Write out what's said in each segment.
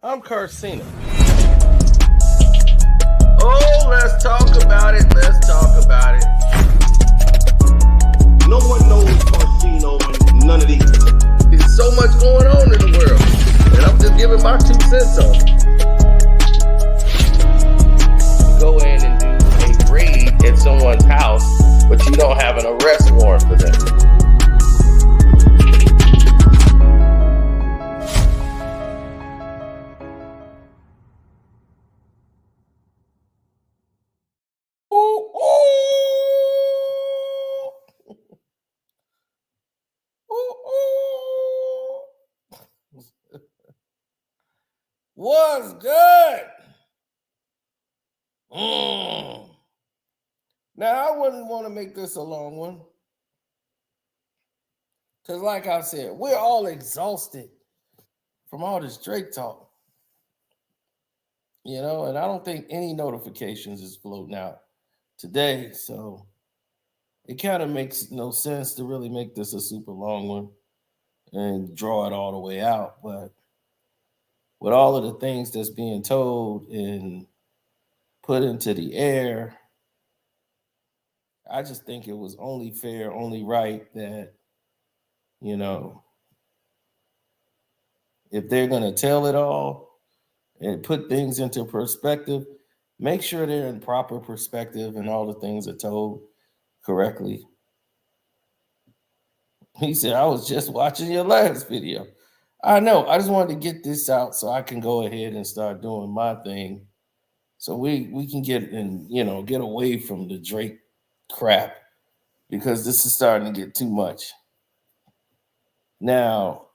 I'm Carcina. Oh, let's talk about it. Let's talk about it. No one knows Carcino and none of these. There's so much going on in the world, and I'm just giving my 2 cents on it. Go in and do a raid at someone's house, but you don't have an arrest warrant for them. What's good? Now, I wouldn't want to make this a long one. Because like I said, we're all exhausted from all this Drake talk. You know, and I don't think any notifications is floating out today. So it kind of makes no sense to really make this a super long one and draw it all the way out. But with all of the things that's being told and put into the air, I just think it was only fair, only right that, you know, if they're going to tell it all and put things into perspective, make sure they're in proper perspective and all the things are told correctly. He said, I was just watching your last video. I know. I just wanted to get this out so I can go ahead and start doing my thing. So we can get and, you know, get away from the Drake crap because this is starting to get too much. Now,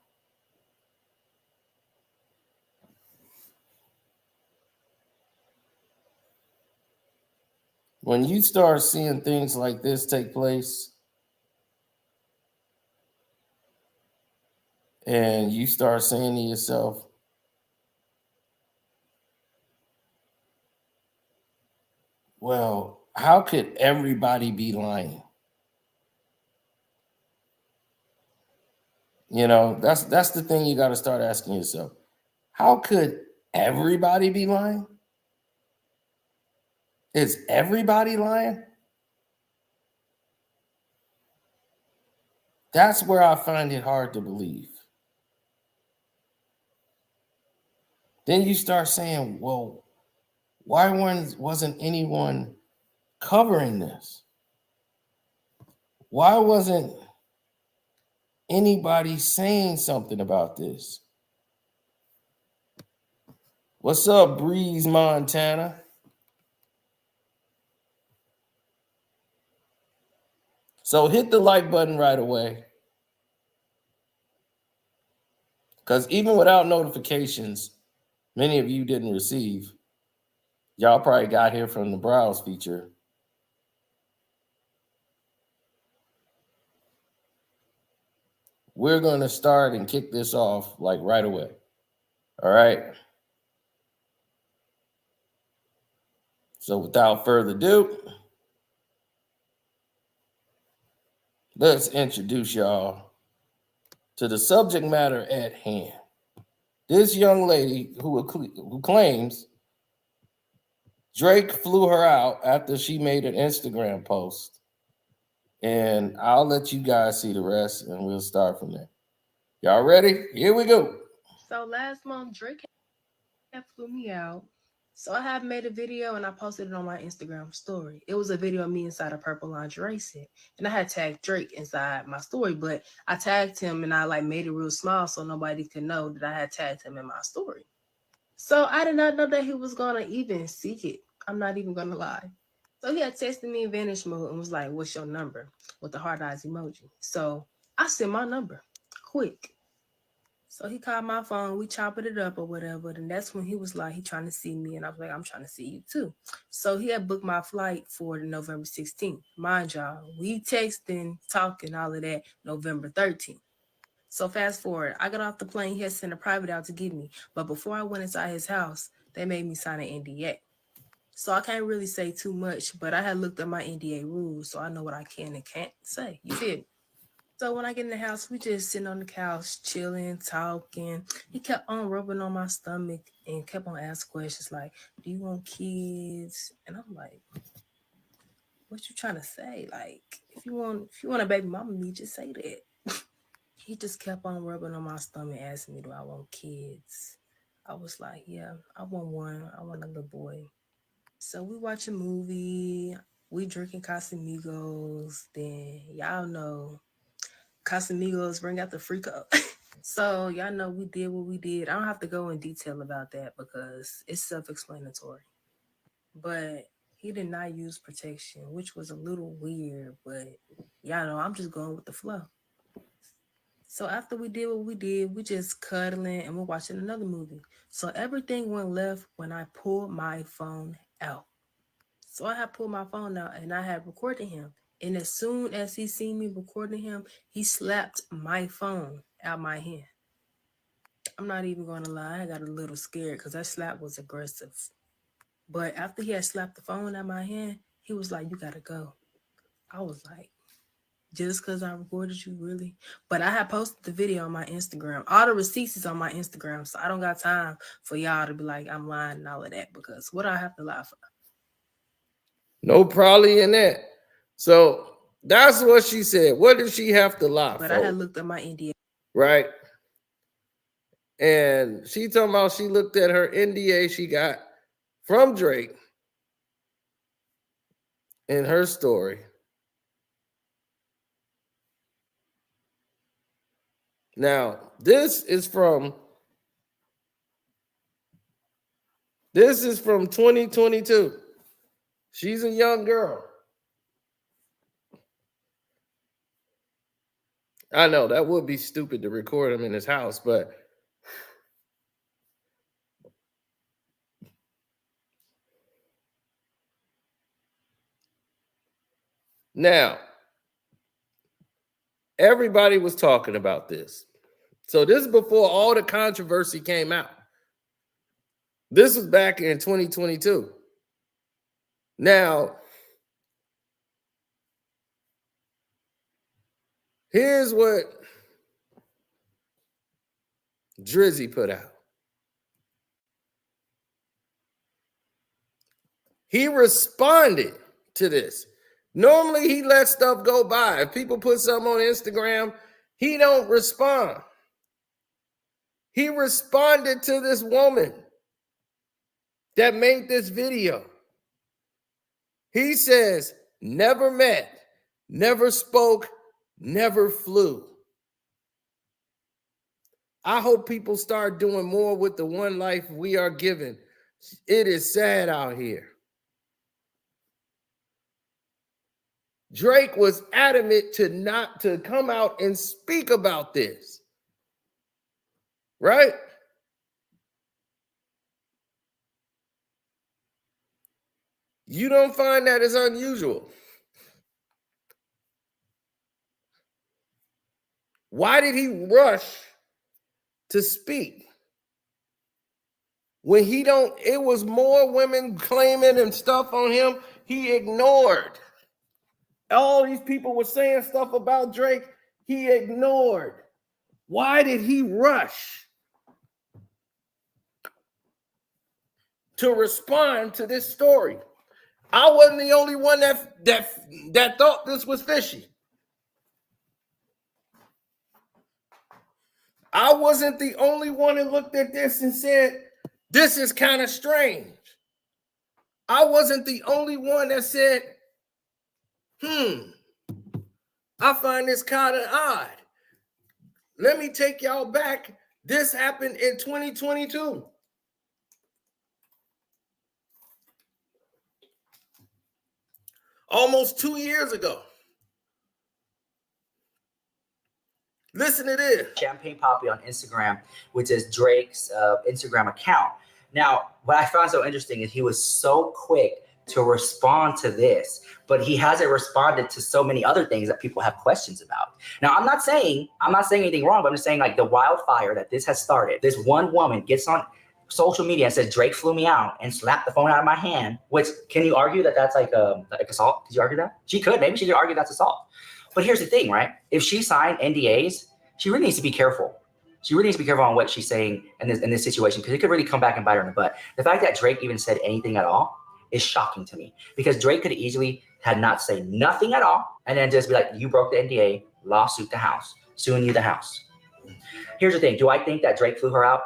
when you start seeing things like this take place and you start saying to yourself, well, how could everybody be lying? You know, that's the thing you got to start asking yourself. How could everybody be lying? Is everybody lying? That's where I find it hard to believe. Then you start saying, well, why wasn't anyone covering this? Why wasn't anybody saying something about this? What's up, Breeze, Montana? So hit the like button right away. Because even without notifications, many of you didn't receive. Y'all probably got here from the browse feature. We're going to start and kick this off like right away. All right. So without further ado, let's introduce y'all to the subject matter at hand. This young lady who claims Drake flew her out after she made an Instagram post. And I'll let you guys see the rest and we'll start from there. Y'all ready? Here we go. So last month, Drake flew me out. So I have made a video and I posted it on my Instagram story. It was a video of me inside a purple lingerie set. And I had tagged Drake inside my story, but I tagged him and I made it real small so nobody could know that I had tagged him in my story. So I did not know that he was going to even see it. I'm not even going to lie. So he had texted me in vanish mode and was like, what's your number? With the heart eyes emoji. So I sent my number quick. So he called my phone, we chopped it up or whatever. And that's when he was like, he trying to see me. And I was like, I'm trying to see you too. So he had booked my flight for November 16th. Mind y'all, we texting, talking, all of that, November 13th. So fast forward, I got off the plane, he had sent a private out to get me. But before I went inside his house, they made me sign an NDA. So I can't really say too much, but I had looked at my NDA rules, so I know what I can and can't say. You feel me? So when I get in the house, we just sitting on the couch, chilling, talking. He kept on rubbing on my stomach and kept on asking questions like, "Do you want kids?" And I'm like, "What you trying to say? Like, if you want a baby mama, me just say that." He just kept on rubbing on my stomach, asking me, "Do I want kids?" I was like, "Yeah, I want one. I want a little boy." So we watch a movie. We drinking Casamigos. Then y'all know Casamigos bring out the freak up. So y'all know we did what we did. I don't have to go in detail about that because it's self-explanatory. But he did not use protection, which was a little weird, but y'all know I'm just going with the flow. So after we did what we did, we just cuddling and we're watching another movie. So everything went left when I pulled my phone out. So I had pulled my phone out and I had recorded him. And as soon as he seen me recording him, he slapped my phone out my hand. I'm not even going to lie, I got a little scared because that slap was aggressive. But after he had slapped the phone out my hand, he was like, "You got to go." I was like, "Just because I recorded you, really?" But I had posted the video on my Instagram. All the receipts is on my Instagram, so I don't got time for y'all to be like, I'm lying and all of that, because what do I have to lie for? No probably in that. So that's what she said. What did she have to lie But for? I had looked at my NDA. Right. And she talking about she looked at her NDA she got from Drake in her story. Now, this is from 2022. She's a young girl. I know that would be stupid to record him in his house, but now everybody was talking about this. So this is before all the controversy came out. This was back in 2022. Now, here's what Drizzy put out. He responded to this. Normally, he lets stuff go by. If people put something on Instagram, he don't respond. He responded to this woman that made this video. He says, never met, never spoke, never flew. I hope people start doing more with the one life we are given. It is sad out here. Drake was adamant to not to come out and speak about this. Right? You don't find that as unusual. Why did he rush to speak? When he don't, it was more women claiming and stuff on him, he ignored. All these people were saying stuff about Drake, he ignored. Why did he rush to respond to this story? I wasn't the only one that thought this was fishy. I wasn't the only one that looked at this and said, this is kind of strange. I wasn't the only one that said, I find this kind of odd. Let me take y'all back. This happened in 2022. Almost 2 years ago. Listen to this. Champagne Poppy on Instagram, which is Drake's Instagram account. Now, what I found so interesting is he was so quick to respond to this, but he hasn't responded to so many other things that people have questions about. Now, I'm not saying anything wrong, but I'm just saying, like, the wildfire that this has started. This one woman gets on social media and says Drake flew me out and slapped the phone out of my hand. Which, can you argue that that's like assault? Did you argue that? She could. Maybe she could argue that's assault. But here's the thing, right? If she signed NDAs, she really needs to be careful. She really needs to be careful on what she's saying in this situation, because it could really come back and bite her in the butt. The fact that Drake even said anything at all is shocking to me, because Drake could easily had not say nothing at all and then just be like, you broke the NDA, lawsuit the house, suing you the house. Here's the thing. Do I think that Drake flew her out?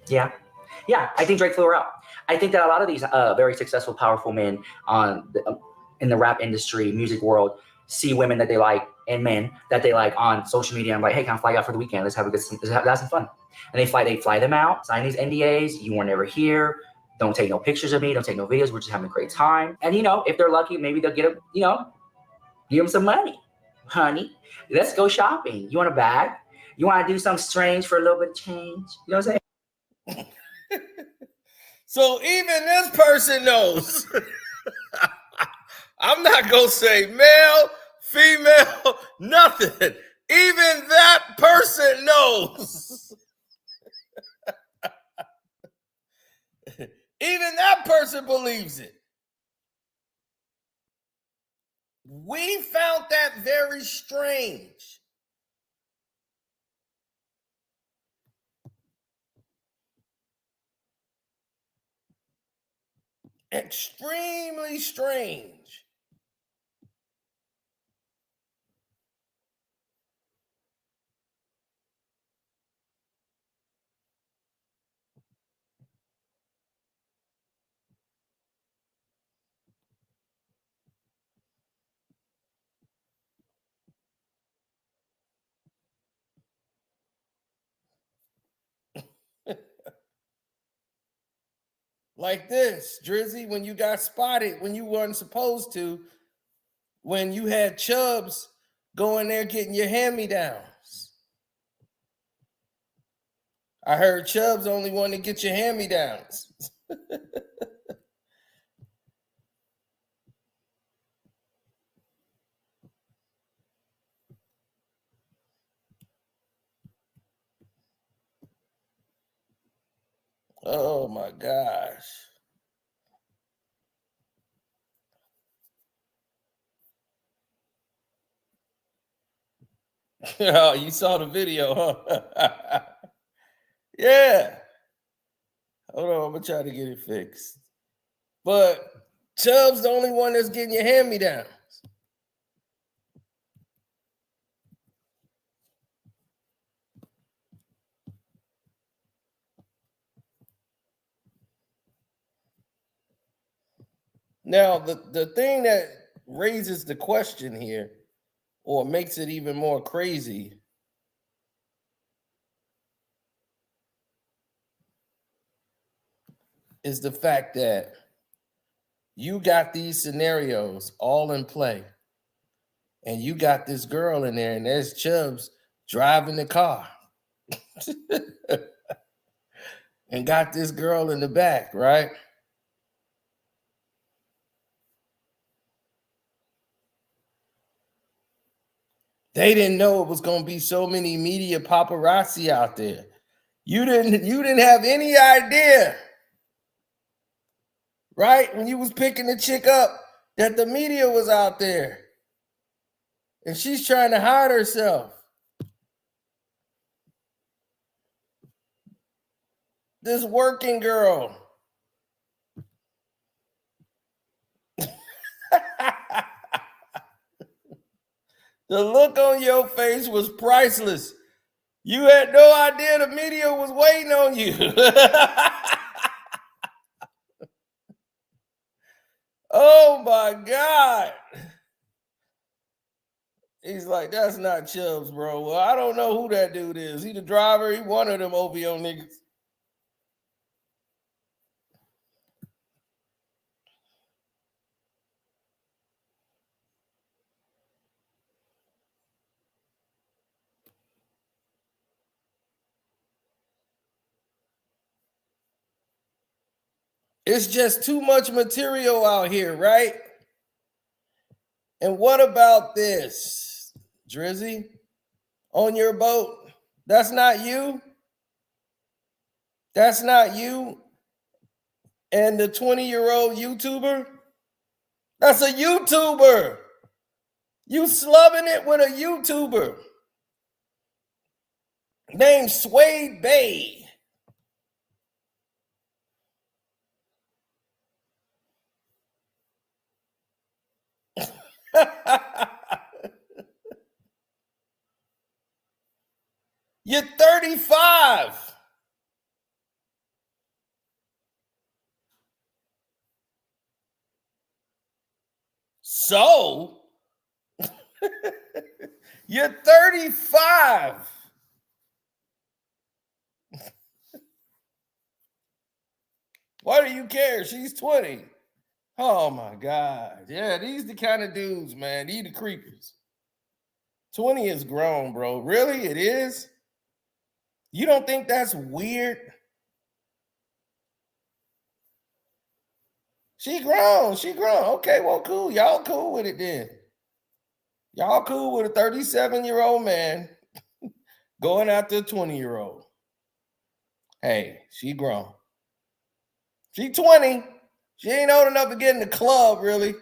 Yeah. Yeah, I think Drake flew her out. I think that a lot of these very successful, powerful men in the rap industry, music world, see women that they like and men that they like on social media. I'm like, hey, can I fly out for the weekend? Let's have some fun. And they fly them out, sign these NDAs. You were never here. Don't take no pictures of me. Don't take no videos. We're just having a great time. And if they're lucky, maybe they'll get give them some money. Honey, let's go shopping. You want a bag? You want to do something strange for a little bit of change? You know what I'm saying? So even this person knows. I'm not going to say male, female, nothing. Even that person knows. Even that person believes it. We found that very strange. Extremely strange. Like this, Drizzy, when you got spotted when you weren't supposed to, when you had Chubbs going there getting your hand-me-downs. I heard Chubbs only wanted to get your hand-me-downs. Oh my gosh. Oh, you saw the video, huh? Yeah. Hold on, I'm gonna try to get it fixed. But Chubb's the only one that's getting your hand-me-downs. Now, the thing that raises the question here, or makes it even more crazy, is the fact that you got these scenarios all in play, and you got this girl in there, and there's Chubbs driving the car and got this girl in the back, right? They didn't know it was going to be so many media paparazzi out there. You didn't have any idea, right? When you was picking the chick up, that the media was out there. And she's trying to hide herself. This working girl. The look on your face was priceless. You had no idea the media was waiting on you. Oh my God. He's like, that's not Chubbs, bro. Well, I don't know who that dude is. He the driver. He one of them OVO niggas. It's just too much material out here, right? And what about this, Drizzy? On your boat? That's not you? That's not you? And the 20-year-old YouTuber? That's a YouTuber. You slubbing it with a YouTuber named Suede Bay. You're 35. So, you're 35. Why do you care? She's 20. Oh my God. Yeah, these the kind of dudes, man. These the creepers. 20 is grown, bro. Really? It is? You don't think that's weird? She grown. She grown. Okay, well, cool. Y'all cool with it then. Y'all cool with a 37-year-old man going after a 20-year-old. Hey, she grown. She 20. She ain't old enough to get in the club, really.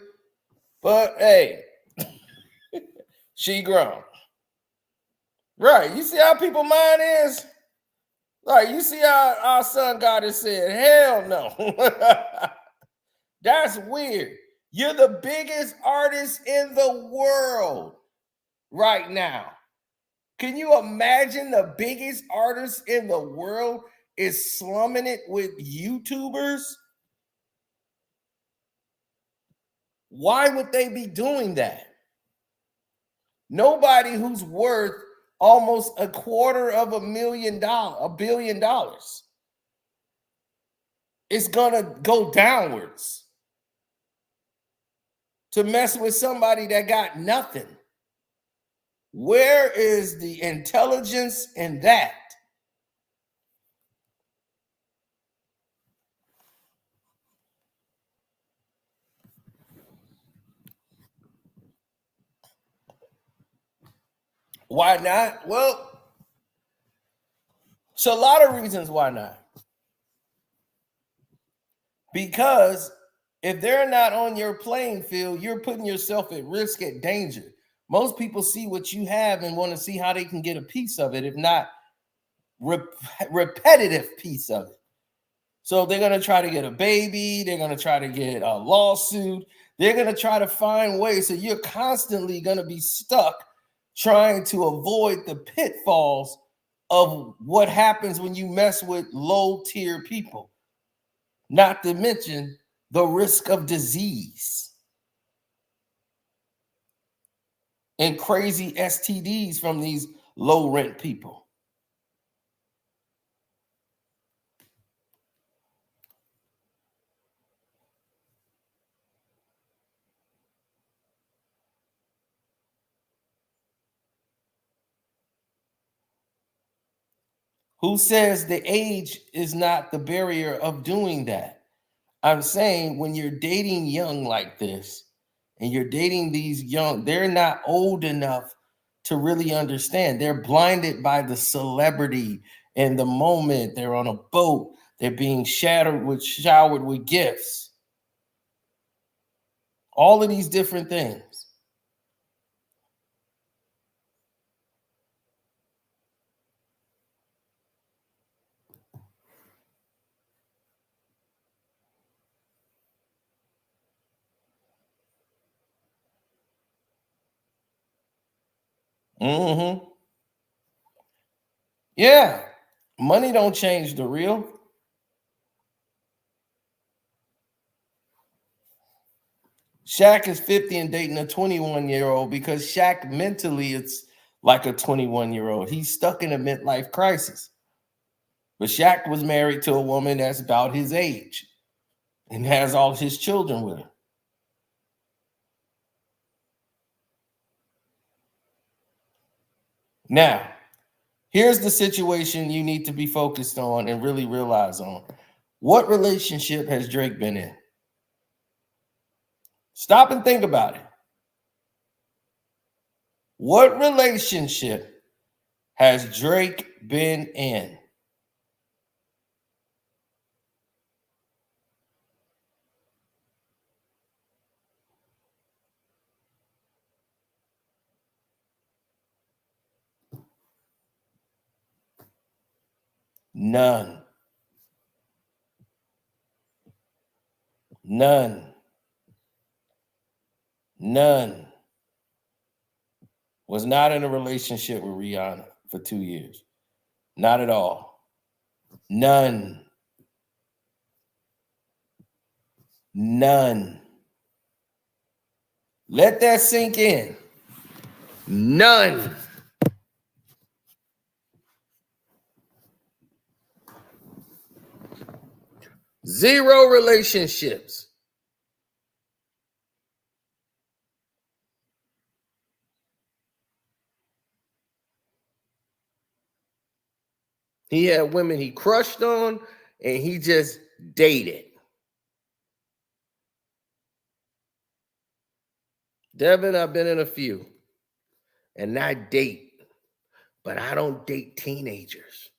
But hey, she grown. Right. You see how people mind is? Right. You see how our son Goddess said, hell no. That's weird. You're the biggest artist in the world right now. Can you imagine the biggest artist in the world is slumming it with YouTubers? Why would they be doing that? Nobody who's worth almost $250 million is gonna go downwards to mess with somebody that got nothing. Where is the intelligence in that? Why not? Well, it's a lot of reasons why not. Because if they're not on your playing field, you're putting yourself at risk, at danger. Most people see what you have and want to see how they can get a piece of it, if not repetitive piece of it. So they're going to try to get a baby. They're going to try to get a lawsuit. They're going to try to find ways. So you're constantly going to be stuck trying to avoid the pitfalls of what happens when you mess with low-tier people. Not to mention the risk of disease and crazy STDs from these low-rent people. Who says the age is not the barrier of doing that? I'm saying when you're dating young like this, and you're dating these young, they're not old enough to really understand. They're blinded by the celebrity and the moment. They're on a boat. They're being showered with gifts. All of these different things. Mm-hmm. Yeah. Money don't change the real. Shaq is 50 and dating a 21-year-old because Shaq mentally it's like a 21-year-old. He's stuck in a midlife crisis. But Shaq was married to a woman that's about his age and has all his children with him. Now, here's the situation you need to be focused on and really realize on. What relationship has Drake been in? Stop and think about it. What relationship has Drake been in? None. None. None. Was not in a relationship with Rihanna for 2 years. Not at all. None. None. Let that sink in. None. Zero relationships. He had women he crushed on and he just dated. Devin, I've been in a few. And I date. But I don't date teenagers.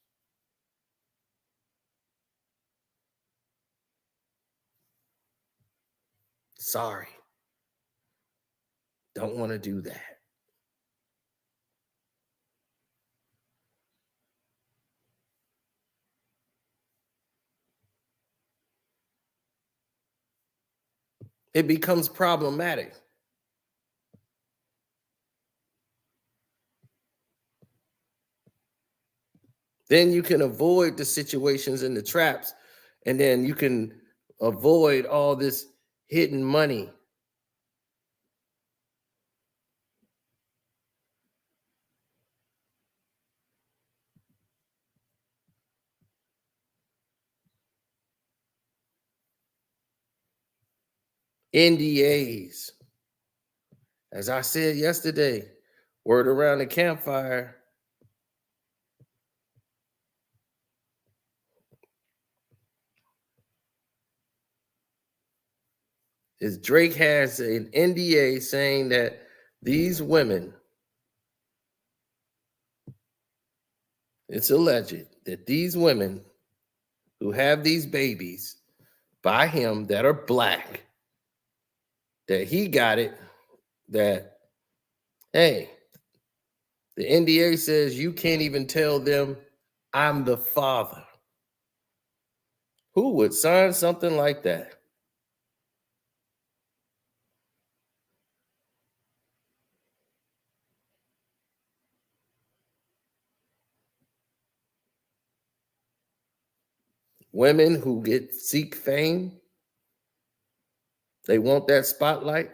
Sorry. Don't want to do that. It becomes problematic. Then you can avoid the situations and the traps, and then you can avoid all this hidden money. NDAs. As I said yesterday, word around the campfire is Drake has an NDA saying that these women, it's alleged that these women who have these babies by him that are black, that he got it, that, hey, the NDA says you can't even tell them I'm the father. Who would sign something like that? Women who seek fame, they want that spotlight.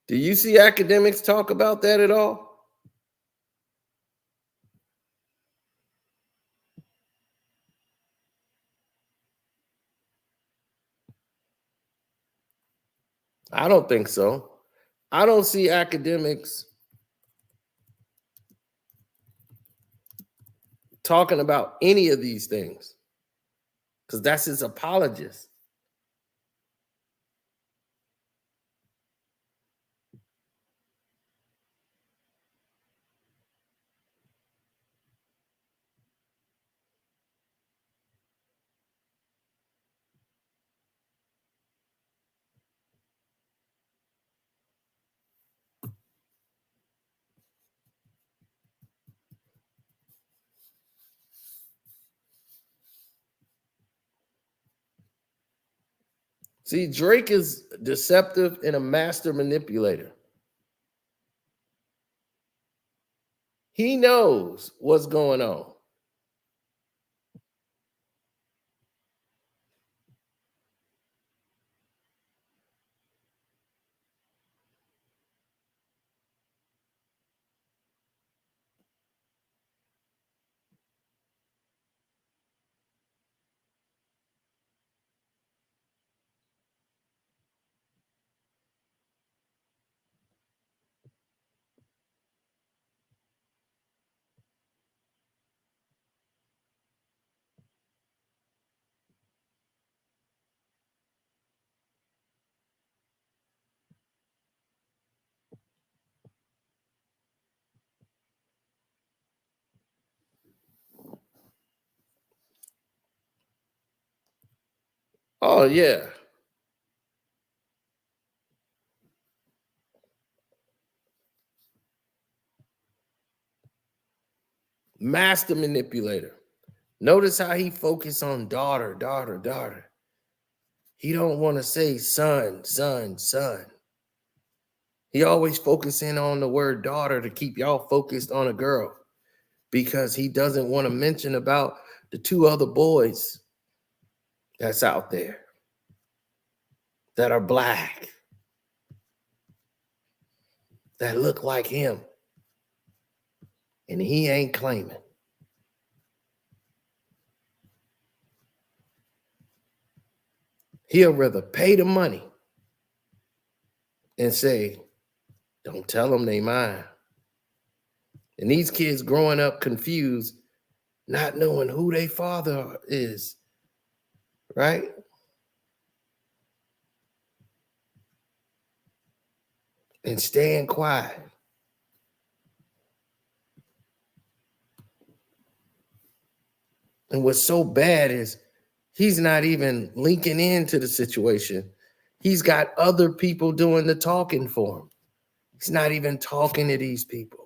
Do you see academics talk about that at all? I don't think so. I don't see academics talking about any of these things because that's his apologist. See, Drake is deceptive and a master manipulator. He knows what's going on. Oh, yeah. Master manipulator. Notice how he focused on daughter, daughter, daughter. He don't want to say son, son, son. He always focusing on the word daughter to keep y'all focused on a girl because he doesn't want to mention about the two other boys that's out there that are black, that look like him, and he ain't claiming. He'll rather pay the money and say, don't tell them they mine. And these kids growing up confused, not knowing who their father is, right? And staying quiet. And what's so bad is he's not even linking into the situation. He's got other people doing the talking for him. He's not even talking to these people.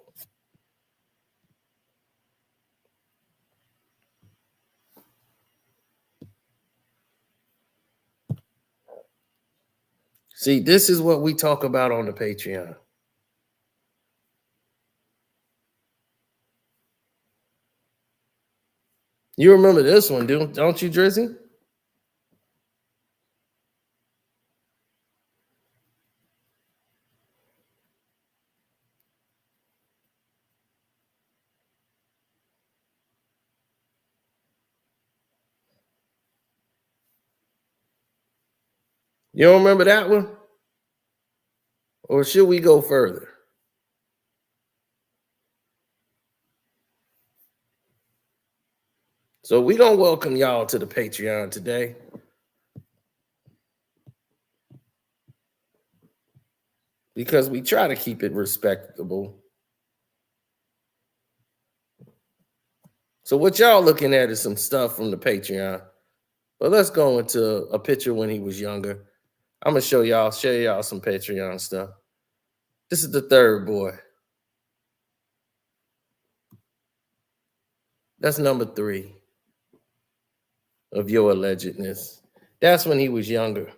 See, this is what we talk about on the Patreon. You remember this one, don't you, Drizzy? You don't remember that one? Or should we go further? So we're going to welcome y'all to the Patreon today. Because we try to keep it respectable. So what y'all looking at is some stuff from the Patreon. But let's go into a picture when he was younger. I'm going to show y'all some Patreon stuff. This is the third boy. That's number 3 of your allegedness. That's when he was younger.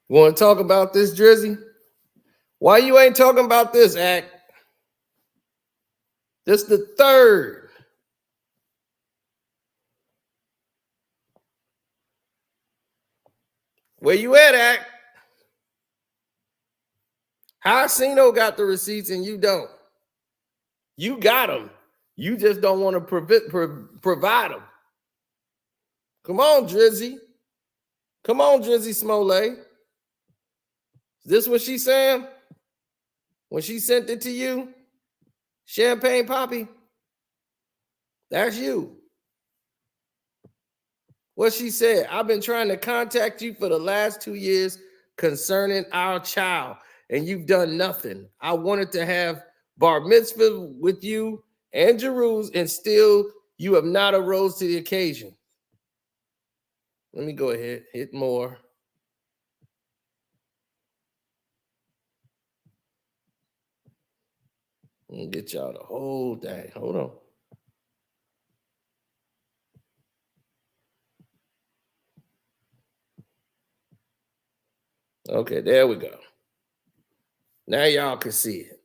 You want to talk about this, Drizzy? Why you ain't talking about this, Act? This the third. Where you at, Act? How got the receipts and you don't? You got them. You just don't want to provide them. Come on, Drizzy. Come on, Drizzy Smollett. Is this what she's saying? When she sent it to you? Champagne Poppy? That's you. What she said, I've been trying to contact you for the last 2 years concerning our child, and you've done nothing. I wanted to have bar mitzvah with you and Jeruz, and still you have not arose to the occasion. Let me go ahead, hit more. I'll get y'all the whole thing. Hold on. Okay, there we go. Now y'all can see it.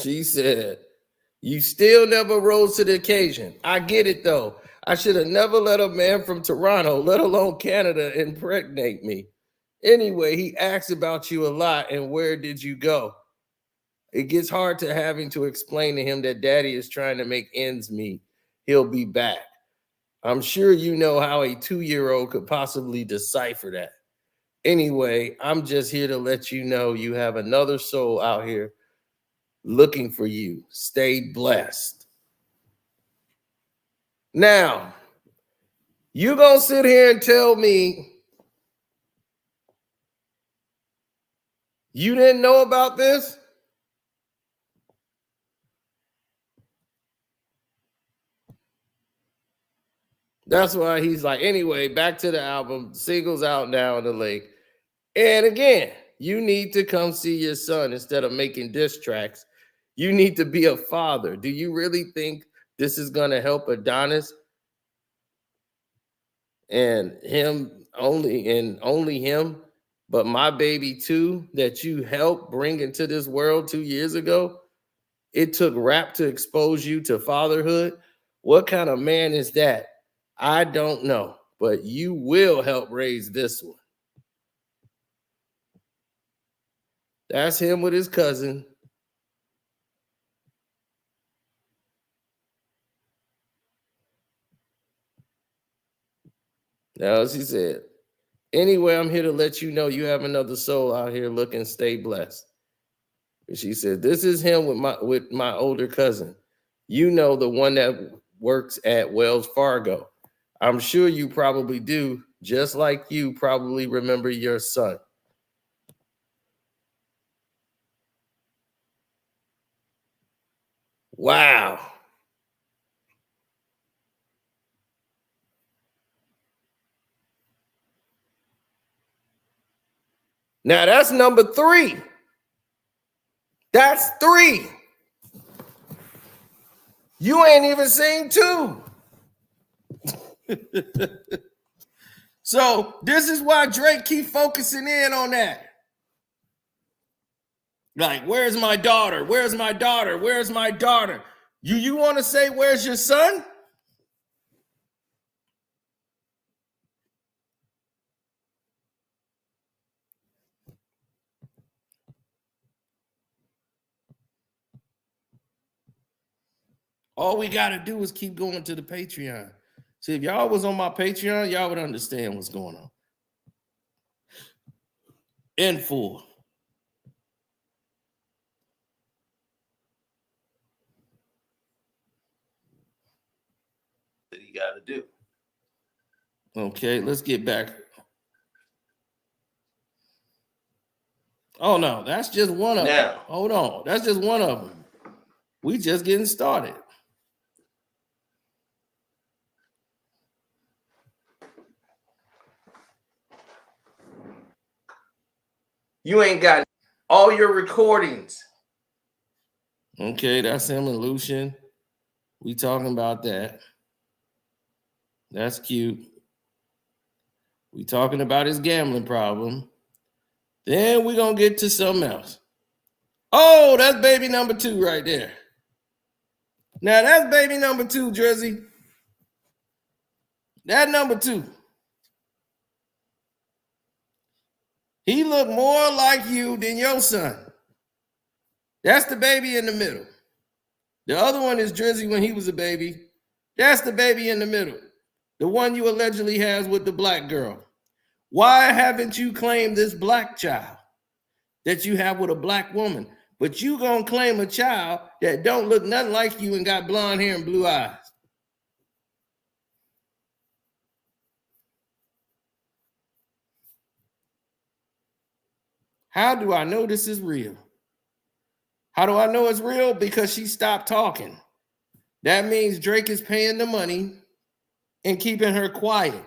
She said, you still never rose to the occasion. I get it, though. I should have never let a man from Toronto, let alone Canada, impregnate me. Anyway, he asked about you a lot, and where did you go? It gets hard to having to explain to him that daddy is trying to make ends meet. He'll be back. I'm sure you know how a 2-year-old could possibly decipher that. Anyway, I'm just here to let you know you have another soul out here looking for you. Stay blessed. Now, you gonna sit here and tell me you didn't know about this? That's why he's like, anyway, back to the album. Singles out now in the link. And again, you need to come see your son instead of making diss tracks. You need to be a father. Do you really think this is going to help Adonis and him only him, but my baby too, that you helped bring into this world 2 years ago? It took rap to expose you to fatherhood. What kind of man is that? I don't know, but you will help raise this one. That's him with his cousin. Now, as he said, anyway, I'm here to let you know you have another soul out here looking, stay blessed. And she said, this is him with my older cousin. You know, the one that works at Wells Fargo. I'm sure you probably do, just like you probably remember your son. Wow. Now that's number 3. That's 3. You ain't even seen 2. So this is why Drake keep focusing in on that. Like, where's my daughter? Where's my daughter? Where's my daughter? You want to say, where's your son? All we got to do is keep going to the Patreon. See, if y'all was on my Patreon, y'all would understand what's going on. In full. That he got to do. Okay, let's get back. Oh, no, that's just one of them. Hold on. That's just one of them. We just getting started. You ain't got all your recordings. Okay, that's him and Lucian. We talking about that. That's cute. We talking about his gambling problem. Then we're going to get to something else. Oh, that's baby number 2 right there. Now, that's baby number 2, Drizzy. That number 2. He looked more like you than your son. That's the baby in the middle. The other one is Drizzy when he was a baby. That's the baby in the middle. The one you allegedly has with the black girl. Why haven't you claimed this black child that you have with a black woman? But you gonna claim a child that don't look nothing like you and got blonde hair and blue eyes. How do I know this is real? How do I know it's real? Because she stopped talking. That means Drake is paying the money and keeping her quiet.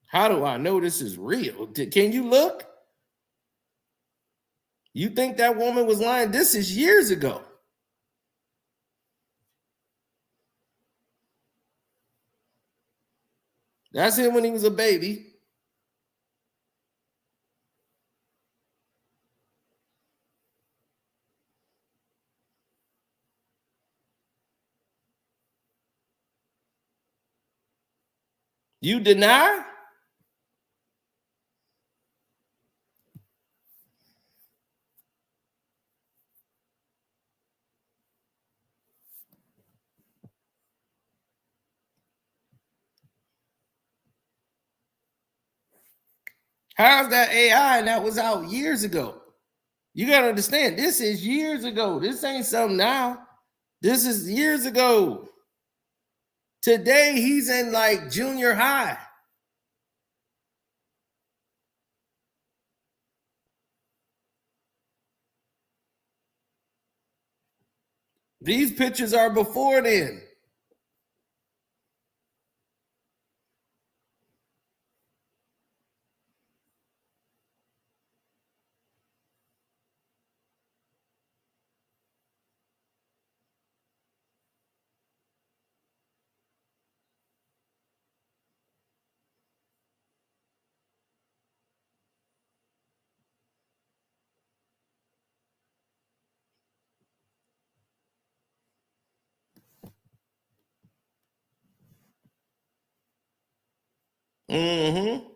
How do I know this is real? Can you look? You think that woman was lying? This is years ago. That's him when he was a baby. You deny? How's that AI? And that was out years ago. You got to understand, this is years ago. This ain't something now. This is years ago. Today, he's in like junior high. These pictures are before then. Mm-hmm.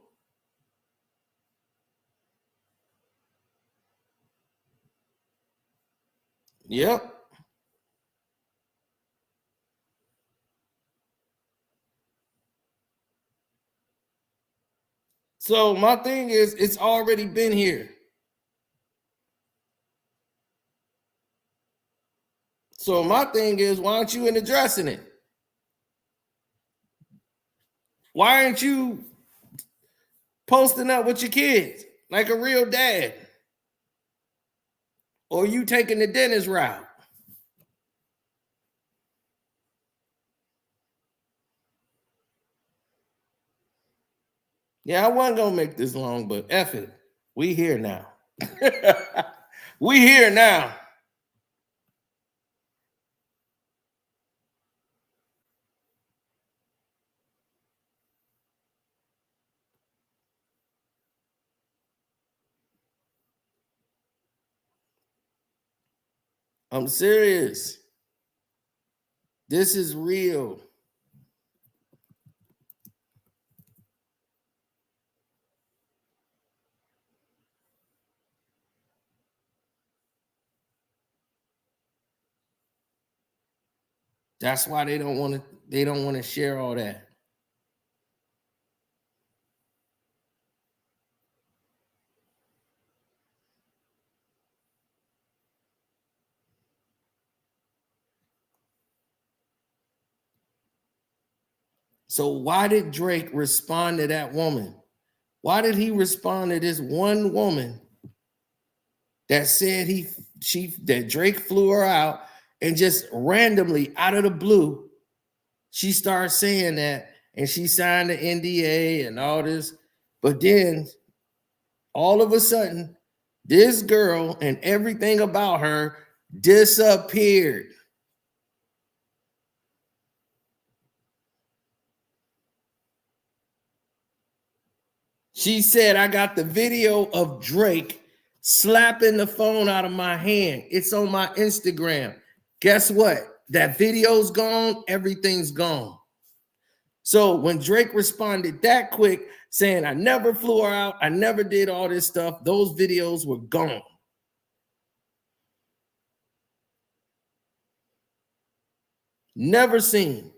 Yep. So my thing is, it's already been here. So my thing is, why aren't you addressing it? Why aren't you posting up with your kids like a real dad? Or you taking the dentist route? Yeah, I wasn't gonna make this long, but F it. We here now. We here now. I'm serious. This is real. That's why they don't want to share all that. So why did Drake respond to that woman? Why did he respond to this one woman that said that Drake flew her out, and just randomly out of the blue, she started saying that, and she signed the NDA and all this. But then all of a sudden, this girl and everything about her disappeared. She said, I got the video of Drake slapping the phone out of my hand. It's on my Instagram. Guess what? That video's gone. Everything's gone. So when Drake responded that quick, saying, I never flew her out, I never did all this stuff, those videos were gone. Never seen.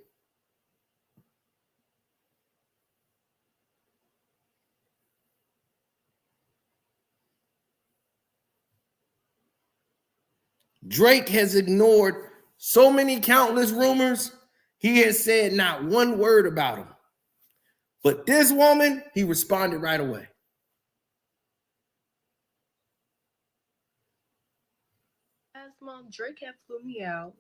Drake has ignored so many countless rumors. He has said not one word about them. But this woman, he responded right away. Last month, Drake had flew me out.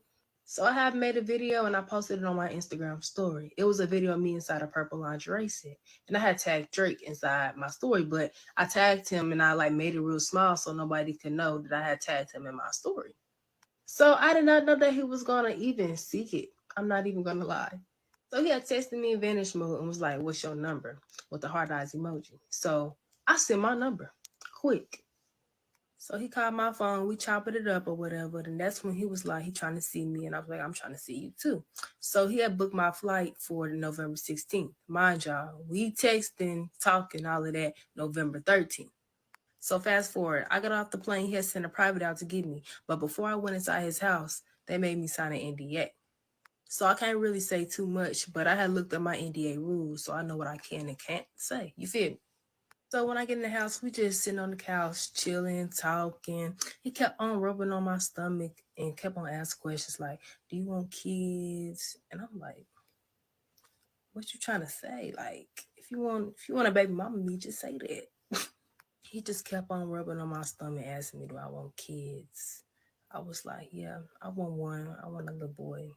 So I have made a video and I posted it on my Instagram story. It was a video of me inside a purple lingerie set. And I had tagged Drake inside my story, but I tagged him and I like made it real small so nobody could know that I had tagged him in my story. So I did not know that he was gonna even seek it. I'm not even gonna lie. So he had texted me in vanish mode and was like, what's your number? With the heart eyes emoji. So I sent my number quick. So he called my phone, we chopped it up or whatever. And that's when he was like, he trying to see me. And I was like, I'm trying to see you too. So he had booked my flight for November 16th. Mind y'all, we texting, talking, all of that, November 13th. So fast forward, I got off the plane, he had sent a private out to get me. But before I went inside his house, they made me sign an NDA. So I can't really say too much, but I had looked at my NDA rules, so I know what I can and can't say. You feel me? So when I get in the house, we just sitting on the couch, chilling, talking. He kept on rubbing on my stomach and kept on asking questions like, "Do you want kids?" And I'm like, "What you trying to say? Like, if you want a baby mama, me just say that." He just kept on rubbing on my stomach, asking me, "Do I want kids?" I was like, "Yeah, I want one. I want a little boy."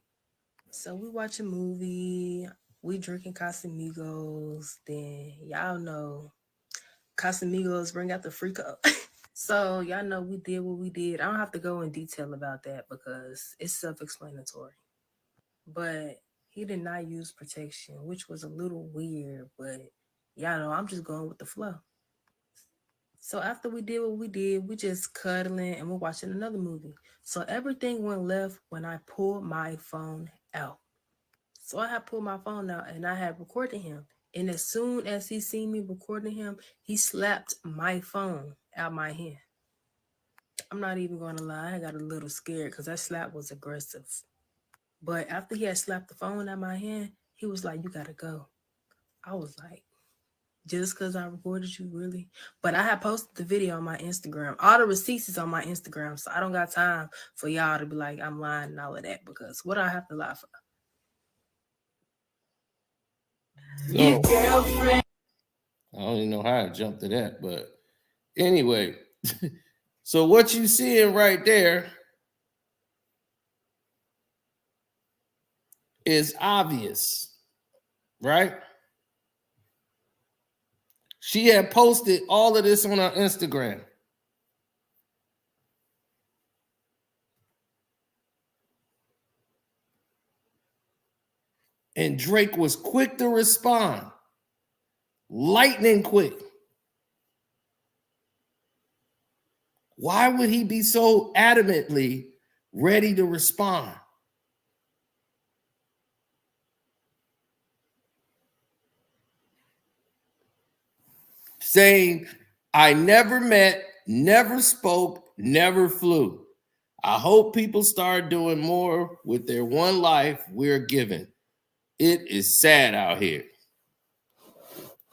So we watch a movie. We drinking Casamigos. Then y'all know Casamigos bring out the freak up. So y'all know we did what we did. I don't have to go in detail about that because it's self-explanatory. But he did not use protection, which was a little weird, but y'all know I'm just going with the flow. So after we did what we did, we just cuddling and we're watching another movie. So everything went left when I pulled my phone out. So I had pulled my phone out and I had recorded him. And as soon as he seen me recording him, he slapped my phone out my hand. I'm not even going to lie. I got a little scared because that slap was aggressive. But after he had slapped the phone out my hand, he was like, "You got to go." I was like, "Just because I recorded you, really?" But I had posted the video on my Instagram. All the receipts is on my Instagram. So I don't got time for y'all to be like, I'm lying and all of that. Because what do I have to lie for? So, I don't even know how I jumped to that, but anyway. So what you seeing right there is obvious, right? She had posted all of this on her Instagram. And Drake was quick to respond, lightning quick. Why would he be so adamantly ready to respond? Saying, "I never met, never spoke, never flew. I hope people start doing more with their one life we're given. It is sad out here."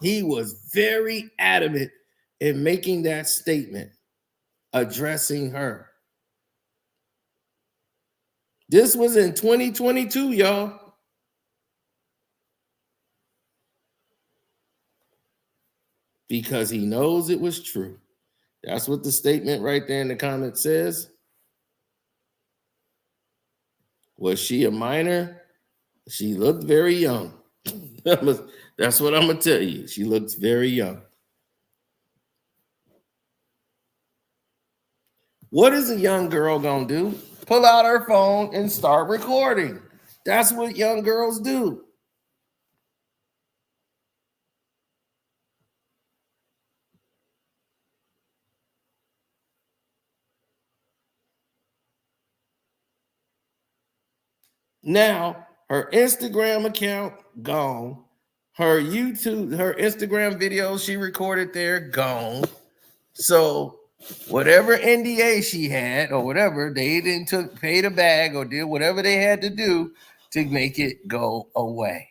He was very adamant in making that statement, addressing her. This was in 2022, y'all. Because he knows it was true. That's what the statement right there in the comment says. Was she a minor? She looked very young. That's what I'm going to tell you. She looks very young. What is a young girl going to do? Pull out her phone and start recording. That's what young girls do. Now, her Instagram account gone. Her YouTube, her Instagram videos she recorded there gone. So whatever NDA she had or whatever, they didn't pay the bag or did whatever they had to do to make it go away.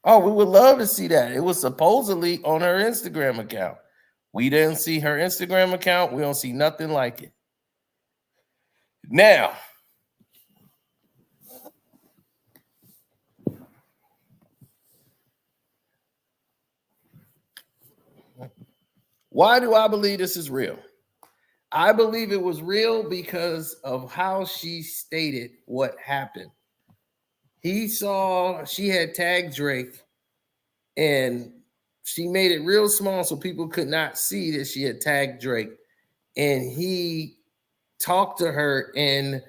Oh, we would love to see that. It was supposedly on her Instagram account. We didn't see her Instagram account. We don't see nothing like it. Now, why do I believe this is real? I believe it was real because of how she stated what happened. She had tagged Drake and she made it real small so people could not see that she had tagged Drake. And he talked to her in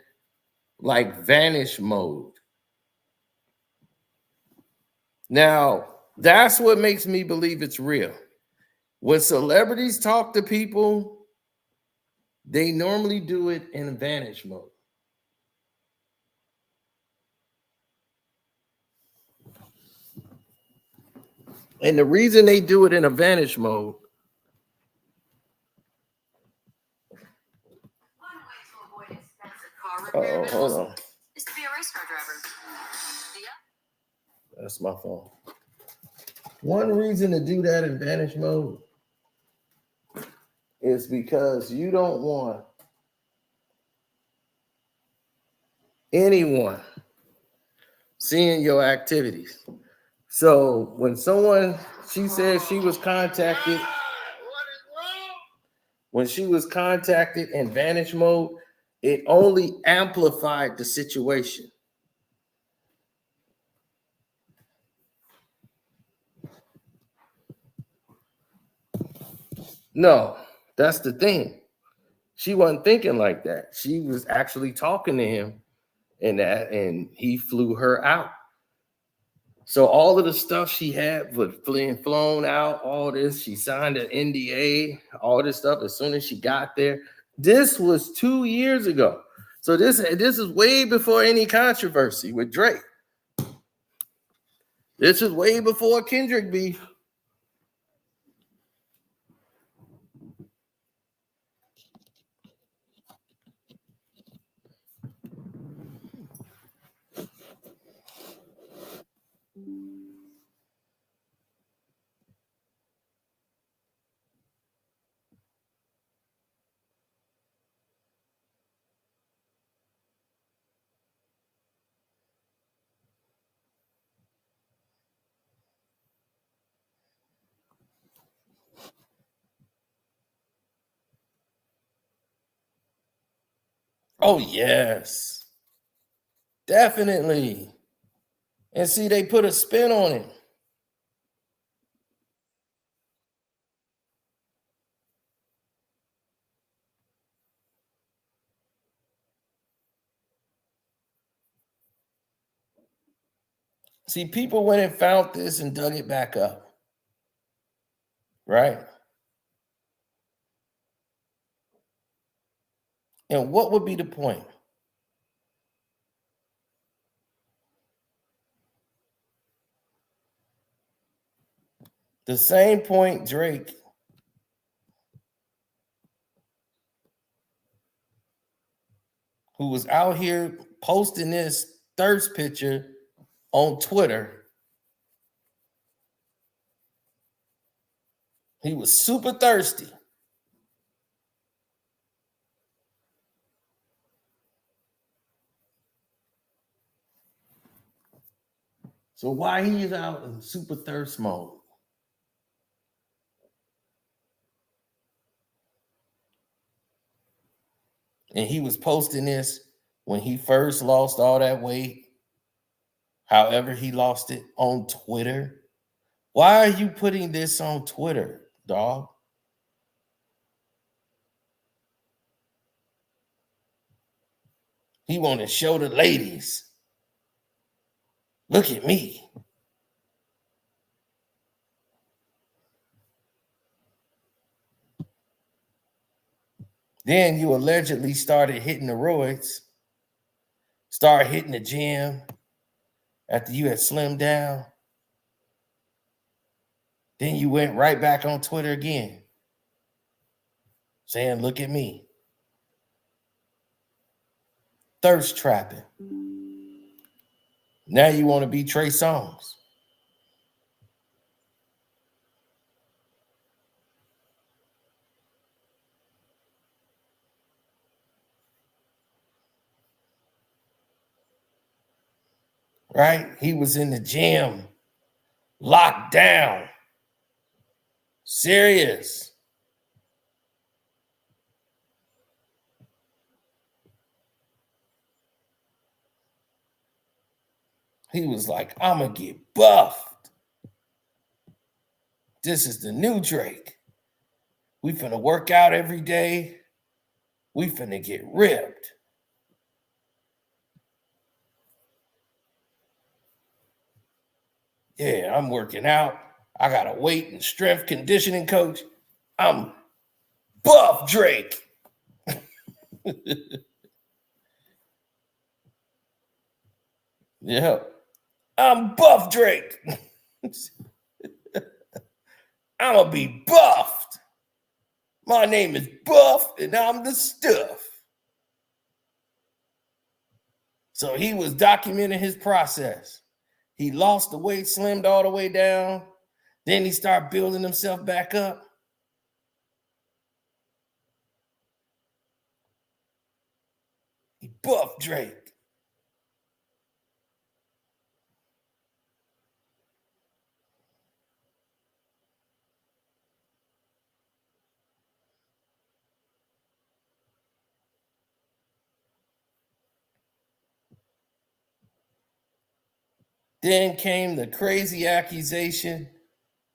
like vanish mode. Now, that's what makes me believe it's real. When celebrities talk to people, they normally do it in vanish mode. And the reason they do it in a vanish mode Oh, hold on. Is to be a race car driver. That's my phone. One reason to do that in vanish mode is because you don't want anyone seeing your activities. So when she said she was contacted, when she was contacted in vanish mode, it only amplified the situation. No, that's the thing. She wasn't thinking like that. She was actually talking to him, and he flew her out. So all of the stuff she had was flown out, all this, she signed an NDA, all this stuff as soon as she got there. This was 2 years ago. So this is way before any controversy with Drake. This is way before Kendrick beef. Oh, yes. Definitely. And see, they put a spin on it. See, people went and found this and dug it back up. Right? And what would be the point? The same point Drake who was out here posting this thirst picture on Twitter. He was super thirsty. So why he's out in super thirst mode? And he was posting this when he first lost all that weight, however he lost it, on Twitter. Why are you putting this on Twitter, dog? He want to show the ladies. Look at me. Then you allegedly started hitting the roids, started hitting the gym after you had slimmed down. Then you went right back on Twitter again, saying, look at me. Thirst trapping. Now you want to be Trey Songz. Right? He was in the gym, locked down, serious. He was like, I'm going to get buffed. This is the new Drake. We finna work out every day. We finna get ripped. Yeah, I'm working out. I got a weight and strength conditioning coach. I'm buff Drake. Yeah, I'm buff Drake. I'm gonna be buffed. My name is Buff, and I'm the stuff. So he was documenting his process. He lost the weight, slimmed all the way down. Then he started building himself back up. He buffed Drake. Then came the crazy accusation,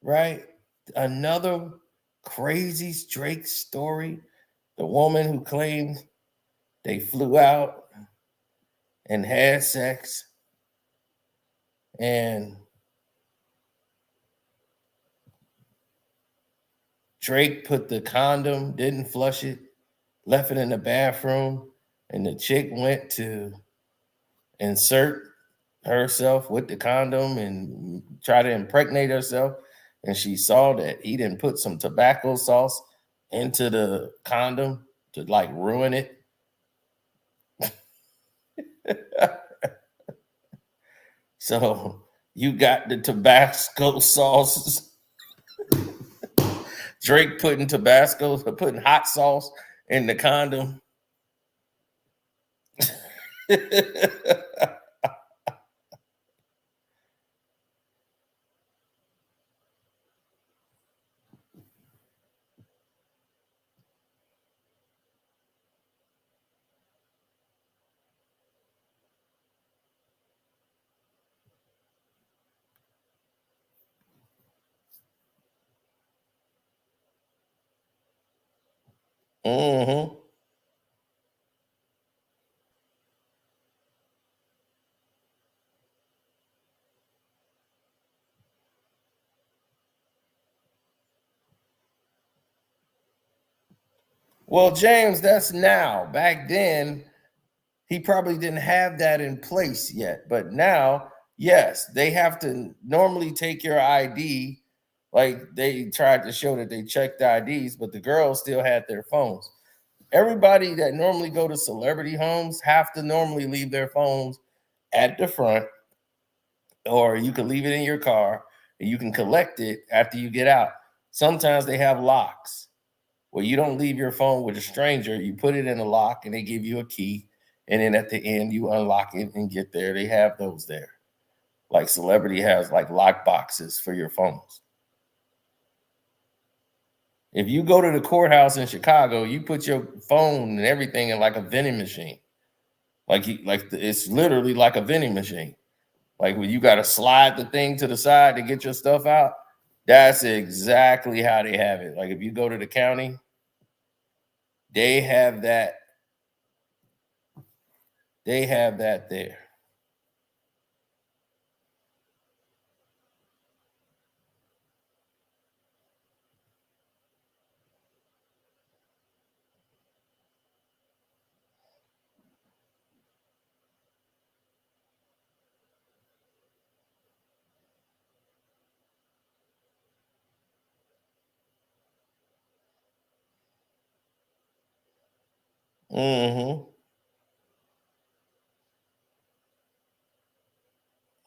right? Another crazy Drake story. The woman who claimed they flew out and had sex, and Drake put the condom, didn't flush it, left it in the bathroom, and the chick went to insert herself with the condom and try to impregnate herself. And she saw that he didn't put some tobacco sauce into the condom to like ruin it. So you got the Tabasco sauce. Drake putting hot sauce in the condom. Mm-hmm. Well, James, that's now. Back then, he probably didn't have that in place yet. But now, yes, they have to normally take your ID. Like they tried to show that they checked the IDs, but the girls still had their phones. Everybody that normally go to celebrity homes have to normally leave their phones at the front, or you can leave it in your car and you can collect it after you get out. Sometimes they have locks where you don't leave your phone with a stranger. You put it in a lock and they give you a key. And then at the end, you unlock it and get there. They have those there. Like celebrity has like lock boxes for your phones. If you go to the courthouse in Chicago, you put your phone and everything in like a vending machine. It's literally like a vending machine. Like when you got to slide the thing to the side to get your stuff out, that's exactly how they have it. Like if you go to the county, they have that. They have that there. Mm-hmm.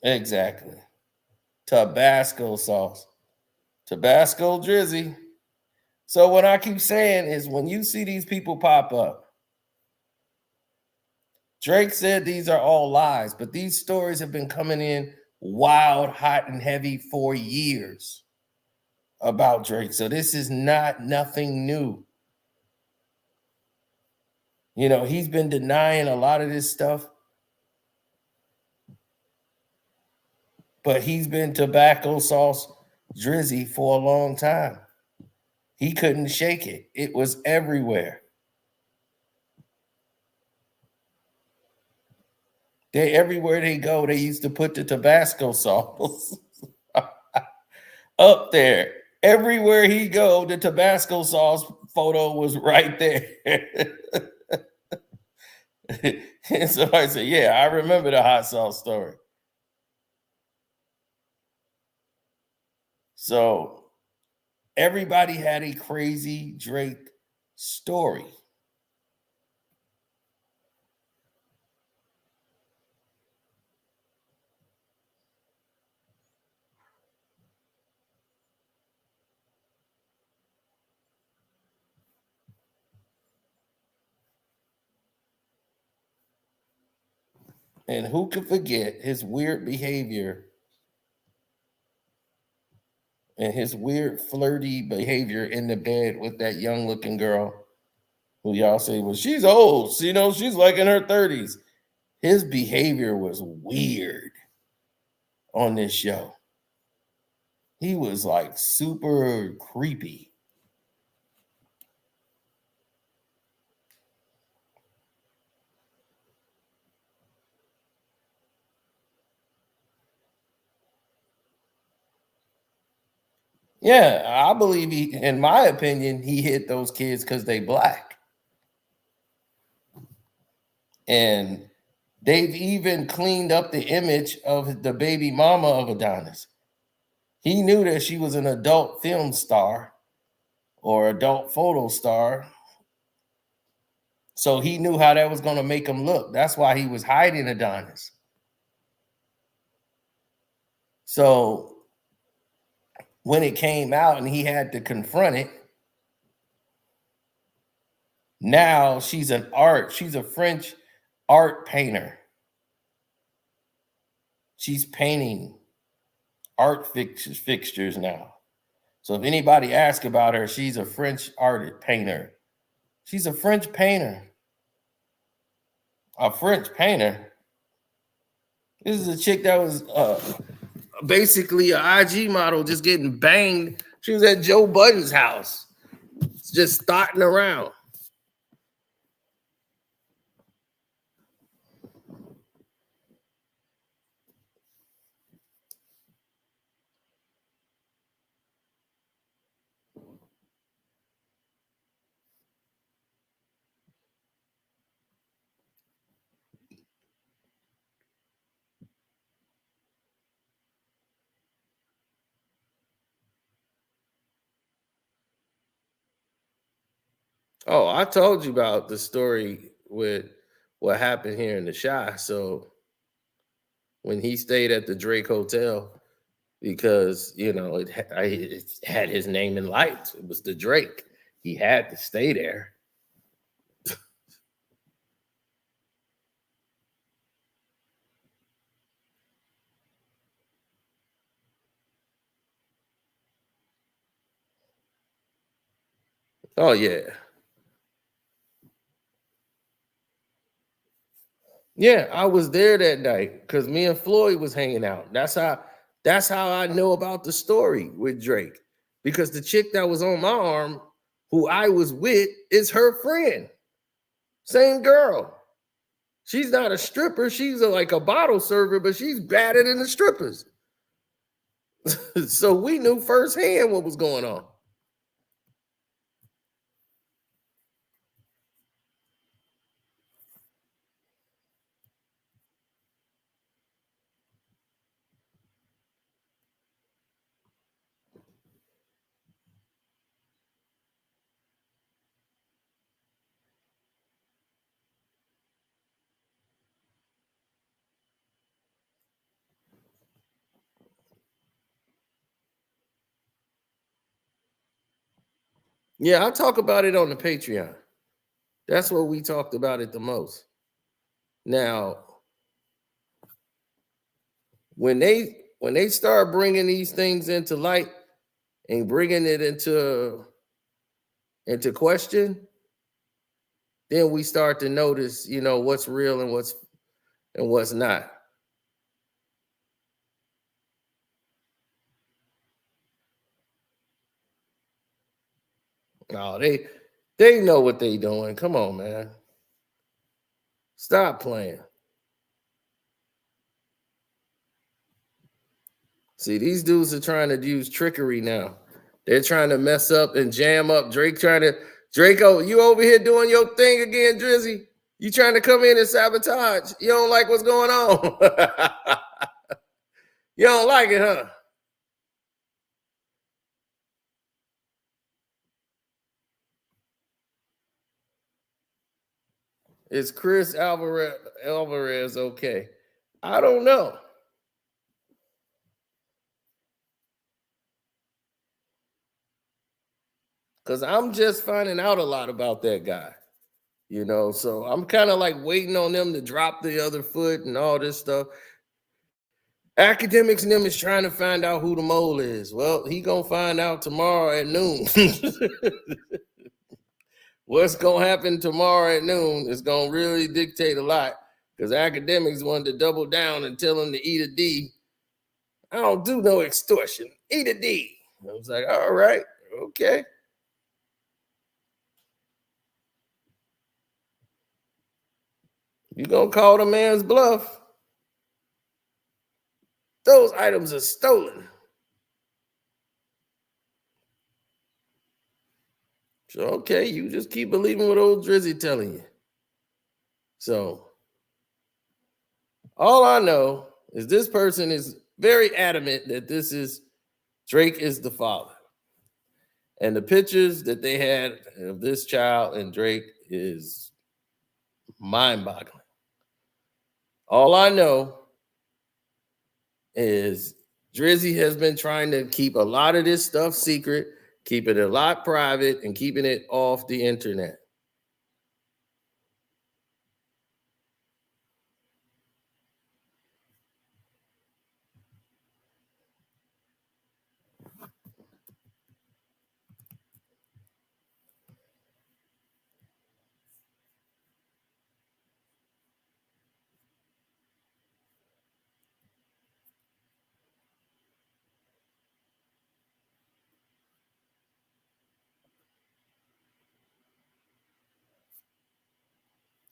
Exactly. Tabasco sauce. Tabasco drizzy. So what I keep saying is when you see these people pop up, Drake said these are all lies, but these stories have been coming in wild, hot, and heavy for years about Drake. So this is nothing new. You know, he's been denying a lot of this stuff, but he's been tobacco sauce drizzy for a long time. He couldn't shake it. It was everywhere. Everywhere they go, they used to put the Tabasco sauce up there. Everywhere he go, the Tabasco sauce photo was right there. And so I said, yeah, I remember the hot sauce story. So everybody had a crazy Drake story. And who could forget his weird behavior and his weird flirty behavior in the bed with that young looking girl who y'all say, well, she's old. So, she's like in her 30s. His behavior was weird on this show. He was like super creepy. Yeah, I believe in my opinion, he hit those kids because they black. And they've even cleaned up the image of the baby mama of Adonis. He knew that she was an adult film star or adult photo star. So he knew how that was going to make him look. That's why he was hiding Adonis. So when it came out and he had to confront it, now she's a French art painter. She's painting art fixtures now. So if anybody asks about her, she's a French art painter. She's a French painter. A French painter. This is a chick that was basically an IG model just getting banged. She was at Joe Budden's house, just starting around. Oh, I told you about the story with what happened here in the Shy. So when he stayed at the Drake Hotel, because it had his name in lights. It was the Drake. He had to stay there. Oh yeah. Yeah, I was there that night because me and Floyd was hanging out. That's how I know about the story with Drake. Because the chick that was on my arm, who I was with, is her friend. Same girl. She's not a stripper. She's like a bottle server, but she's badder than the strippers. So we knew firsthand what was going on. Yeah, I'll talk about it on the Patreon. That's where we talked about it the most. Now, when they start bringing these things into light and bringing it into question, then we start to notice, what's real and what's not. Oh, they know what they doing. Come on, man. Stop playing. See, these dudes are trying to use trickery now. They're trying to mess up and jam up. Draco, you over here doing your thing again, Drizzy. You trying to come in and sabotage. You don't like what's going on. You don't like it, huh? Is Chris Alvarez okay? I don't know. Because I'm just finding out a lot about that guy. You know, so I'm kind of like waiting on them to drop the other foot and all this stuff. Academics and them is trying to find out who the mole is. Well, he gonna find out tomorrow at noon. What's gonna happen tomorrow at noon is gonna really dictate a lot, because academics wanted to double down and tell him to eat a D. I don't do no extortion. Eat a D. I was like, all right, okay. You gonna call the man's bluff? Those items are stolen. So, okay, you just keep believing what old Drizzy telling you. So, all I know is this person is very adamant that this is Drake is the father. And the pictures that they had of this child and Drake is mind-boggling. All I know is Drizzy has been trying to keep a lot of this stuff secret, keeping it a lot private, and keeping it off the internet.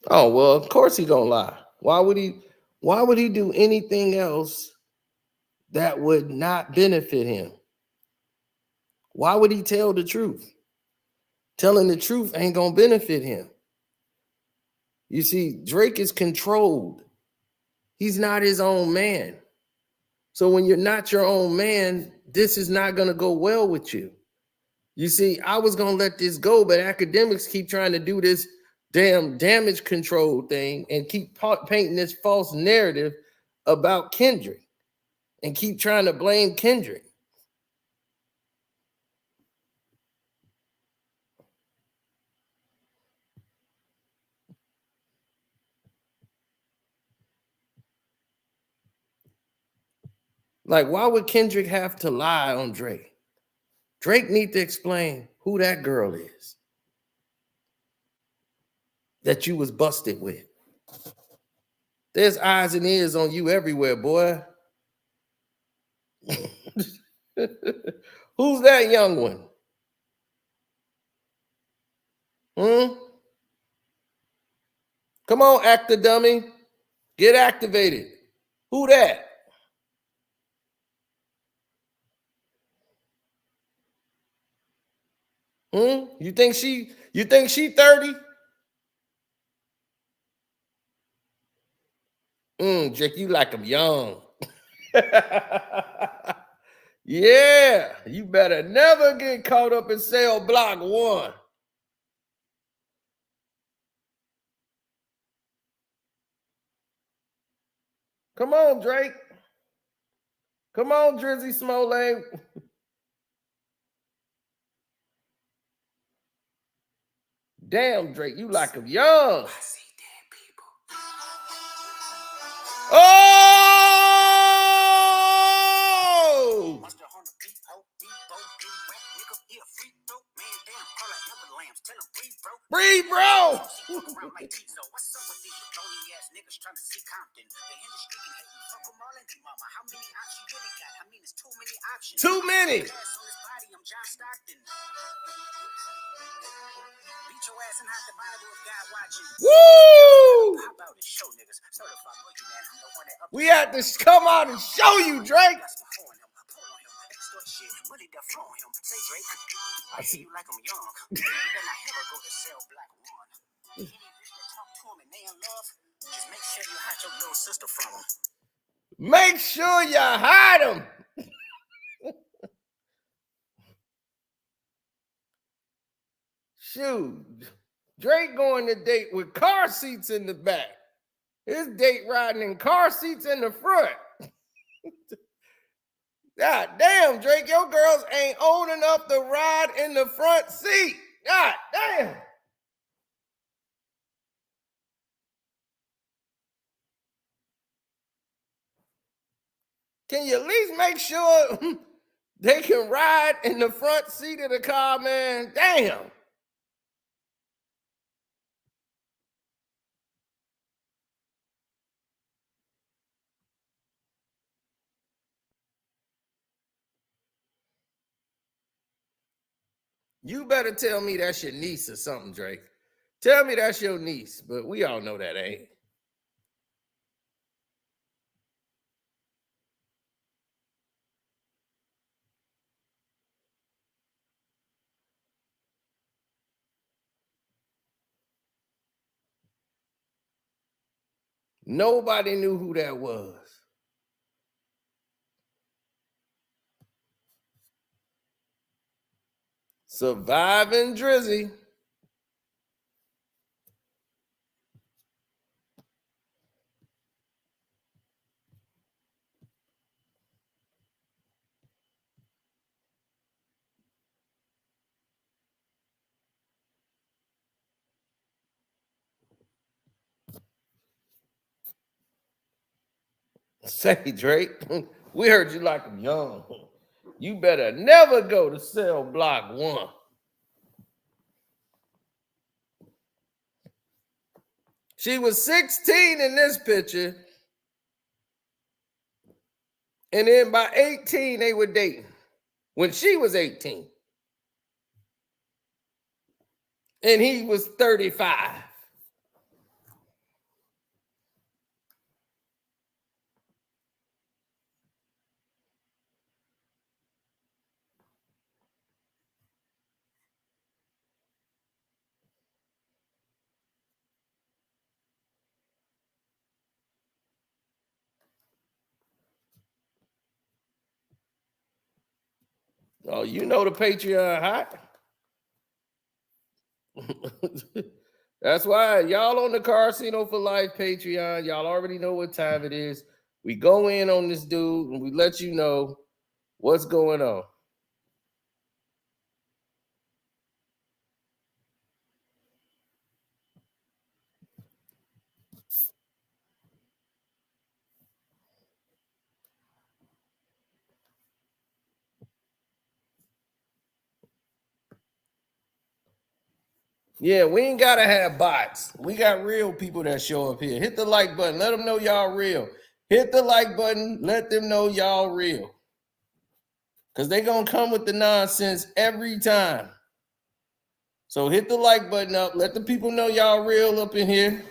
Oh, well, of course he gonna lie. Why would he do anything else that would not benefit him? Why would he tell the truth? Telling the truth ain't gonna benefit him. You see, Drake is controlled. He's not his own man. So when you're not your own man, this is not gonna go well with you. You see, I was gonna let this go, but academics keep trying to do this damn damage control thing and keep painting this false narrative about Kendrick and keep trying to blame Kendrick. Like, why would Kendrick have to lie on Drake? Drake need to explain who that girl is that you was busted with. There's eyes and ears on you everywhere, boy. Who's that young one? Come on, actor dummy. Get activated. Who that? You think she 30? Jake, you like him young. Yeah, you better never get caught up in cell block 1. Come on, Drake. Come on, Drizzy Smollett. Damn, Drake, you like him young. Oh! Breathe, bro. Too many. Woo! We had to come out and show you, Drake. I see you like I'm young. Then I never go to cell black 1. Just make sure you hide your little sister from him. Make sure you hide him. Shoot. Drake going to date with car seats in the back. His date riding in car seats in the front. God damn, Drake, your girls ain't old enough to ride in the front seat. God damn. Can you at least make sure they can ride in the front seat of the car, man? Damn. You better tell me that's your niece or something, Drake. Tell me that's your niece, but we all know that ain't. Nobody knew who that was. Surviving Drizzy. Say, Drake, we heard you like them young. You better never go to cell block 1. She was 16 in this picture. And then by 18, they were dating. When she was 18. And he was 35. Oh, you know the Patreon hot. That's why y'all on the Casino for Life Patreon. Y'all already know what time it is. We go in on this dude and we let you know what's going on. Yeah, we ain't gotta have bots. We got real people that show up here. Hit the like button. Let them know y'all real. Hit the like button. Let them know y'all real. Because they gonna come with the nonsense every time. So hit the like button up. Let the people know y'all real up in here.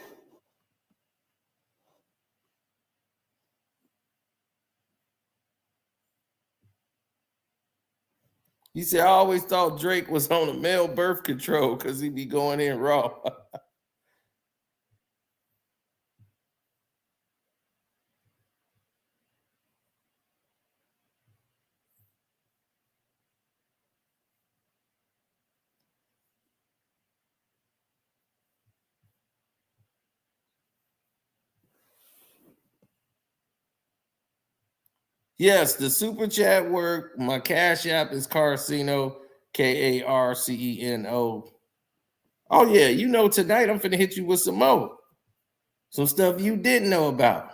He said, I always thought Drake was on a male birth control because he be going in raw. Yes, the super chat work. My cash app is Carcino, Karceno. Oh, yeah, you know, tonight I'm finna hit you with some more. Some stuff you didn't know about.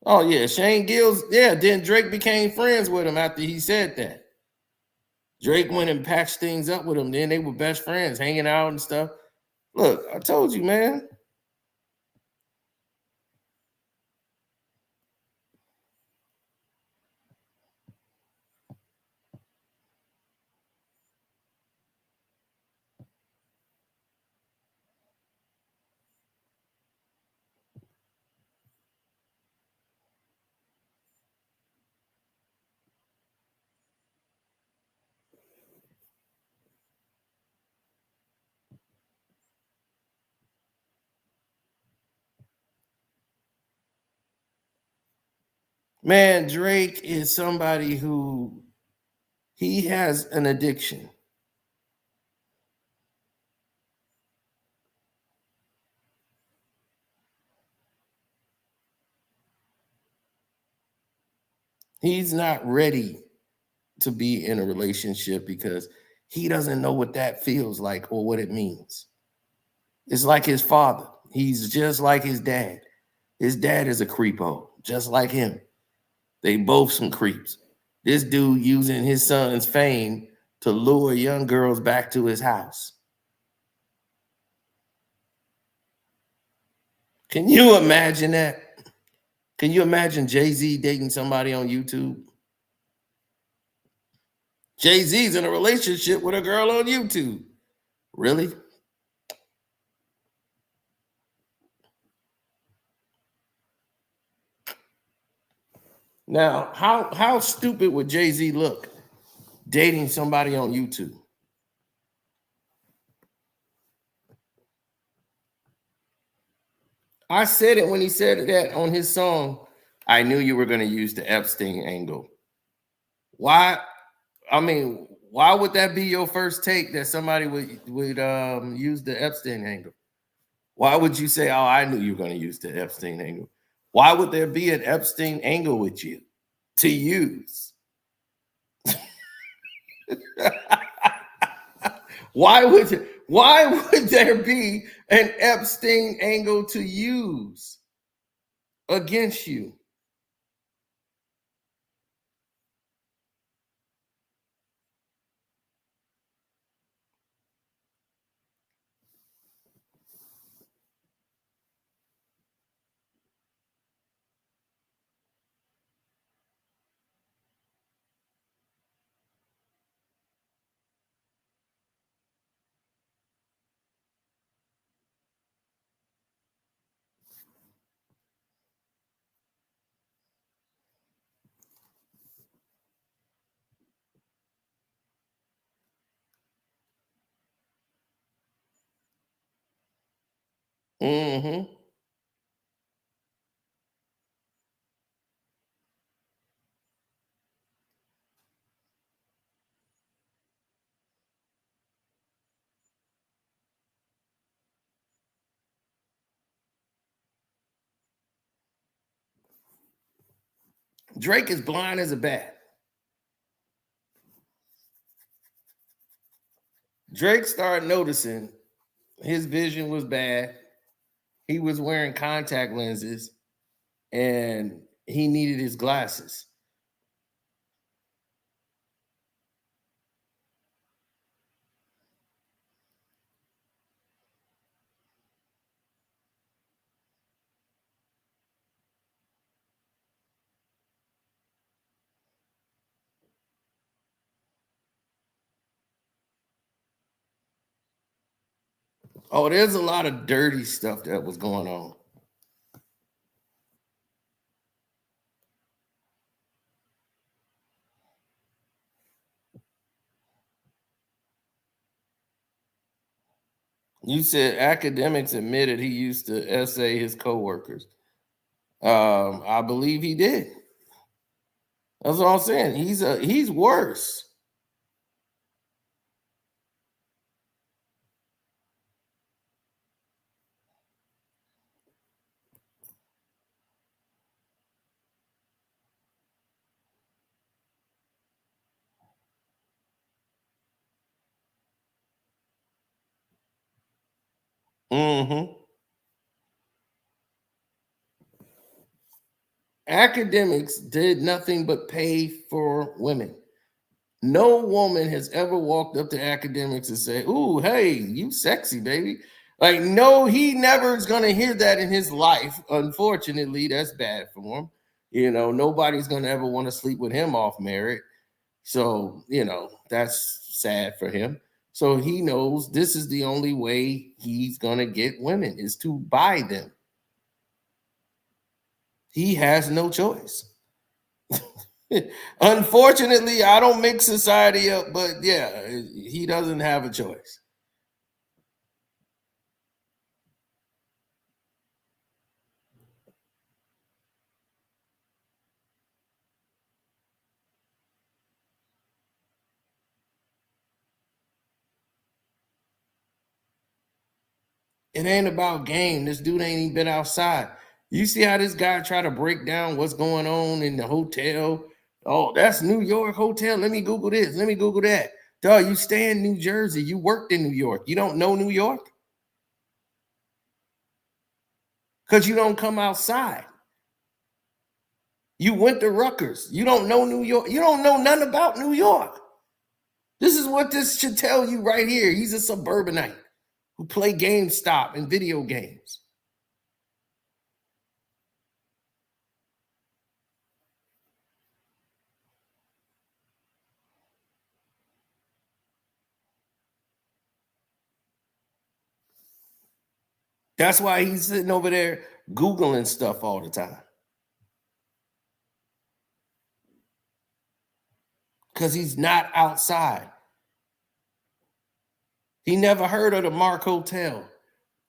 Oh, yeah, Shane Gills. Yeah, then Drake became friends with him after he said that. Drake went and patched things up with him. Then they were best friends, hanging out and stuff. Look, I told you, man. Man, Drake is somebody who he has an addiction. He's not ready to be in a relationship because he doesn't know what that feels like or what it means. It's like his father. He's just like his dad. His dad is a creepo, just like him. They both some creeps. This dude using his son's fame to lure young girls back to his house. Can you imagine that? Can you imagine Jay-Z dating somebody on YouTube? Jay-Z's in a relationship with a girl on YouTube. Really? Now, how stupid would Jay-Z look dating somebody on YouTube? I said it when he said that on his song, I knew you were going to use the Epstein angle. Why? I mean, why would that be your first take that somebody would use the Epstein angle? Why would you say, oh, I knew you were going to use the Epstein angle? Why would there be an Epstein angle with you to use? Why would there be an Epstein angle to use against you? Mm-hmm. Drake is blind as a bat. Drake started noticing his vision was bad. He was wearing contact lenses and he needed his glasses. Oh, there's a lot of dirty stuff that was going on. You said academics admitted he used to essay his coworkers. I believe he did. That's what I'm saying. He's worse. Mm-hmm. Academics did nothing but pay for women. No woman has ever walked up to academics and said, "Ooh, hey, you sexy, baby." Like, no, he never is going to hear that in his life. Unfortunately, that's bad for him. You know, nobody's going to ever want to sleep with him off merit. So, you know, that's sad for him. So he knows this is the only way he's going to get women is to buy them. He has no choice. Unfortunately, I don't mix society up, but yeah, he doesn't have a choice. It ain't about game. This dude ain't even been outside. You see how this guy try to break down what's going on in the hotel? Oh, that's New York hotel. Let me Google this. Let me Google that. Dog, you stay in New Jersey. You worked in New York. You don't know New York? because you don't come outside. You went to Rutgers. You don't know New York. You don't know nothing about New York. This is what this should tell you right here. He's a suburbanite who play GameStop and video games. That's why he's sitting over there Googling stuff all the time. Because he's not outside. He never heard of the Mark Hotel.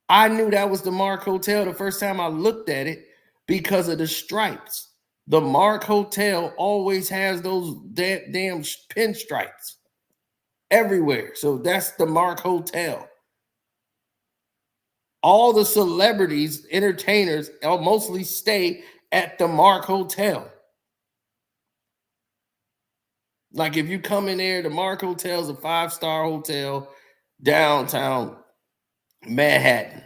I knew that was the Mark Hotel the first time I looked at it because of the stripes. The Mark Hotel always has those damn pinstripes everywhere. So that's the Mark Hotel. All the celebrities, entertainers, mostly stay at the Mark Hotel. Like if you come in there, the Mark Hotel is a 5-star hotel downtown Manhattan.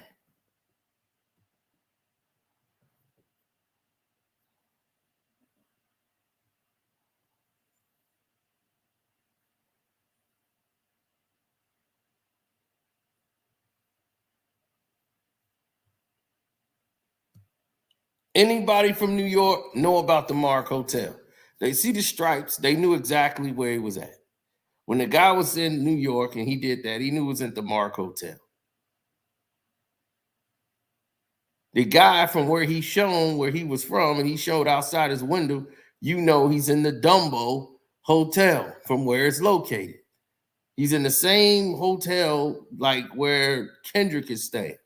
Anybody from New York know about the Mark Hotel? They see the stripes. They knew exactly where he was at. When the guy was in New York and he did that, he knew it was at the Mark Hotel. The guy from where he shown where he was from and he showed outside his window, you know he's in the Dumbo Hotel from where it's located. He's in the same hotel like where Kendrick is staying.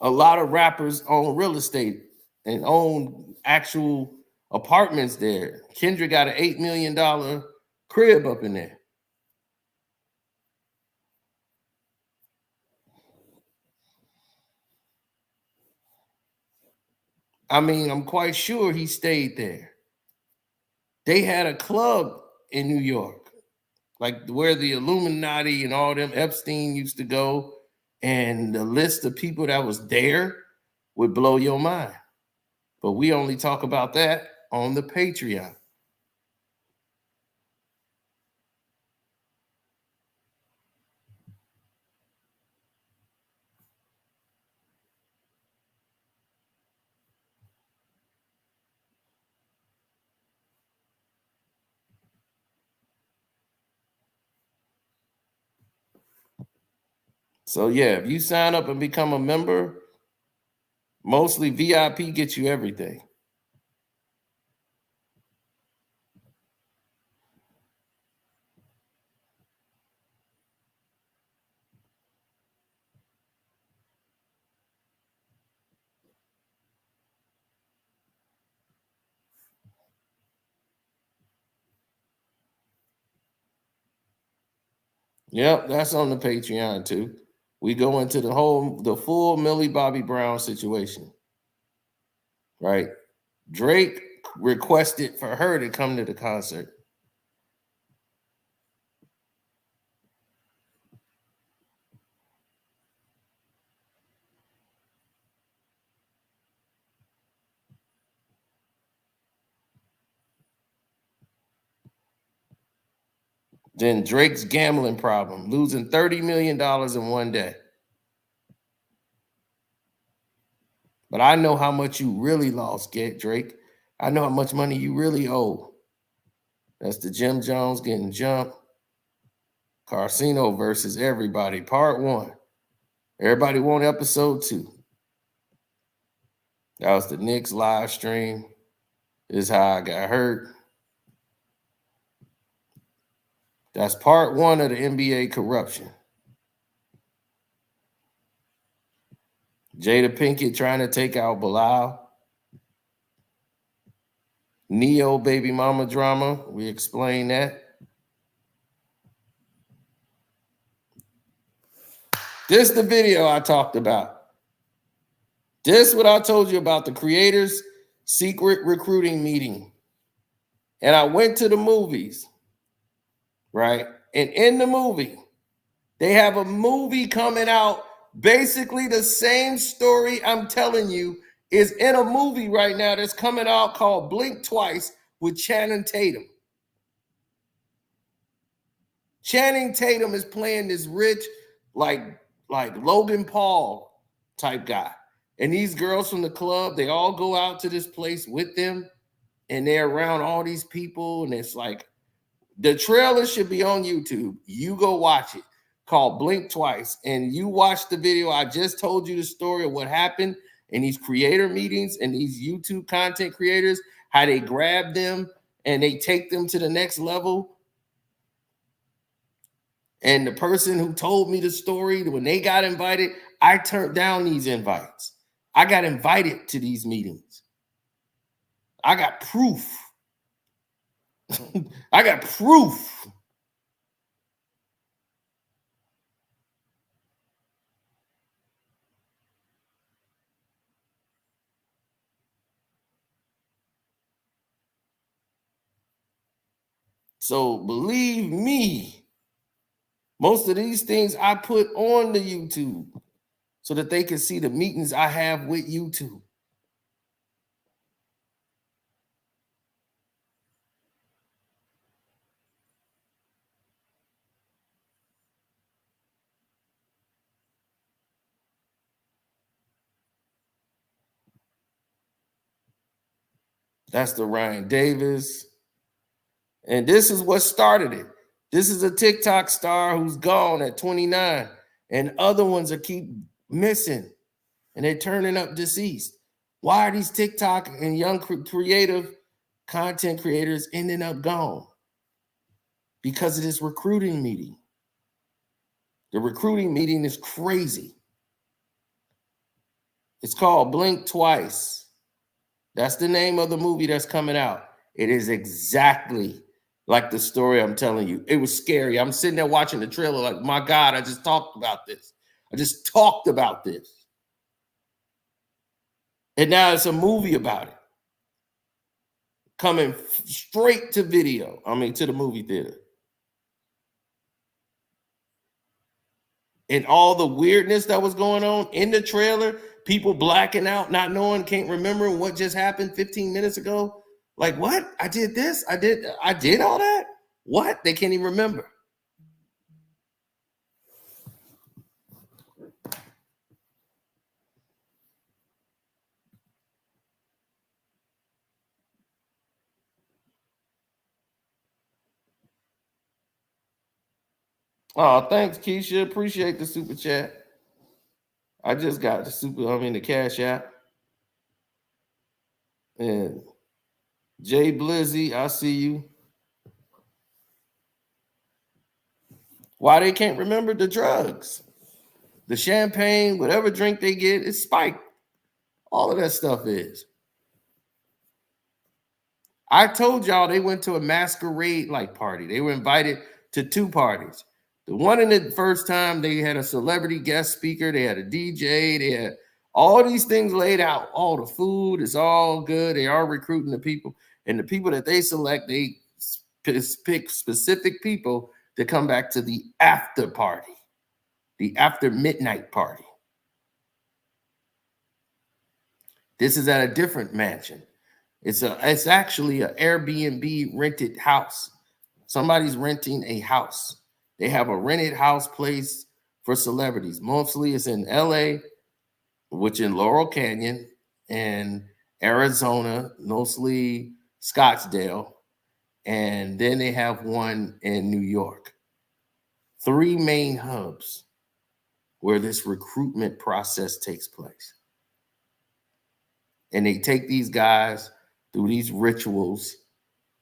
A lot of rappers own real estate and own actual apartments there. Kendrick got an $8 million crib up in there. I mean, I'm quite sure he stayed there. They had a club in New York, like where the Illuminati and all them Epstein used to go, and the list of people that was there would blow your mind. But we only talk about that on the Patreon. So yeah, if you sign up and become a member, mostly VIP gets you everything. Yep, that's on the Patreon too. We go into the full Millie Bobby Brown situation. Right? Drake requested for her to come to the concert. Then Drake's gambling problem, losing $30 million in one day. But I know how much you really lost, Drake. I know how much money you really owe. That's the Jim Jones getting jumped. Carcino versus everybody, part 1. Everybody want episode 2. That was the Knicks live stream. This is how I got hurt. That's part 1 of the NBA corruption. Jada Pinkett trying to take out Bilal. Neo baby mama drama. We explained that. This is the video I talked about. This is what I told you about the creators' secret recruiting meeting. And I went to the movies, right? And in the movie, They have a movie coming out. Basically, the same story I'm telling you is in a movie right now that's coming out called Blink Twice with Channing Tatum. Channing Tatum is playing this rich, like Logan Paul type guy. And these girls from the club, they all go out to this place with them, and they're around all these people. And it's like, the trailer should be on YouTube. You go watch it, called Blink Twice. And you watch the video. I just told you the story of what happened in these creator meetings and these YouTube content creators, how they grab them and they take them to the next level. And the person who told me the story, when they got invited, I turned down these invites. I got invited to these meetings. I got proof. I got proof. So believe me, most of these things I put on the YouTube so that they can see the meetings I have with YouTube. That's the Ryan Davis. And this is what started it. This is a TikTok star who's gone at 29, and other ones are keep missing, and they're turning up deceased. Why are these TikTok and young creative content creators ending up gone? Because of this recruiting meeting. The recruiting meeting is crazy. It's called Blink Twice. That's the name of the movie that's coming out. It is exactly like the story I'm telling you. It was scary. I'm sitting there watching the trailer like, my God, I just talked about this. I just talked about this. And now it's a movie about it. Coming straight to video. I mean, to the movie theater. And all the weirdness that was going on in the trailer, people blacking out, not knowing, can't remember what just happened 15 minutes ago. Like, what? I did this? I did all that? What? They can't even remember. Oh, thanks, Keisha. Appreciate the super chat. I just got the Cash App. And Jay Blizzy, I see you. Why they can't remember the drugs? The champagne, whatever drink they get, it's spiked. All of that stuff is. I told y'all they went to a masquerade like party. They were invited to 2 parties. The one in the first time, they had a celebrity guest speaker. They had a DJ. They had all these things laid out. All the food is all good. They are recruiting the people. And the people that they select, they pick specific people to come back to the after party, the after midnight party. This is at a different mansion. It's actually an Airbnb rented house. Somebody's renting a house. They have a rented house place for celebrities. Mostly it's in LA, which in Laurel Canyon, and Arizona, mostly Scottsdale. And then they have one in New York. 3 main hubs where this recruitment process takes place. And they take these guys through these rituals,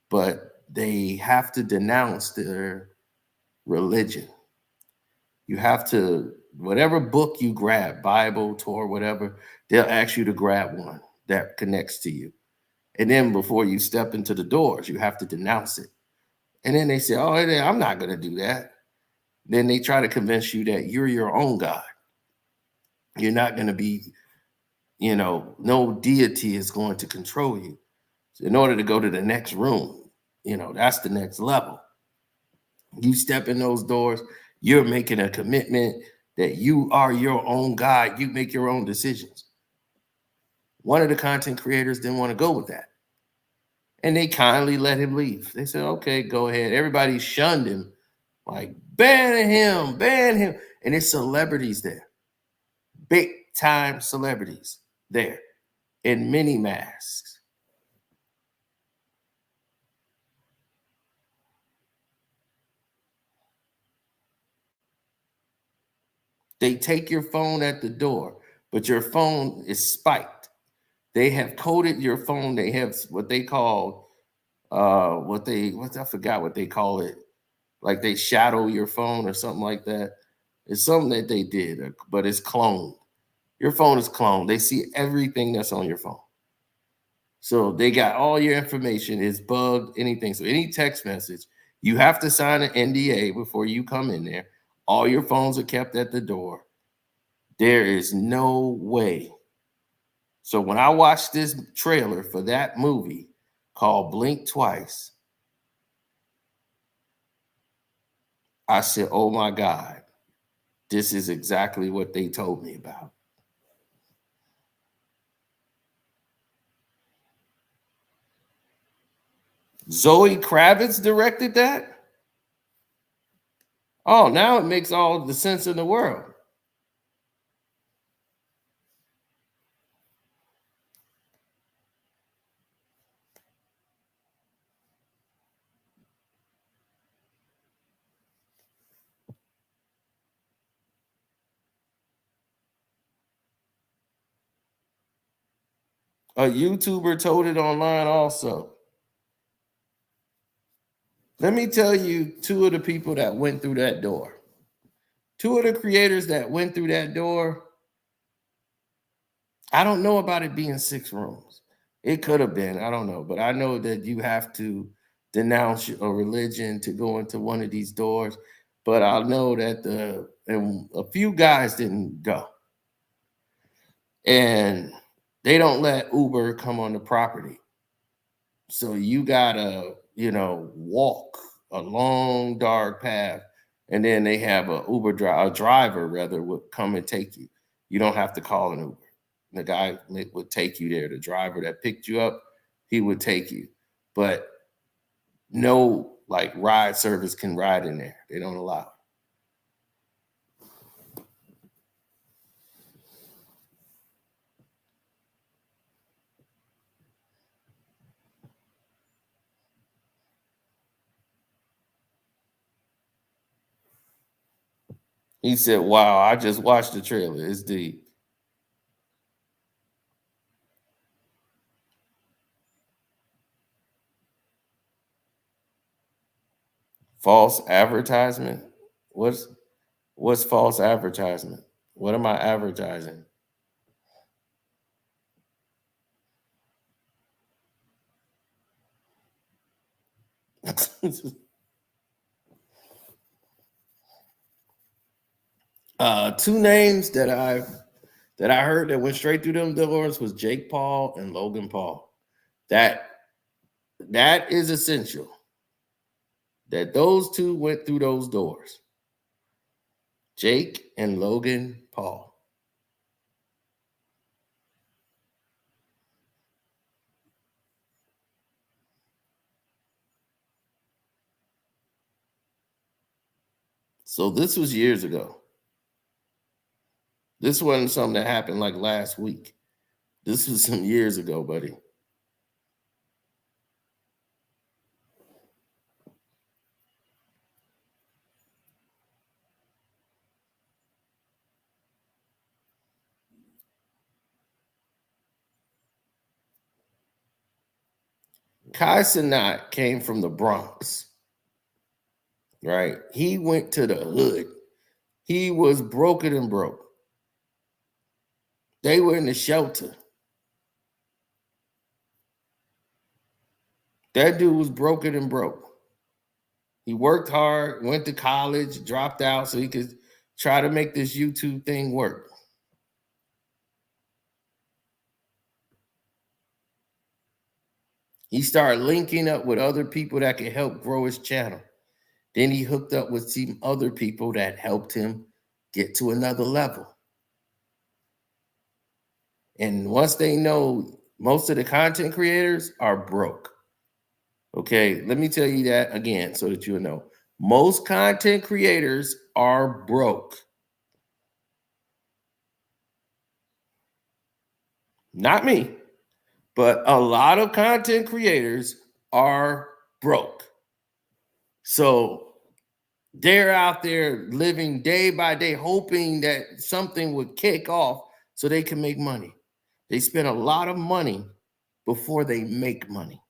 but they have to denounce their religion. You have to, whatever book you grab, Bible, Torah, whatever, they'll ask you to grab one that connects to you. And then before you step into the doors, you have to denounce it. And then they say, oh, I'm not going to do that. Then they try to convince you that you're your own God. You're not going to be, no deity is going to control you. So in order to go to the next room, that's the next level. You step in those doors, You're making a commitment that you are your own guide. You make your own decisions. One of the content creators didn't want to go with that. And they kindly let him leave. They said, okay, go ahead. Everybody shunned him. Like, ban him, ban him. And there's celebrities there. Big time celebrities there in mini masks. They take your phone at the door, but your phone is spiked. They have coded your phone. They have what they call, I forgot what they call it. Like they shadow your phone or something like that. It's something that they did, but it's cloned. Your phone is cloned. They see everything that's on your phone. So they got all your information. It's bugged, anything. So any text message, you have to sign an NDA before you come in there. All your phones are kept at the door. There is no way. So when I watched this trailer for that movie called Blink Twice, I said, oh my God, this is exactly what they told me about. Zoe Kravitz directed that? Oh, now it makes all the sense in the world. A YouTuber told it online also. Let me tell you two of the people that went through that door. Two of the creators that went through that door. I don't know about it being 6 rooms. It could have been. I don't know. But I know that you have to denounce a religion to go into one of these doors. But I know that a few guys didn't go. And they don't let Uber come on the property. So you gotta, walk a long, dark path. And then they have a driver rather would come and take you. You don't have to call an Uber. The guy would take you there. The driver that picked you up, he would take you. But no, like, ride service can ride in there. They don't allow it. He said, wow, I just watched the trailer. It's deep. False advertisement? What's false advertisement? What am I advertising? Two names that I heard that went straight through them doors was Jake Paul and Logan Paul. That is essential. That those two went through those doors. Jake and Logan Paul. So this was years ago. This wasn't something that happened like last week. This was some years ago, buddy. Kai Cenat came from the Bronx, right? He went to the hood. He was broken and broke. They were in the shelter. That dude was broken and broke. He worked hard, went to college, dropped out so he could try to make this YouTube thing work. He started linking up with other people that could help grow his channel. Then he hooked up with some other people that helped him get to another level. And once they know, most of the content creators are broke. Okay, let me tell you that again so that you know. Most content creators are broke. Not me, but a lot of content creators are broke. So they're out there living day by day, hoping that something would kick off so they can make money. They spend a lot of money before they make money.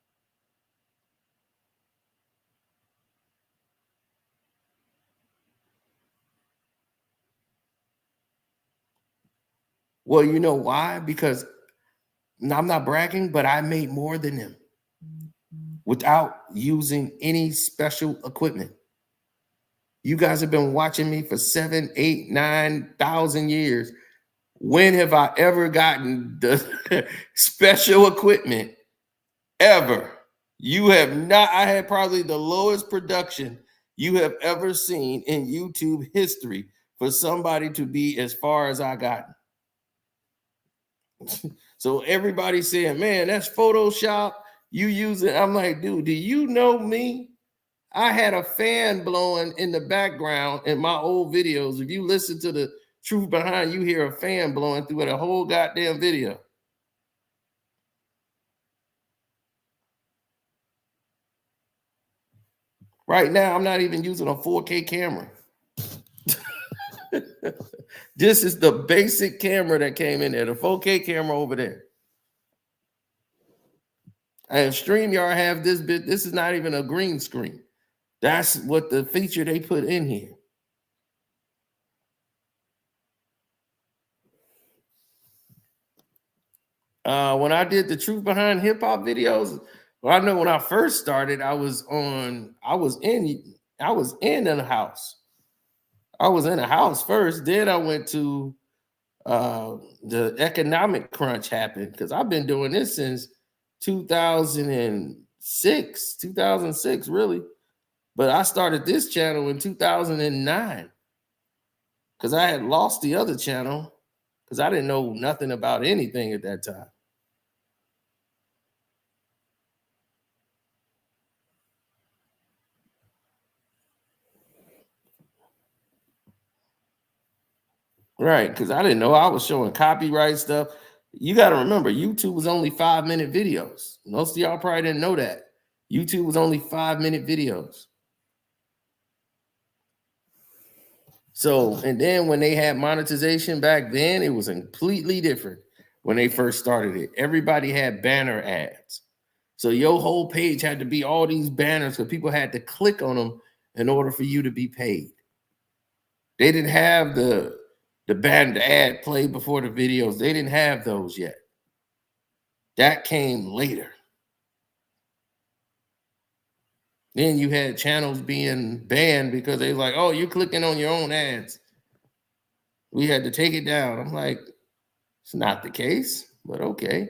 Well, you know why? Because I'm not bragging, but I made more than them without using any special equipment. You guys have been watching me for 7, 8, 9,000 years. When have I ever gotten the special equipment? Ever. You have not. I had probably the lowest production you have ever seen in YouTube history for somebody to be as far as I got. So everybody's saying, man, that's Photoshop. You use it. I'm like, dude, do you know me? I had a fan blowing in the background in my old videos. If you listen to the truth behind, you hear a fan blowing through the whole goddamn video. Right now, I'm not even using a 4K camera. This is the basic camera that came in there, the 4K camera over there. And StreamYard have this bit. This is not even a green screen. That's what the feature they put in here. When I did the truth behind hip hop videos, well, I know when I first started, I was in a house. I was in a house first. Then I went to the economic crunch happened because I've been doing this since 2006 really. But I started this channel in 2009 because I had lost the other channel because I didn't know nothing about anything at that time. Right, because I didn't know I was showing copyright stuff. You got to remember, YouTube was only 5-minute videos. Most of y'all probably didn't know that. YouTube was only 5-minute videos. So, and then when they had monetization back then, it was completely different when they first started it. Everybody had banner ads. So your whole page had to be all these banners because people had to click on them in order for you to be paid. They didn't have the ad play before the videos. They didn't have those yet. That came later. Then you had channels being banned because they were like, oh, you're clicking on your own ads. We had to take it down. I'm like, it's not the case, but okay.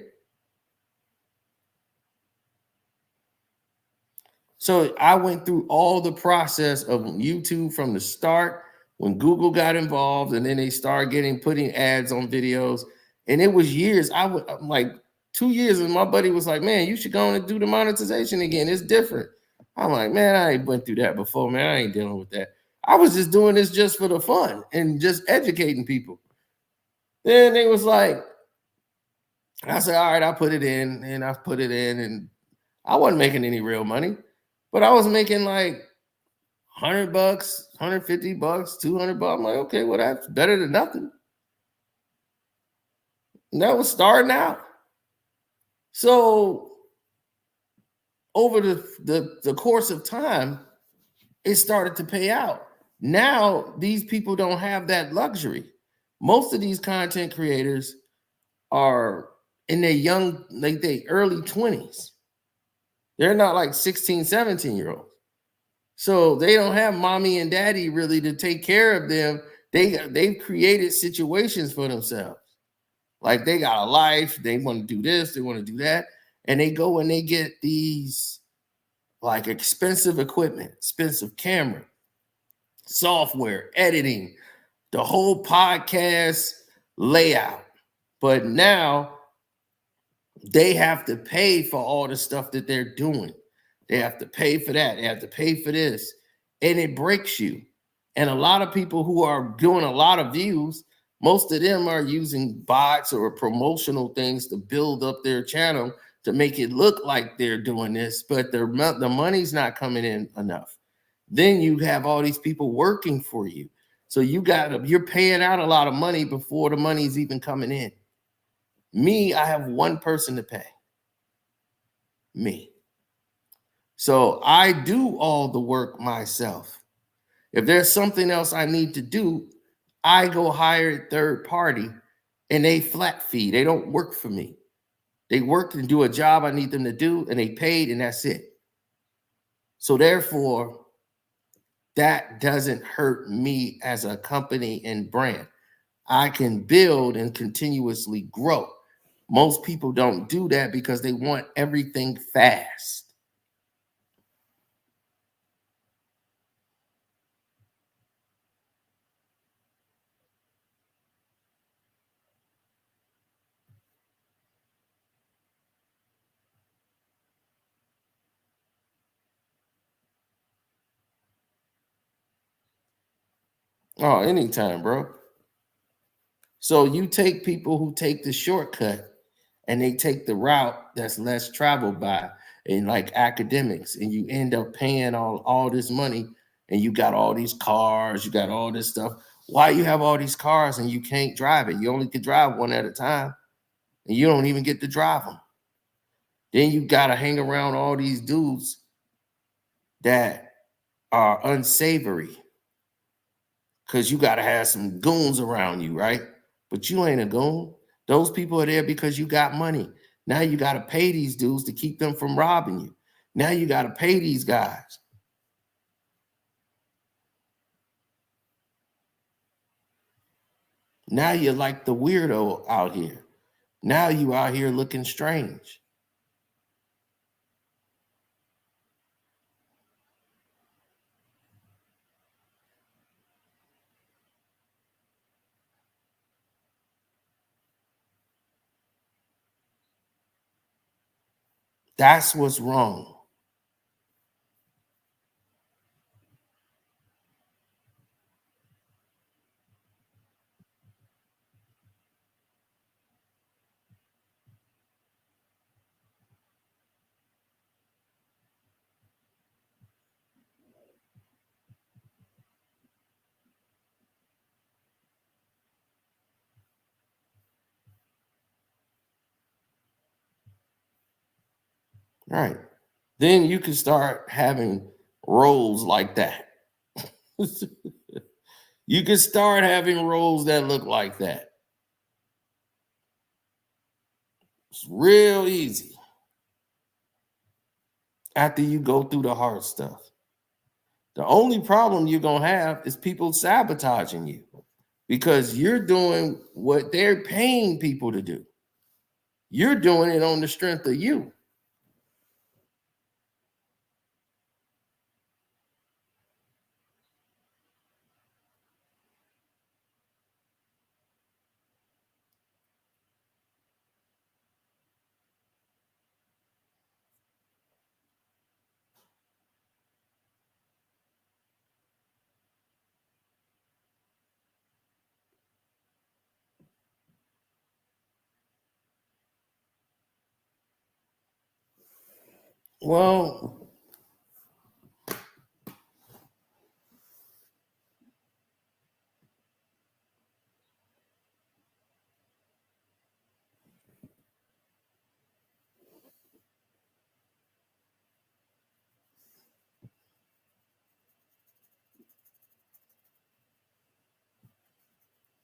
So I went through all the process of YouTube from the start when Google got involved, and then they started putting ads on videos. And it was years. I'm like 2 years, and my buddy was like, man, you should go and do the monetization again. It's different. I'm like, man, I ain't went through that before, man. I ain't dealing with that. I was just doing this just for the fun and just educating people. Then they was like, I said, all right, I'll put it in, and I put it in, and I wasn't making any real money, but I was making like $100, $150, $200. I'm like, okay, well, that's better than nothing. And that was starting out. So over the course of time, it started to pay out. Now, these people don't have that luxury. Most of these content creators are in their early 20s. They're not like 16, 17-year-olds. So they don't have mommy and daddy really to take care of them. They've created situations for themselves. Like they got a life, they want to do this, they want to do that. And they go and they get these like expensive equipment, expensive camera, software, editing, the whole podcast layout. But now they have to pay for all the stuff that they're doing. They have to pay for that. They have to pay for this. And it breaks you. And a lot of people who are doing a lot of views, most of them are using bots or promotional things to build up their channel to make it look like they're doing this, but the money's not coming in enough. Then you have all these people working for you. So you're paying out a lot of money before the money's even coming in. Me, I have one person to pay. Me. So I do all the work myself. If there's something else I need to do, I go hire a third party and they flat fee. They don't work for me. They work and do a job I need them to do and they paid and that's it. So therefore, that doesn't hurt me as a company and brand. I can build and continuously grow. Most people don't do that because they want everything fast. Oh, anytime, bro. So you take people who take the shortcut and they take the route that's less traveled by, and like academics, and you end up paying all this money, and you got all these cars, you got all this stuff. Why you have all these cars and you can't drive it? You only can drive one at a time, and you don't even get to drive them. Then you got to hang around all these dudes that are unsavory because you got to have some goons around you, right? But you ain't a goon. Those people are there because you got money. Now you got to pay these dudes to keep them from robbing you. Now you got to pay these guys. Now you're like the weirdo out here. Now you out here looking strange. That's what's wrong. Right. Then you can start having roles like that. You can start having roles that look like that. It's real easy after you go through the hard stuff. The only problem you're going to have is people sabotaging you because you're doing what they're paying people to do. You're doing it on the strength of you. Well,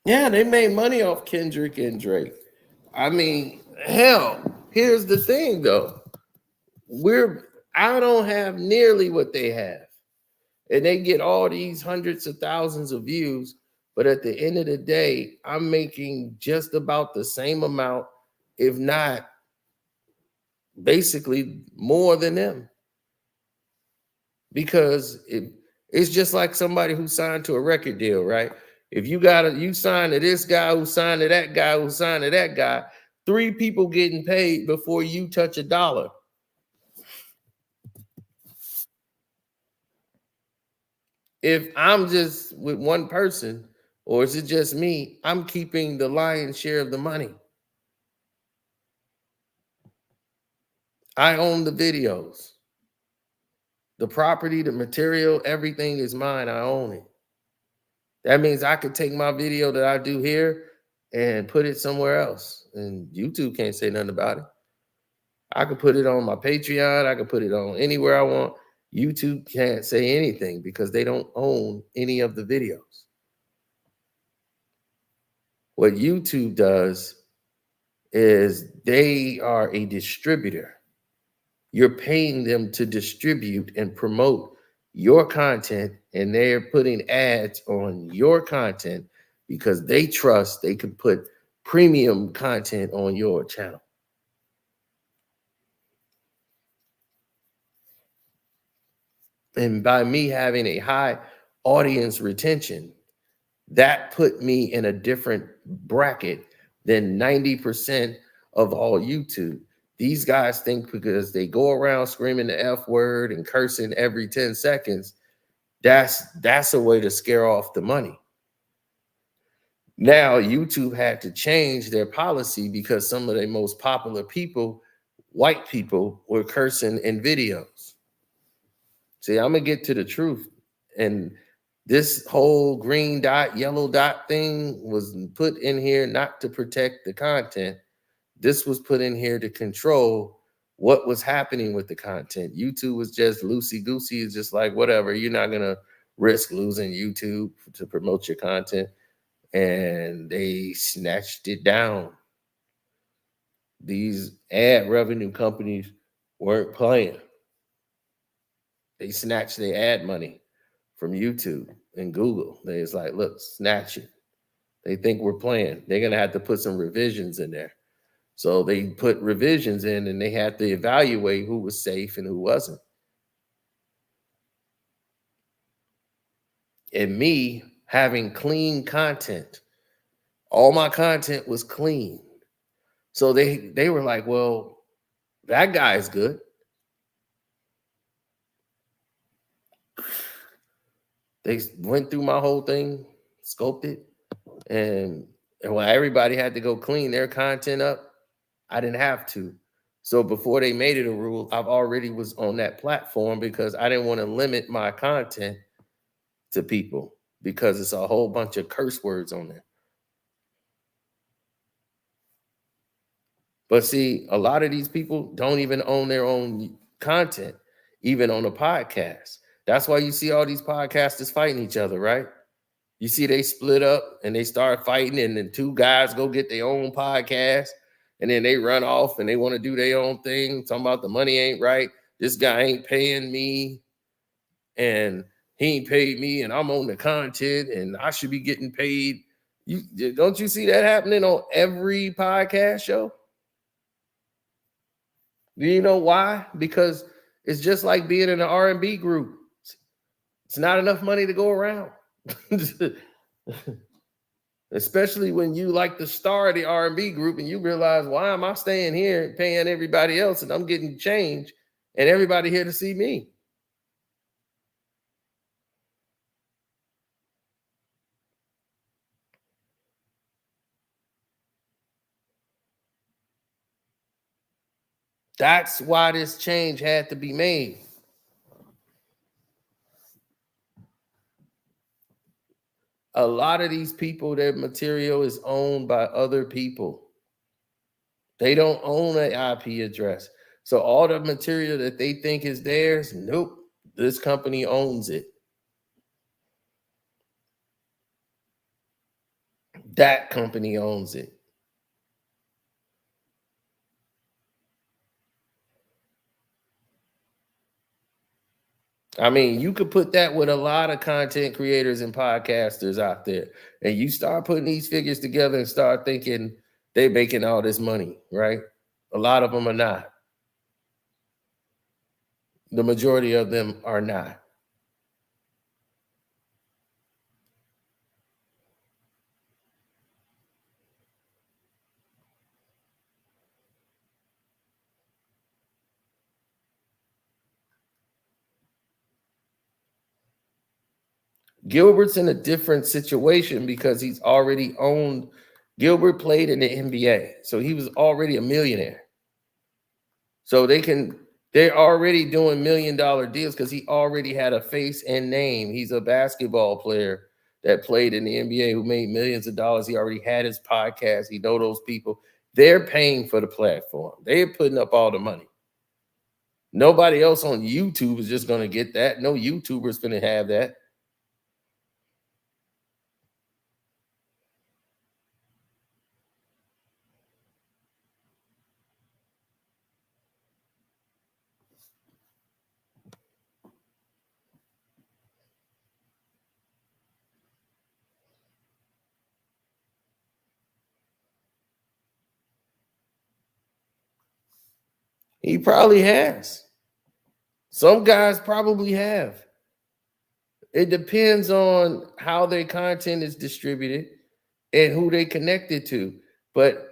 yeah, they made money off Kendrick and Drake. I mean, hell, here's the thing though. I don't have nearly what they have. And they get all these hundreds of thousands of views, but at the end of the day, I'm making just about the same amount, if not basically more than them. because it's just like somebody who signed to a record deal, right? If you sign to this guy who signed to that guy who signed to that guy, 3 people getting paid before you touch a dollar. If I'm just with one person, or is it just me, I'm keeping the lion's share of the money. I own the videos. The property, the material, everything is mine. I own it. That means I could take my video that I do here and put it somewhere else. And YouTube can't say nothing about it. I could put it on my Patreon. I could put it on anywhere I want. YouTube can't say anything because they don't own any of the videos. What YouTube does is they are a distributor. You're paying them to distribute and promote your content, and they're putting ads on your content because they trust they can put premium content on your channel. And by me having a high audience retention, that put me in a different bracket than 90% of all YouTube. These guys think because they go around screaming the F word and cursing every 10 seconds, that's a way to scare off the money. Now, YouTube had to change their policy because some of the most popular people, white people, were cursing in videos. See, I'm going to get to the truth. And this whole green dot, yellow dot thing was put in here not to protect the content. This was put in here to control what was happening with the content. YouTube was just loosey-goosey. It's just like, whatever, you're not going to risk losing YouTube to promote your content. And they snatched it down. These ad revenue companies weren't playing. They snatched their ad money from YouTube and Google. They was like, look, snatch it. They think we're playing. They're going to have to put some revisions in there. So they put revisions in and they had to evaluate who was safe and who wasn't. And me having clean content, all my content was clean. So they were like, well, that guy is good. They went through my whole thing, scoped it, and when everybody had to go clean their content up, I didn't have to. So before they made it a rule, I've already was on that platform because I didn't want to limit my content to people because it's a whole bunch of curse words on there. But see, a lot of these people don't even own their own content, even on a podcast. That's why you see all these podcasters fighting each other, right? You see they split up and they start fighting, and then 2 guys go get their own podcast, and then they run off and they want to do their own thing, talking about the money ain't right. This guy ain't paying me, and he ain't paid me, and I'm on the content, and I should be getting paid. Don't you see that happening on every podcast show? Do you know why? Because it's just like being in an R&B group. It's not enough money to go around. Especially when you like the star of the R&B group and you realize, why am I staying here paying everybody else and I'm getting change and everybody here to see me? That's why this change had to be made. A lot of these people, their material is owned by other people. They don't own an IP address. So all the material that they think is theirs, nope, this company owns it. That company owns it. I mean, you could put that with a lot of content creators and podcasters out there. And you start putting these figures together and start thinking they're making all this money, right? A lot of them are not. The majority of them are not. Gilbert's in a different situation because he's already owned. Gilbert played in the NBA, so he was already a millionaire. So they're already doing $1 million deals because he already had a face and name. He's a basketball player that played in the NBA who made millions of dollars. He already had his podcast. He know those people. They're paying for the platform. They're putting up all the money. Nobody else on YouTube is just going to get that. No YouTuber is going to have that. He probably has. Some guys probably have. It depends on how their content is distributed and who they connected to. But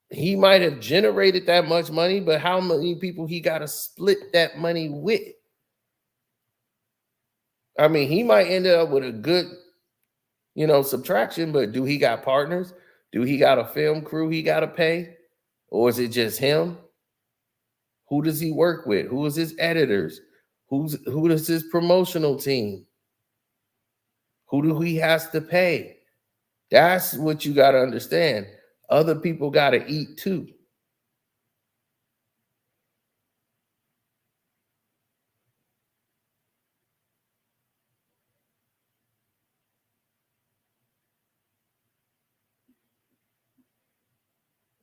he might have generated that much money, but how many people he got to split that money with? I mean, he might end up with a good, subtraction, but do he got partners? Do he got a film crew he got to pay? Or is it just him? Who does he work with? Who is his editors? Who is his promotional team? Who do he has to pay? That's what you got to understand. Other people got to eat too.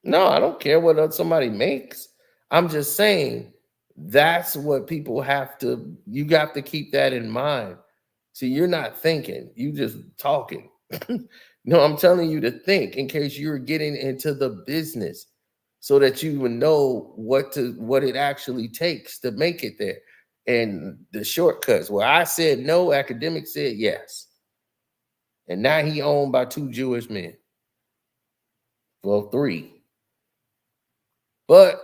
No, I don't care what somebody makes. I'm just saying that's what people you got to keep that in mind. See, you're not thinking, you just talking. No, I'm telling you to think in case you're getting into the business so that you would know what it actually takes to make it there. And the shortcuts. Well, I said no, akademiks said yes. And now he owned by 2 Jewish men. Well, 3. But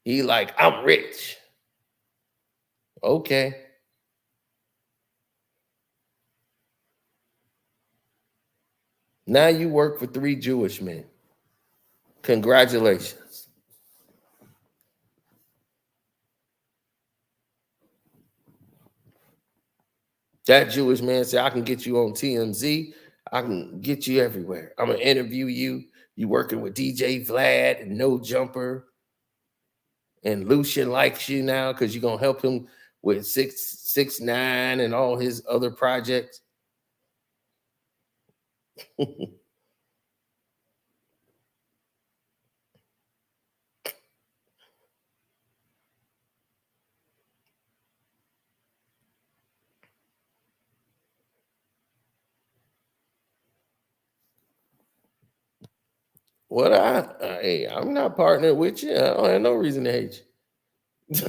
he like, I'm rich. Okay. Now you work for 3 Jewish men. Congratulations. That Jewish man said, I can get you on TMZ. I can get you everywhere. I'm going to interview you. You working with DJ Vlad and No Jumper. And Lucian likes you now because you're going to help him with 6ix9ine and all his other projects. What hey, I'm not partnering with you. I don't have no reason to hate you.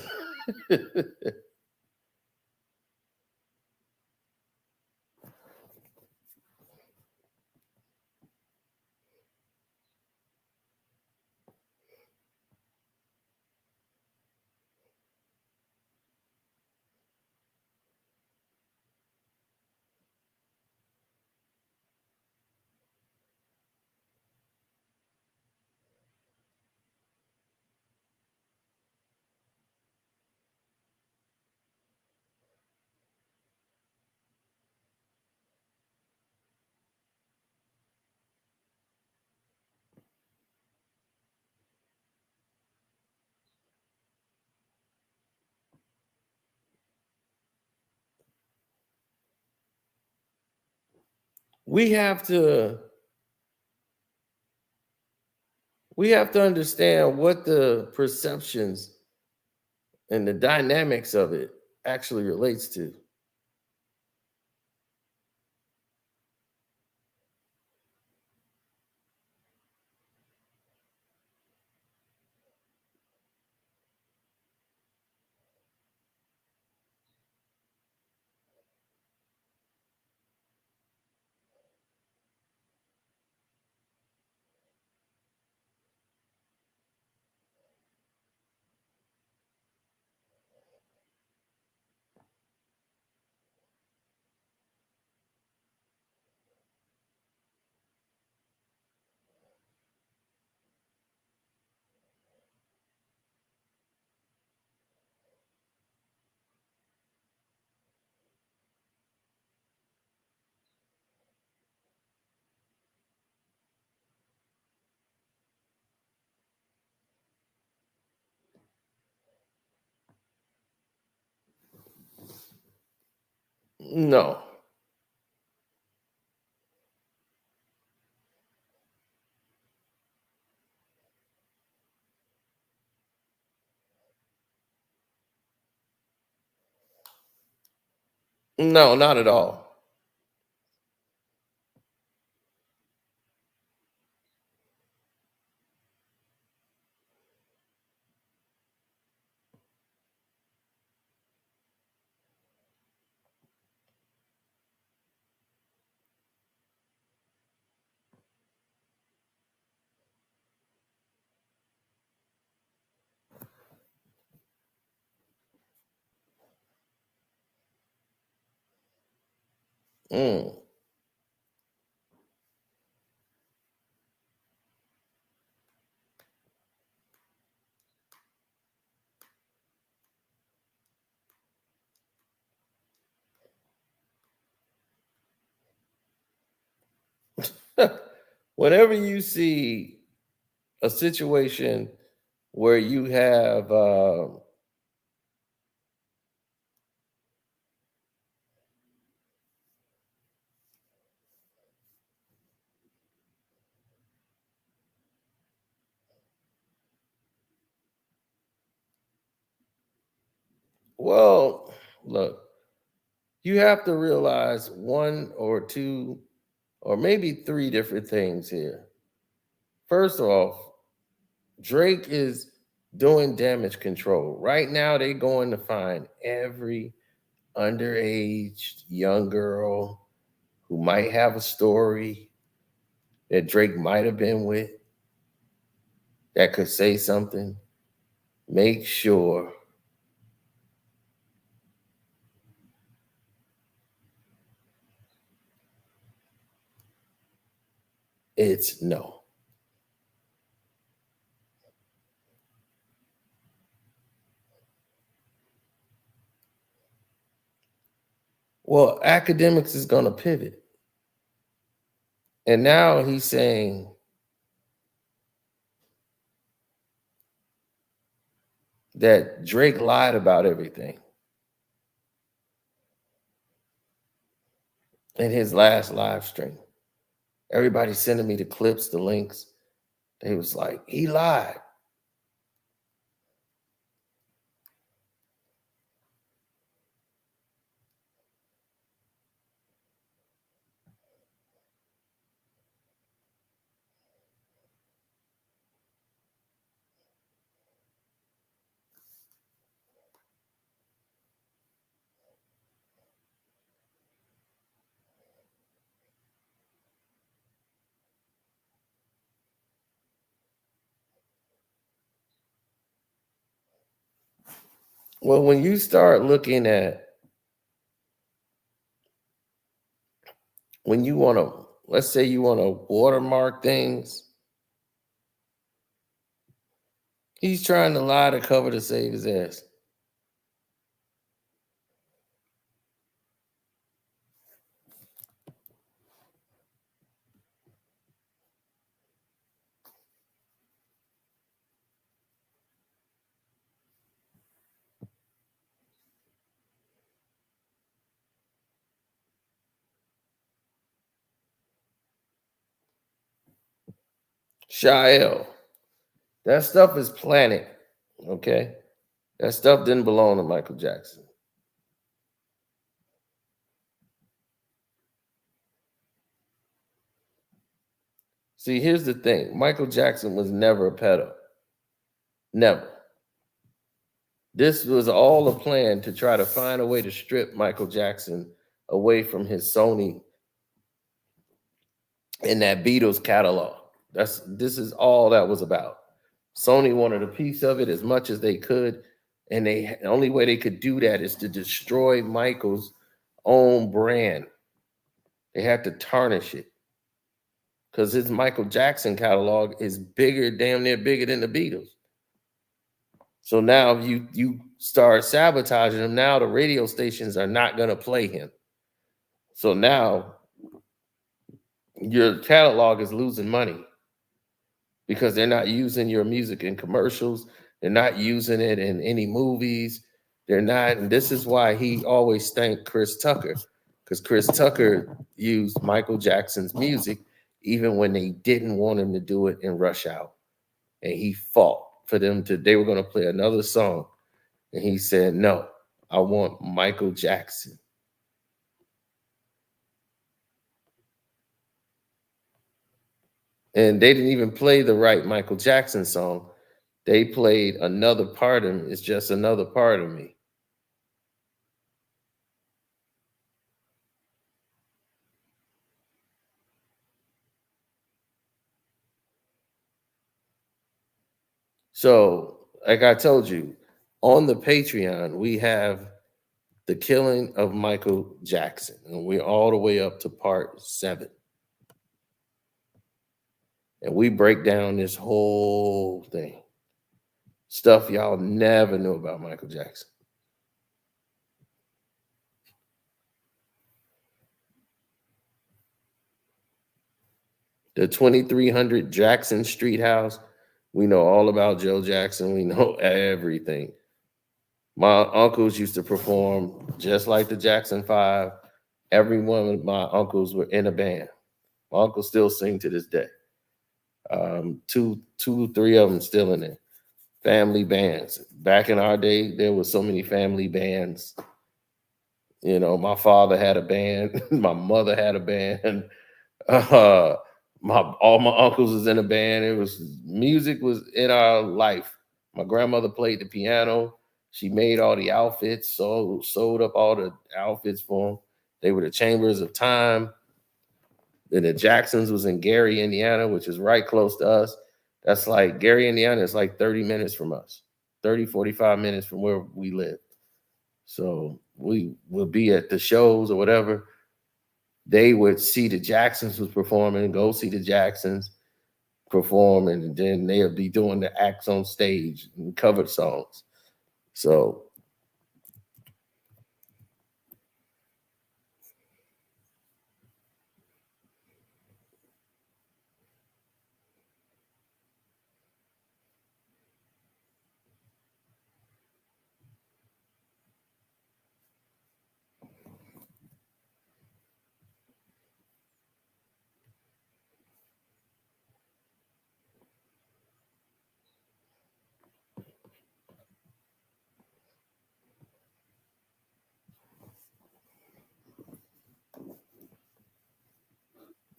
we have to understand what the perceptions and the dynamics of it actually relates to. No. No, not at all. Mm. Whenever you see a situation where you have well, look, you have to realize one or two or maybe three different things here. First off, Drake is doing damage control. Right now, they're going to find every underage young girl who might have a story that Drake might have been with that could say something. Make sure it's no. Well, academics is going to pivot. And now he's saying that Drake lied about everything in his last live stream. Everybody sending me the clips, the links. They was like, he lied. Well, when you start looking at when you want to, let's say you want to watermark things, he's trying to lie to cover to save his ass. Shael, that stuff is planted, okay? That stuff didn't belong to Michael Jackson. See, here's the thing. Michael Jackson was never a pedo. Never. This was all a plan to try to find a way to strip Michael Jackson away from his Sony and that Beatles catalog. This is all that was about. Sony wanted a piece of it as much as they could, and the only way they could do that is to destroy Michael's own brand. They had to tarnish it because his Michael Jackson catalog is bigger, damn near bigger than the Beatles. So now you start sabotaging him. Now the radio stations are not going to play him. So now your catalog is losing money because they're not using your music in commercials. They're not using it in any movies. They're not. And this is why he always thanked Chris Tucker, because Chris Tucker used Michael Jackson's music even when they didn't want him to do it in Rush Hour. And he fought for them they were going to play another song. And he said, no, I want Michael Jackson. And they didn't even play the right Michael Jackson song. They played another part of me. It's just another part of me. So, like I told you, on the Patreon, we have the killing of Michael Jackson, and we're all the way up to part 7. And we break down this whole thing. Stuff y'all never knew about Michael Jackson. The 2300 Jackson Street house, we know all about Joe Jackson. We know everything. My uncles used to perform just like the Jackson 5. Every one of my uncles were in a band. My uncles still sing to this day. 2, 3 of them still in there. Family bands. Back in our day, there was so many family bands. You know, my father had a band. My mother had a band. All my uncles was in a band. Music was in our life. My grandmother played the piano. She made all the outfits, sewed up all the outfits for them. They were the Chambers of Time. Then the Jacksons was in Gary, Indiana, which is right close to us. That's like Gary, Indiana is like 30 minutes from us, 30, 45 minutes from where we live. So we would be at the shows or whatever. They would see the Jacksons was performing, go see the Jacksons perform, and then they'll be doing the acts on stage and covered songs. So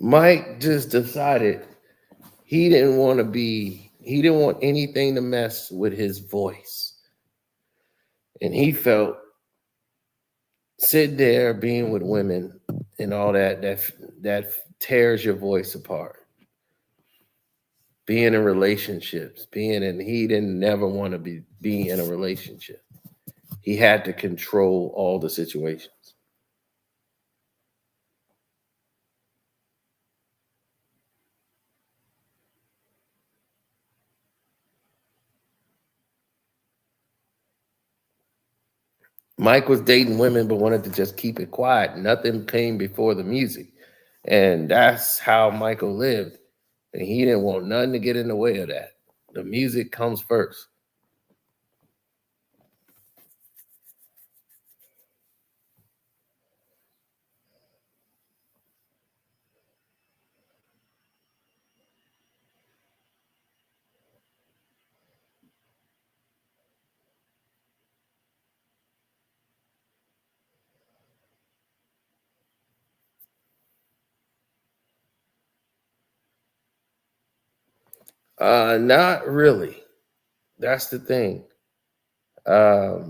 Mike just decided he didn't want anything to mess with his voice. And he felt sitting there being with women and all that tears your voice apart. Being in relationships, he didn't never want to be in a relationship. He had to control all the situations. Mike was dating women, but wanted to just keep it quiet. Nothing came before the music. And that's how Michael lived. And he didn't want nothing to get in the way of that. The music comes first. Not really. That's the thing. That's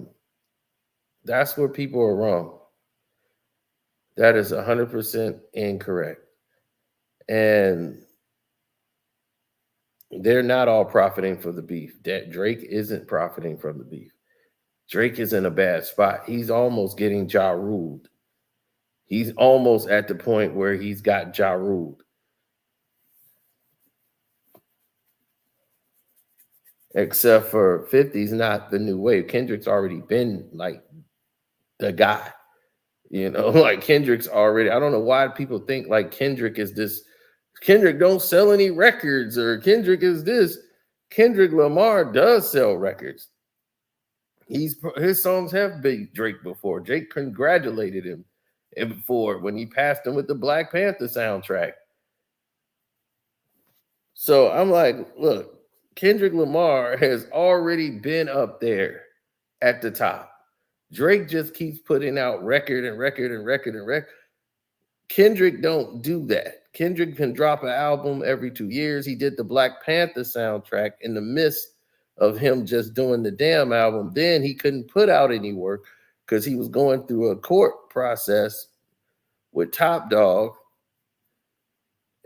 where people are wrong. That is 100% incorrect. And they're not all profiting from the beef. That Drake isn't profiting from the beef. Drake is in a bad spot. He's almost getting Ja ruled. He's almost at the point where he's got Ja ruled. Except for 50's not the new wave. Kendrick's already been like the guy. You know, like Kendrick's already, I don't know why people think like Kendrick is this. Kendrick don't sell any records, or Kendrick is this. Kendrick Lamar does sell records. His songs have beat Drake before. Drake congratulated him before when he passed him with the Black Panther soundtrack. So I'm like, look, Kendrick Lamar has already been up there at the top. Drake just keeps putting out record and record and record and record. Kendrick don't do that. Kendrick can drop an album every 2 years. He did the Black Panther soundtrack in the midst of him just doing the damn album. Then he couldn't put out any work because he was going through a court process with Top Dog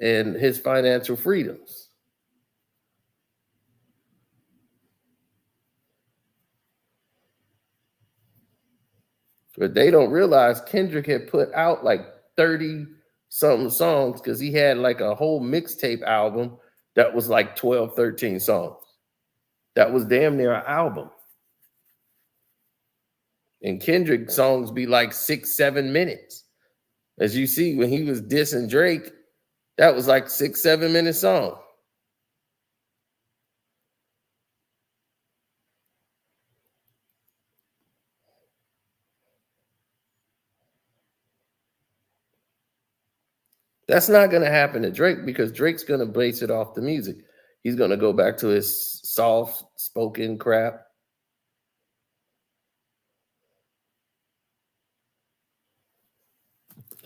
and his financial freedoms. But they don't realize Kendrick had put out like 30 something songs because he had like a whole mixtape album that was like 12, 13 songs. That was damn near an album. And Kendrick songs be like 6, 7 minutes. As you see, when he was dissing Drake, that was like 6, 7 minute song. That's not going to happen to Drake because Drake's going to base it off the music. He's going to go back to his soft spoken crap.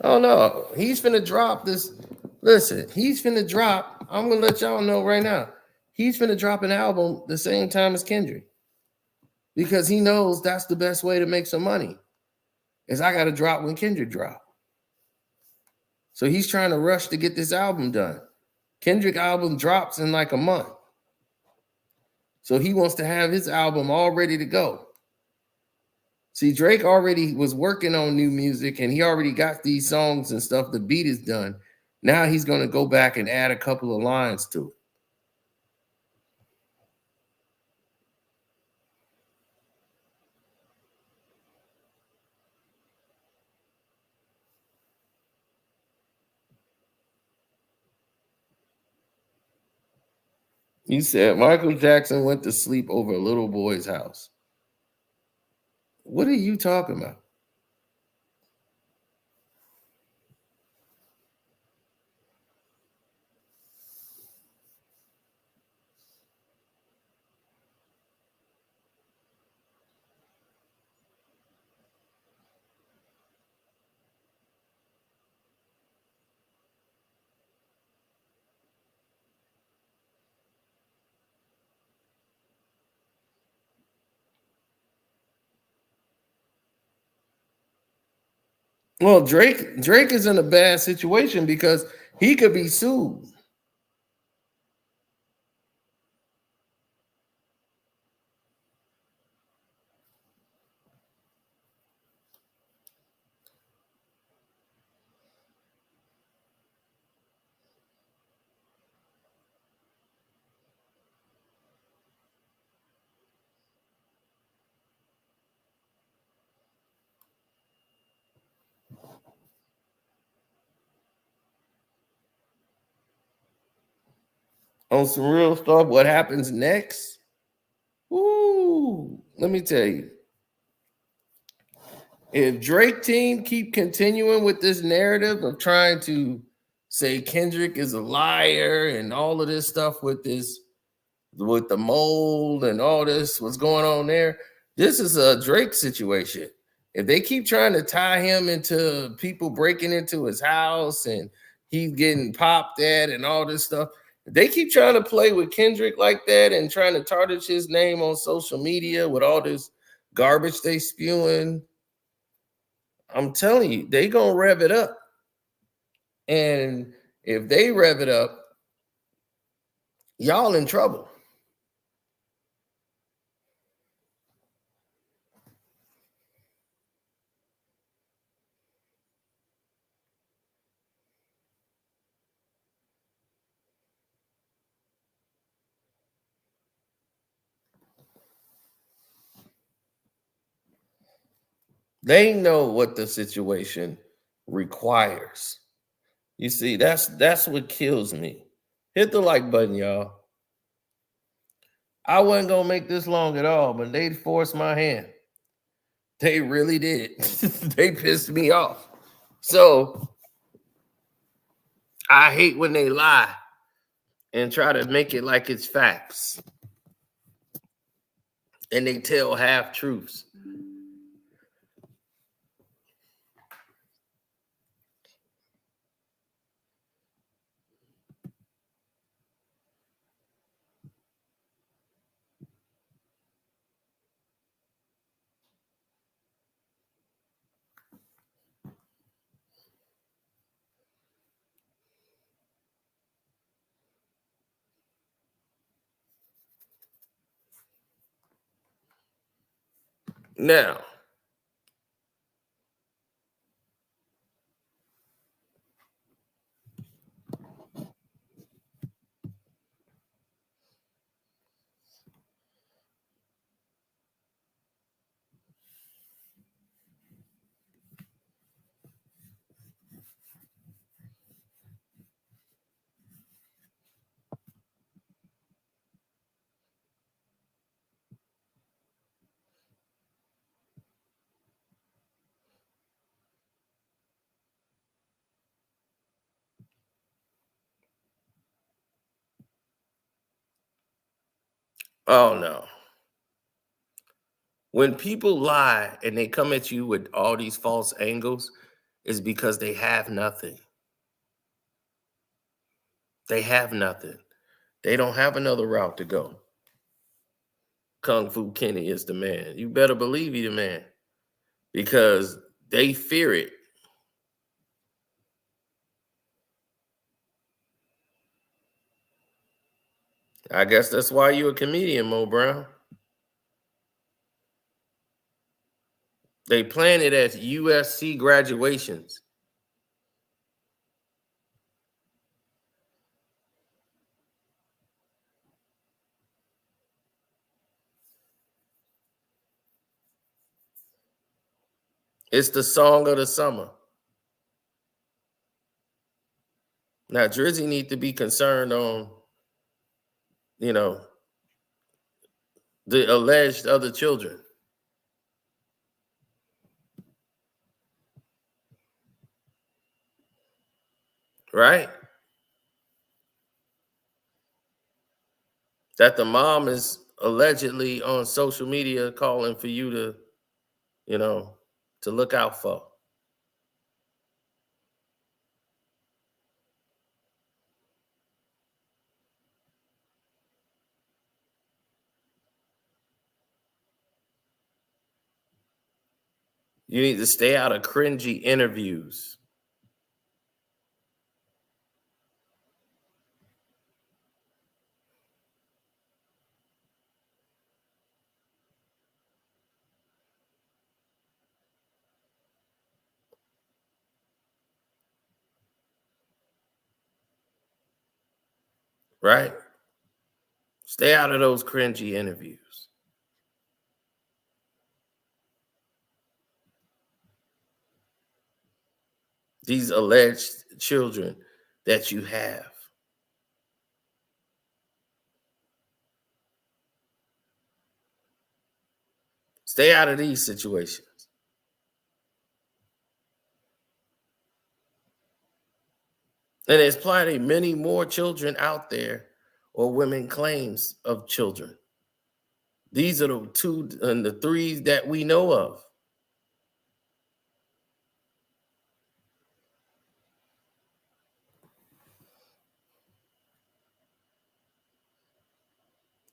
Oh no, he's finna drop this. Listen, he's finna drop. I'm gonna let y'all know right now. He's finna drop an album the same time as Kendrick because he knows that's the best way to make some money. Is I got to drop when Kendrick drop. So he's trying to rush to get this album done. Kendrick album drops in like a month. So he wants to have his album all ready to go. See, Drake already was working on new music and he already got these songs and stuff. The beat is done. Now he's going to go back and add a couple of lines to it. He said Michael Jackson went to sleep over a little boy's house. What are you talking about? Well, Drake is in a bad situation because he could be sued. On some real stuff, what happens next? Ooh, let me tell you. If Drake team keep continuing with this narrative of trying to say Kendrick is a liar and all of this stuff with the mold and all this, what's going on there, this is a Drake situation. If they keep trying to tie him into people breaking into his house and he's getting popped at and all this stuff, if they keep trying to play with Kendrick like that and trying to tarnish his name on social media with all this garbage they spewing, I'm telling you, they gonna rev it up. And if they rev it up, y'all in trouble. They know what the situation requires. You see, that's what kills me. Hit the like button, y'all. I wasn't gonna make this long at all, but they forced my hand. They really did. They pissed me off. So I hate when they lie and try to make it like it's facts. And they tell half truths. Now, oh no. When people lie and they come at you with all these false angles, is because they have nothing. They have nothing. They don't have another route to go. Kung Fu Kenny is the man. You better believe he the man. Because they fear it. I guess that's why you're a comedian, Mo Brown. They plan it at USC graduations. It's the song of the summer. Now, Drizzy need to be concerned on, the alleged other children. Right? That the mom is allegedly on social media calling for you to look out for. You need to stay out of cringy interviews. Right? Stay out of those cringy interviews. These alleged children that you have. Stay out of these situations. And there's plenty, many more children out there or women claims of children. These are the two and the three that we know of.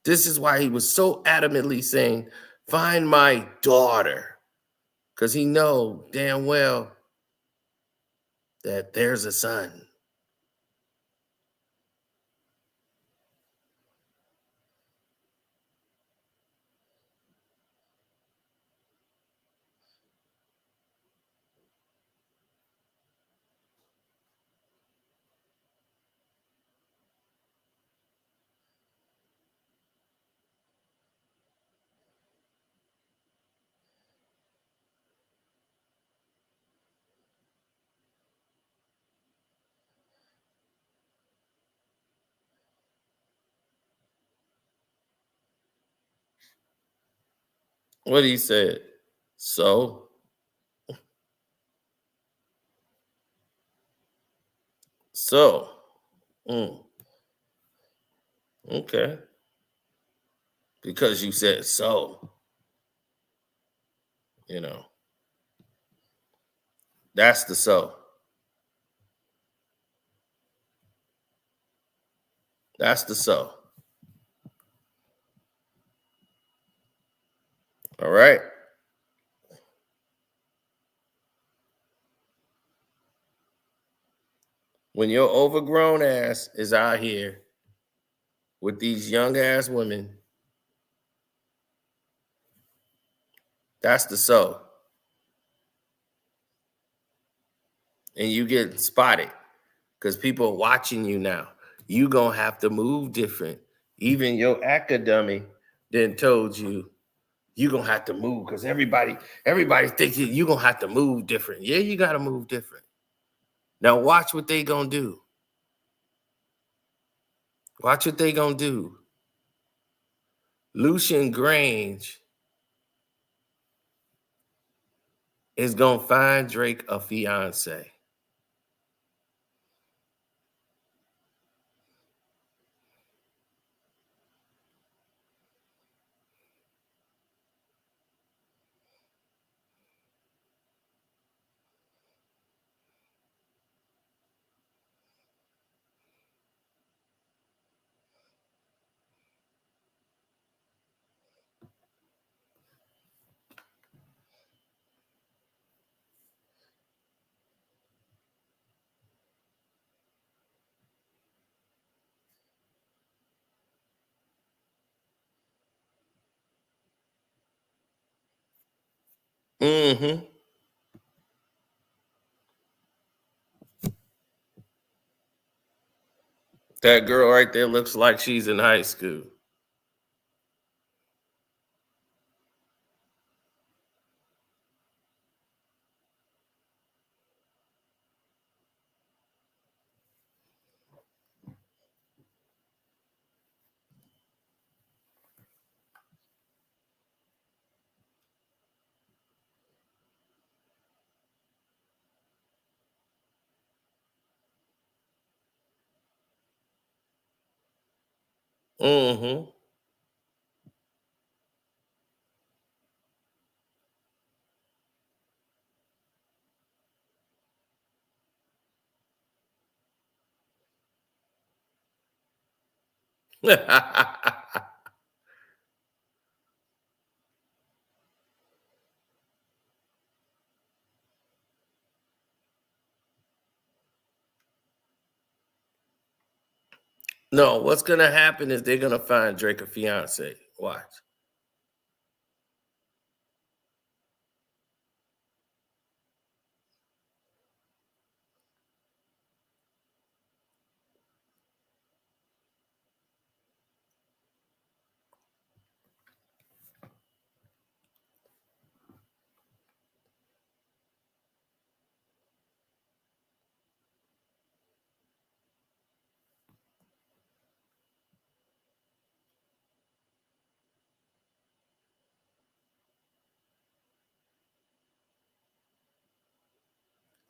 This is why he was so adamantly saying, find my daughter. Because he know damn well that there's a son. What he said. So So, okay. Because you said so, you know, that's the so. That's the so. All right. When your overgrown ass is out here with these young ass women, that's the so. And you get spotted because people are watching you now. You gonna have to move different. Even your academic then told you gonna have to move because everybody thinks you gonna have to move different. Yeah, you gotta move different. Now watch what they gonna do. Watch what they gonna do. Lucian Grange is gonna find Drake a fiance. Mm-hmm. That girl right there looks like she's in high school. Mm-hmm. No, what's gonna happen is they're gonna find Drake a fiance. Watch.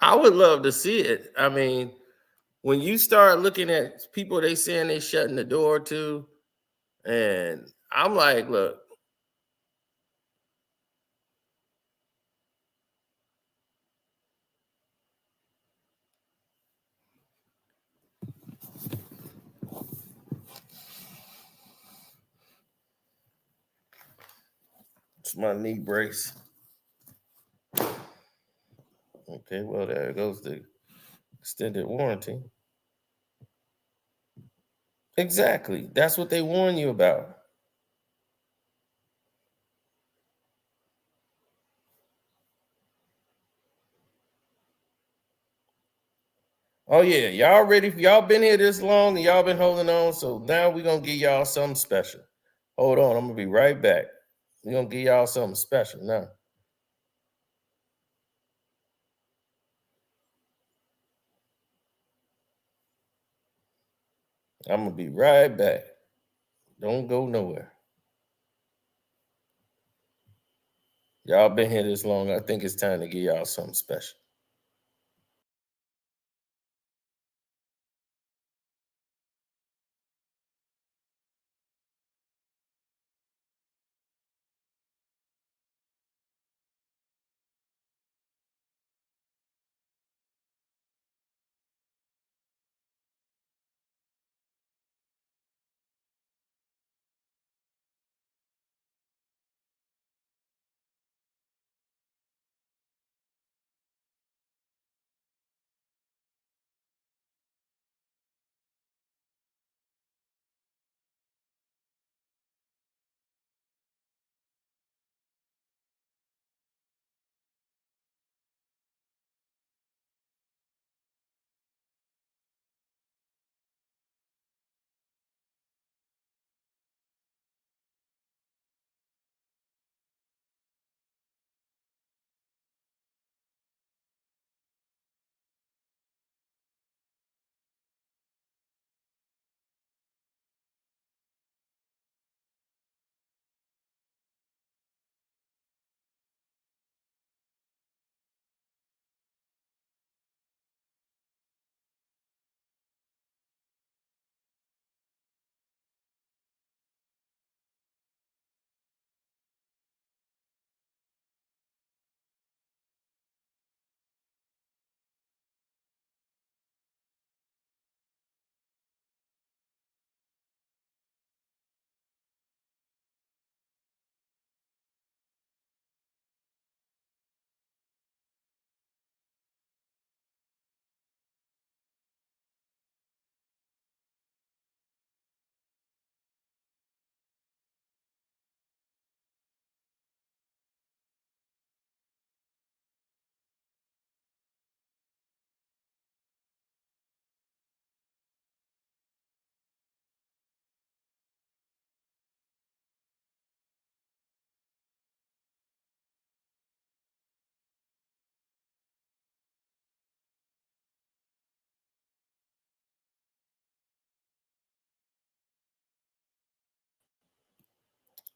I would love to see it. I mean, when you start looking at people they saying they shutting the door to, and I'm like, look, it's my knee brace. Okay, well, there goes the extended warranty. Exactly. That's what they warn you about. Oh yeah, y'all ready? Y'all been here this long and y'all been holding on. So now we're gonna give y'all something special. Hold on, I'm gonna be right back. We're gonna give y'all something special now. I'm gonna be right back. Don't go nowhere. Y'all been here this long. I think it's time to give y'all something special.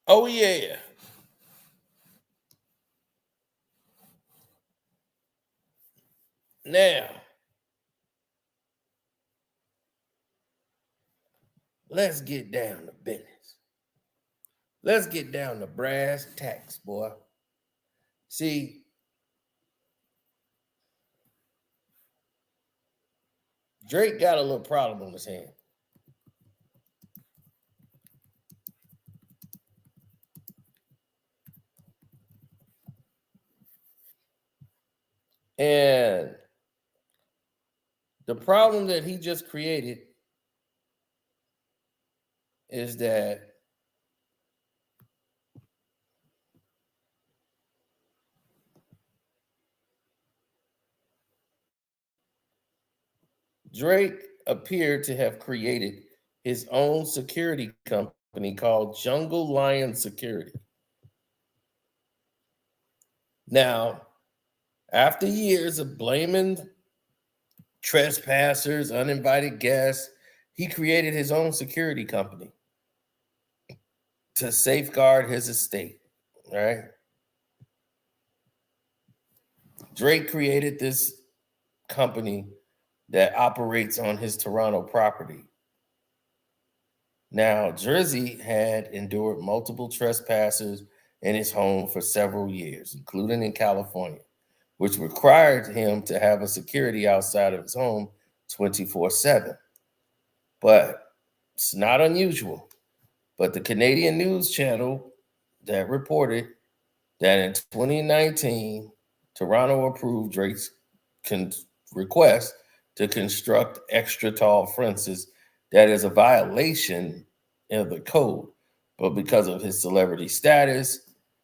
Oh, yeah. Now, let's get down to business. Let's get down to brass tacks, boy. See, Drake got a little problem on his hand. And the problem that he just created is that Drake appeared to have created his own security company called Jungle Lion Security. Now, after years of blaming trespassers, uninvited guests, he created his own security company to safeguard his estate, right? Drake created this company that operates on his Toronto property. Now, Drizzy had endured multiple trespassers in his home for several years, including in California, which required him to have a security outside of his home 24/7. But it's not unusual. But the Canadian news channel that reported that in 2019, Toronto approved Drake's request to construct extra tall fences. That is a violation of the code. But because of his celebrity status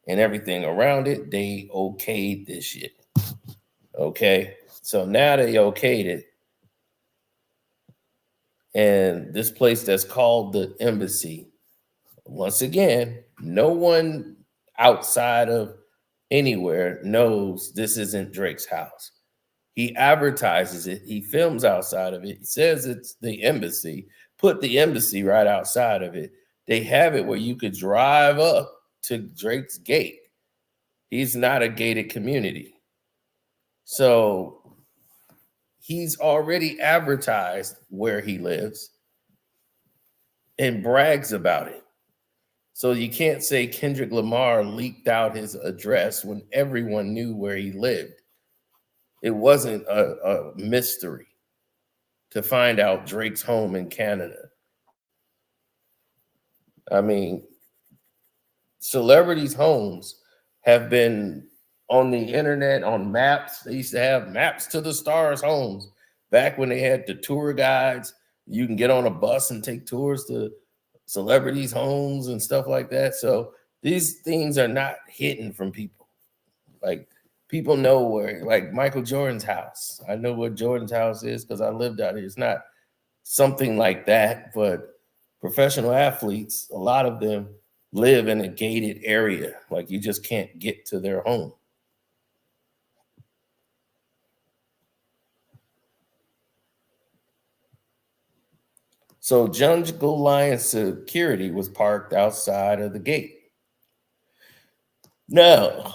and everything around it, they okayed this shit. Okay. So now they okayed it. And this place that's called the Embassy, once again, no one outside of anywhere knows this isn't Drake's house. He advertises it. He films outside of it. He says it's the embassy. Put the embassy right outside of it. They have it where you could drive up to Drake's gate. He's not a gated community. So he's already advertised where he lives and brags about it. So you can't say Kendrick Lamar leaked out his address when everyone knew where he lived. It wasn't a mystery to find out Drake's home in Canada. I mean, celebrities' homes have been on the internet, on maps. They used to have maps to the stars' homes back when they had the tour guides. You can get on a bus and take tours to celebrities' homes and stuff like that. So these things are not hidden from people. Like, people know where, like Michael Jordan's house. I know what Jordan's house is because I lived out here. It's not something like that, but professional athletes, a lot of them live in a gated area. Like, you just can't get to their home. So Jungle Lion Security was parked outside of the gate. Now,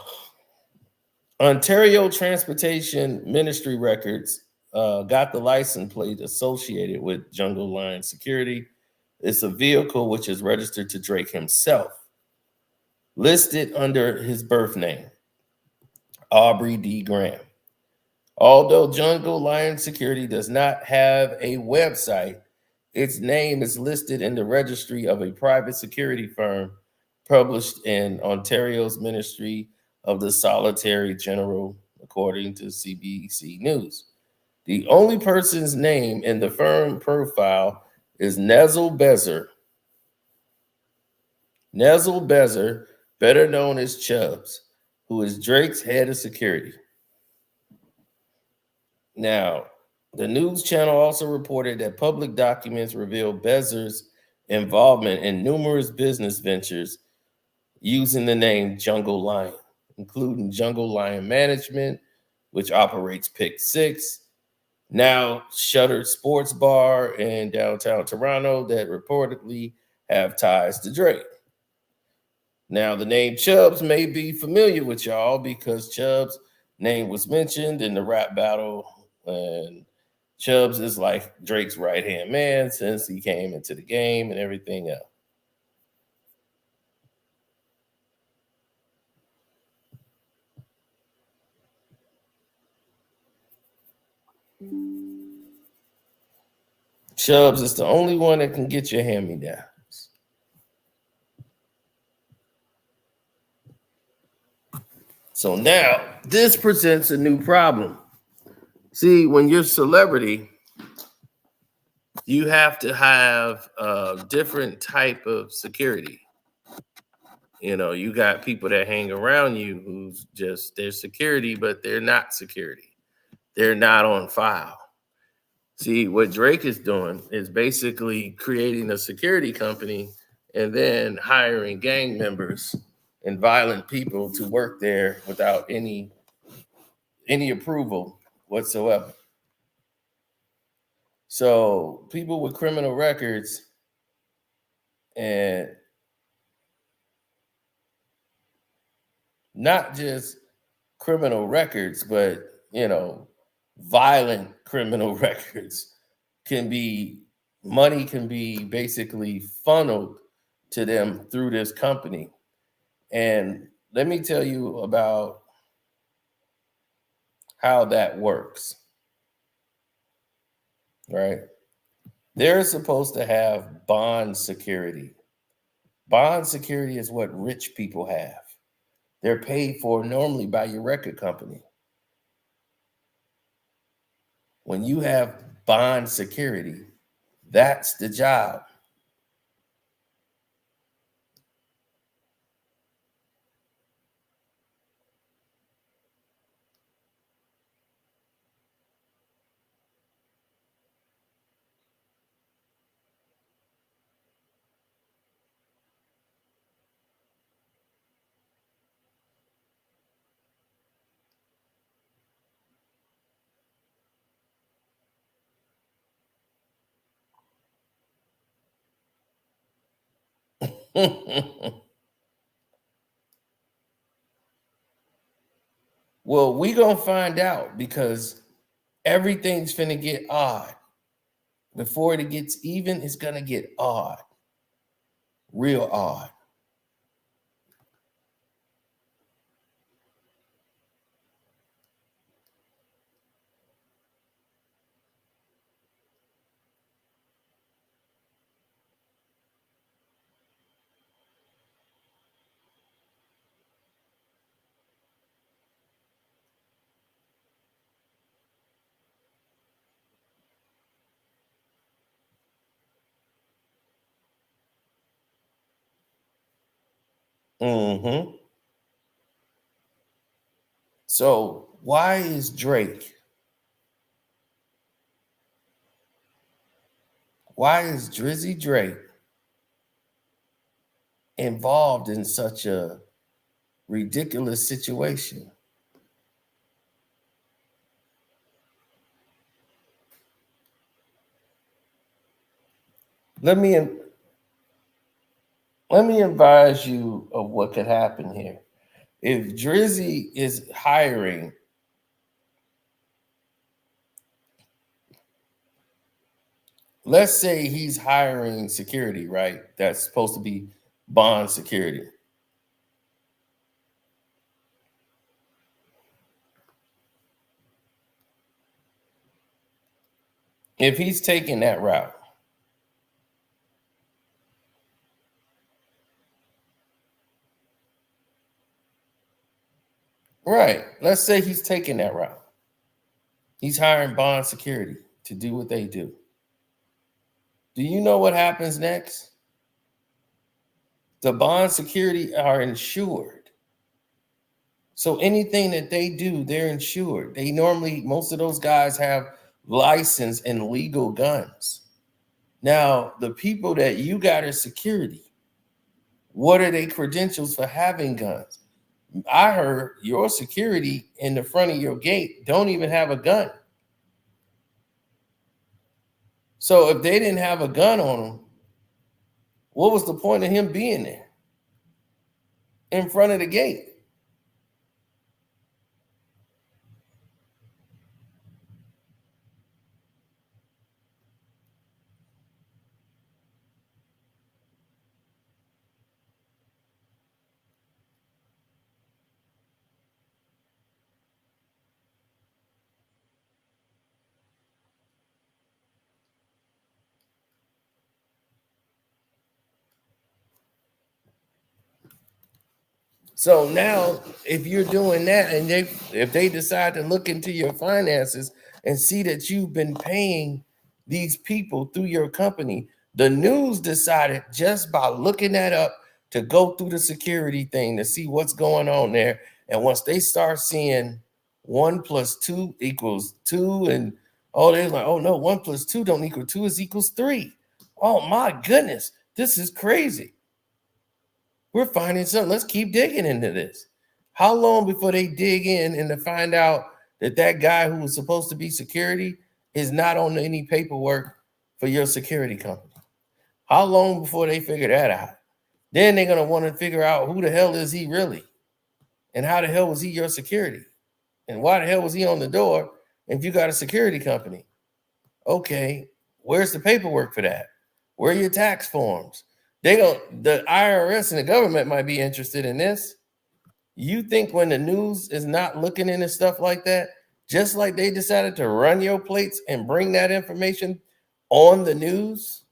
Ontario Transportation Ministry records got the license plate associated with Jungle Lion Security. It's a vehicle which is registered to Drake himself, listed under his birth name, Aubrey D. Graham. Although Jungle Lion Security does not have a website, its name is listed in the registry of a private security firm published in Ontario's Ministry of the Solicitor General, according to CBC News. The only person's name in the firm profile is Nezel Bezer. Nezel Bezer, better known as Chubbs, who is Drake's head of security. Now, the news channel also reported that public documents reveal Bezer's involvement in numerous business ventures using the name Jungle Lion, including Jungle Lion Management, which operates Pick 6, now shuttered sports bar in downtown Toronto that reportedly have ties to Drake. Now, the name Chubbs may be familiar with y'all because Chubbs' name was mentioned in the rap battle, and Chubbs is like Drake's right-hand man since he came into the game and everything else. Chubbs is the only one that can get your hand-me-downs. So now this presents a new problem. See, when you're a celebrity, you have to have a different type of security. You know, you got people that hang around you who's just they're security, but they're not security. They're not on file. See, what Drake is doing is basically creating a security company and then hiring gang members and violent people to work there without any approval whatsoever. So people with criminal records and not just criminal records, but violent criminal records money can be basically funneled to them through this company. And let me tell you about how that works. Right? They're supposed to have bond security. Bond security is what rich people have. They're paid for normally by your record company. When you have bond security, that's the job. Well, we gonna find out because everything's finna get odd. Before it gets even, it's gonna get odd. Real odd. Mm-hmm. So why is Drizzy Drake involved in such a ridiculous situation? Let me advise you of what could happen here. If Drizzy is hiring, let's say he's hiring security, right? That's supposed to be bond security. If he's taking that route, right? Let's say he's taking that route. He's hiring bond security to do what they do. Do you know what happens next? The bond security are insured. So anything that they do, they're insured. They normally, most of those guys have licensed and legal guns. Now, the people that you got as security, what are their credentials for having guns? I heard your security in the front of your gate don't even have a gun. So if they didn't have a gun on them, what was the point of him being there? in front of the gate. So now, if you're doing that, and if they decide to look into your finances and see that you've been paying these people through your company, the news decided just by looking that up to go through the security thing to see what's going on there. And once they start seeing 1 + 2 = 2, and they're like, oh no, 1 + 2 don't equal 2, it equals 3. Oh my goodness, this is crazy. We're finding something. Let's keep digging into this. How long before they dig in and to find out that that guy who was supposed to be security is not on any paperwork for your security company? How long before they figure that out? Then they're going to want to figure out who the hell is he really? And how the hell was he your security? And why the hell was he on the door if you got a security company? Okay, where's the paperwork for that? Where are your tax forms? The IRS and the government might be interested in this. You think when the news is not looking into stuff like that, just like they decided to run your plates and bring that information on the news?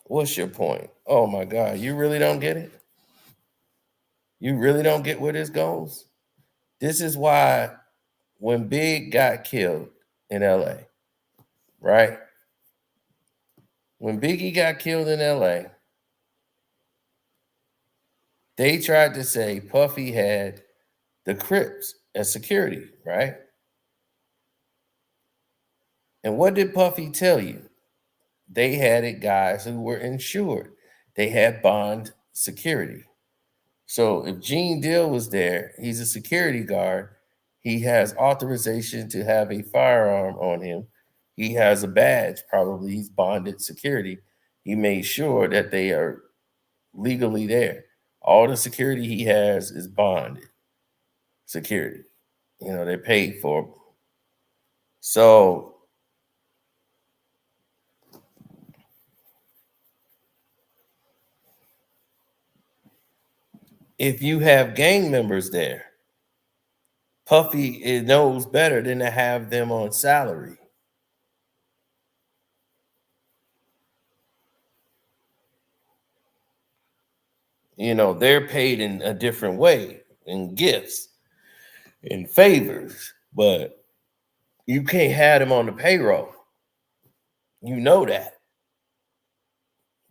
What's your point? Oh my God, you really don't get it? You really don't get where this goes? This is why when Big got killed in LA, right? When Biggie got killed in LA, they tried to say Puffy had the Crips as security, right? And what did Puffy tell you? They had it guys who were insured. They had bond security. So if Gene Deal was there, he's a security guard. He has authorization to have a firearm on him. He has a badge, probably he's bonded security. He made sure that they are legally there. All the security he has is bonded security. They're paid for. So if you have gang members there, Puffy knows better than to have them on salary. They're paid in a different way, in gifts, in favors, but you can't have them on the payroll. You know that.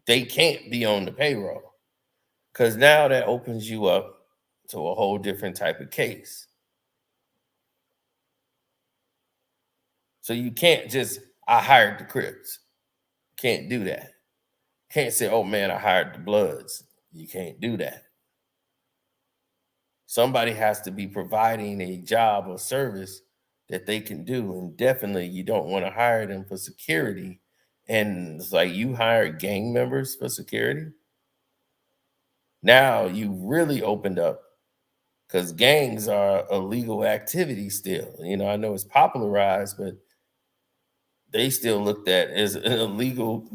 They can't be on the payroll because now that opens you up to a whole different type of case. So you can't just, I hired the Crips. Can't do that. Can't say, oh man, I hired the Bloods. You can't do that. Somebody has to be providing a job or service that they can do. And definitely you don't want to hire them for security. And it's like you hired gang members for security. Now you really opened up, because gangs are a legal activity still. I know it's popularized, but they still looked at as an illegal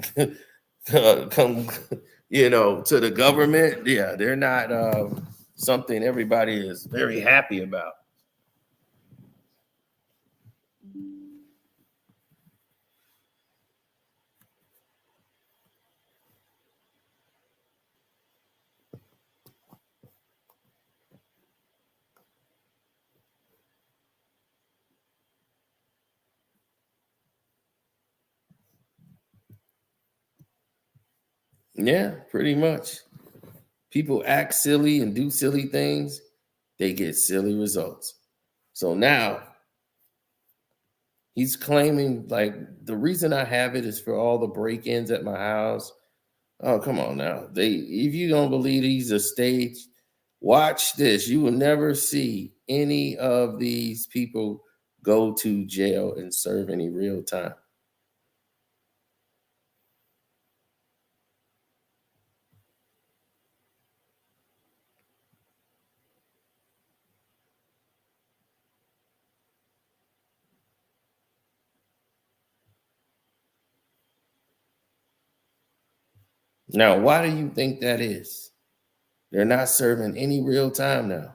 come, to the government. Yeah, they're not something everybody is very happy about. Yeah, pretty much. People act silly and do silly things, they get silly results. So now he's claiming, like, the reason I have it is for all the break-ins at my house. Oh, come on now. If you don't believe these are staged, watch this. You will never see any of these people go to jail and serve any real time. Now, why do you think that is? They're not serving any real time now.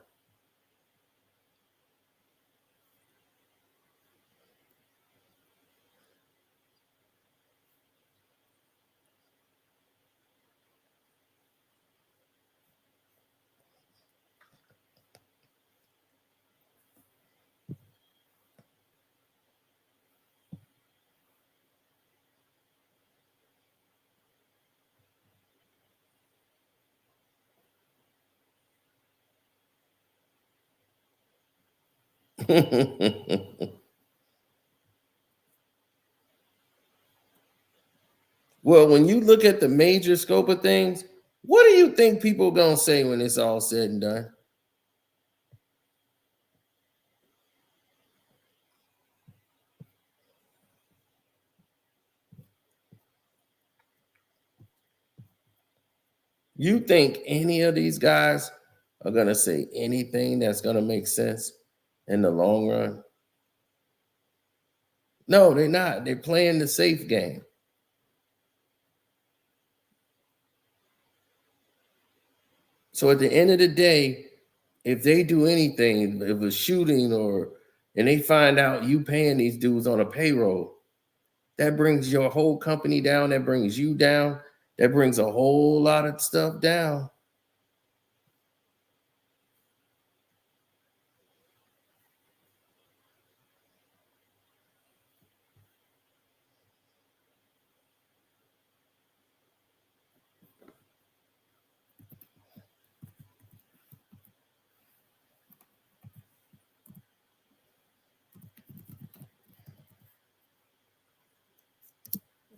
Well, when you look at the major scope of things, what do you think people are going to say when it's all said and done? You think any of these guys are going to say anything that's going to make sense in the long run? No, they're not. They're playing the safe game. So at the end of the day, if they do anything, if a shooting and they find out you paying these dudes on a payroll, that brings your whole company down. That brings you down. That brings a whole lot of stuff down.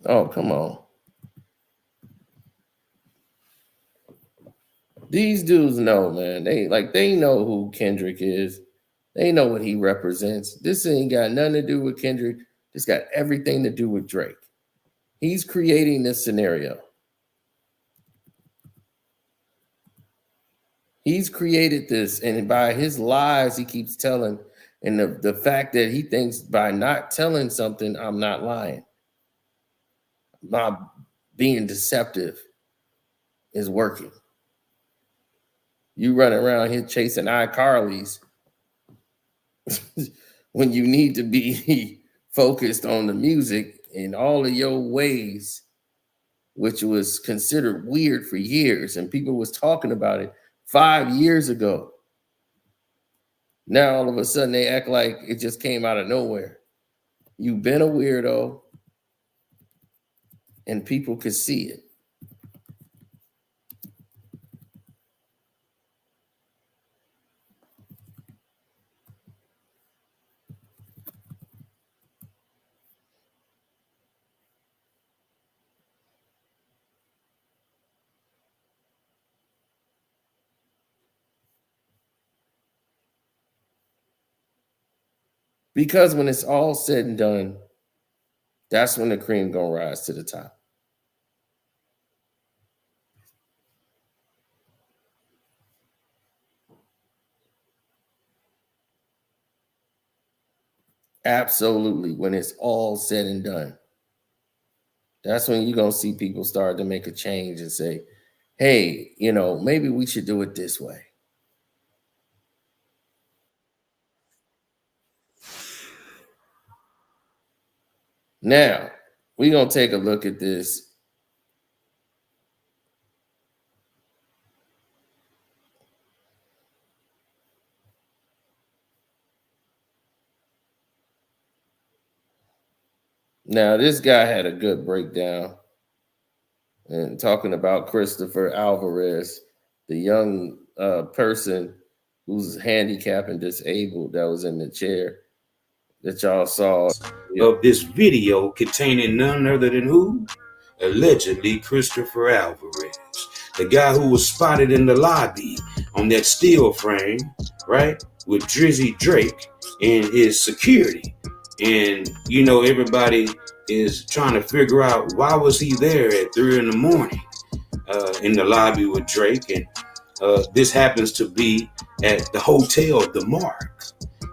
Oh, come on. These dudes know, man. They know who Kendrick is. They know what he represents. This ain't got nothing to do with Kendrick. This got everything to do with Drake. He's creating this scenario. He's created this, and by his lies he keeps telling, and the fact that he thinks by not telling something, I'm not lying. My being deceptive is working. You run around here chasing iCarlys when you need to be focused on the music in all of your ways, which was considered weird for years, and people was talking about it 5 years ago. Now all of a sudden they act like it just came out of nowhere. You've been a weirdo, and people could see it. Because when it's all said and done, that's when the cream gonna rise to the top. Absolutely, when it's all said and done. That's when you're gonna see people start to make a change and say, hey, maybe we should do it this way. Now, we're gonna take a look at this. Now, this guy had a good breakdown and talking about Christopher Alvarez, the young person who's handicapped and disabled that was in the chair that y'all saw. Of this video containing none other than who? Allegedly Christopher Alvarez, the guy who was spotted in the lobby on that steel frame, right? with Drizzy Drake and his security. And, everybody is trying to figure out why was he there at 3 in the morning in the lobby with Drake. And this happens to be at the Hotel The Mark.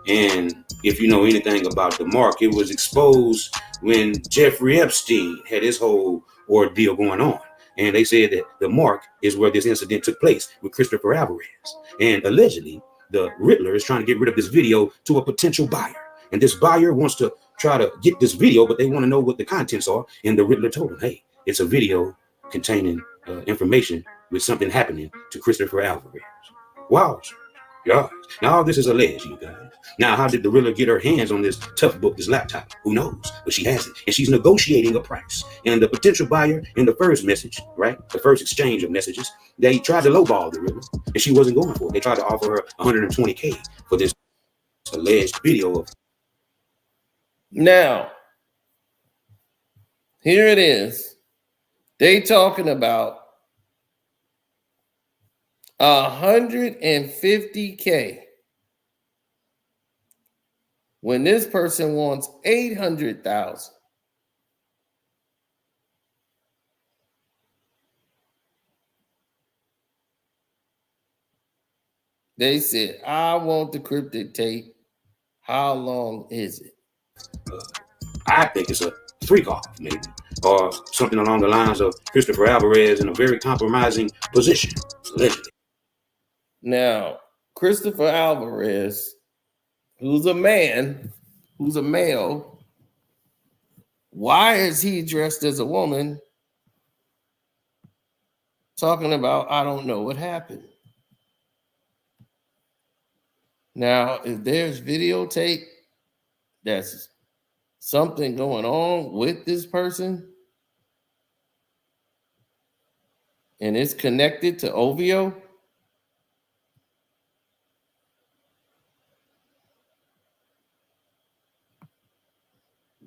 And if you know anything about The Mark, it was exposed when Jeffrey Epstein had his whole ordeal going on. And they said that The Mark is where this incident took place with Christopher Alvarez. And allegedly, the Riddler is trying to get rid of this video to a potential buyer. And this buyer wants to try to get this video, but they want to know what the contents are. And the Riddler told him, hey, it's a video containing information with something happening to Christopher Alvarez. Wow. Yeah. Now, all this is alleged, you guys. Now, how did the Riddler get her hands on this tough book, this laptop? Who knows? But she has it. And she's negotiating a price. And the potential buyer in the first message, right? The first exchange of messages, they tried to lowball the Riddler. And she wasn't going for it. They tried to offer her $120K for this alleged video of. Now, here it is. They talking about 150K when this person wants 800,000. They said, I want the cryptic tape. How long is it? I think it's a freak off, maybe, or something along the lines of Christopher Alvarez in a very compromising position, allegedly. Now, Christopher Alvarez, who's a man, who's a male, why is he dressed as a woman talking about, I don't know what happened? Now, if there's videotape that's something going on with this person and it's connected to OVO,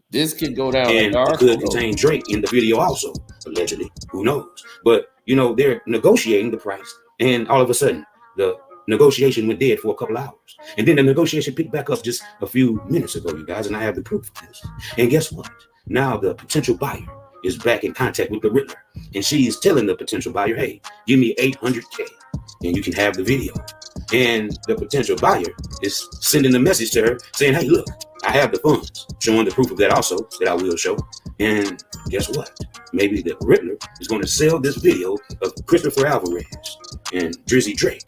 this could go down a And dark it could road. contain Drake in the video also, allegedly. Who knows? But, they're negotiating the price. And all of a sudden, the negotiation went dead for a couple hours. And then the negotiation picked back up just a few minutes ago, you guys. And I have the proof of this. And guess what? Now the potential buyer is back in contact with the Riddler. And she's telling the potential buyer, hey, give me 800K and you can have the video. And the potential buyer is sending a message to her saying, hey, look, I have the funds, showing the proof of that also that I will show. And guess what? Maybe the Riddler is going to sell this video of Christopher Alvarez and Drizzy Drake,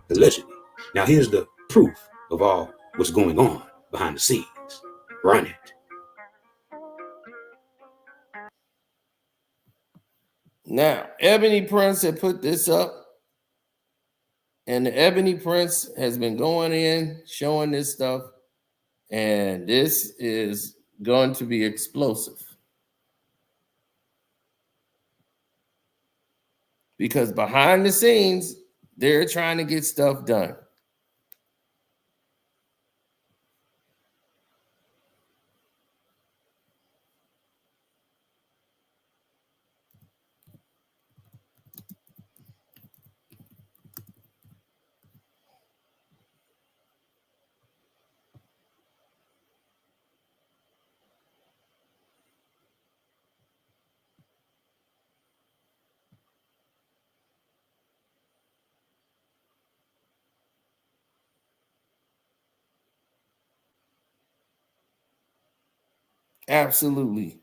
allegedly. Now, here's the proof of all what's going on behind the scenes. Run it. Now, Ebony Prince had put this up, and the Ebony Prince has been going in, showing this stuff, and this is going to be explosive. Because behind the scenes, they're trying to get stuff done. Absolutely.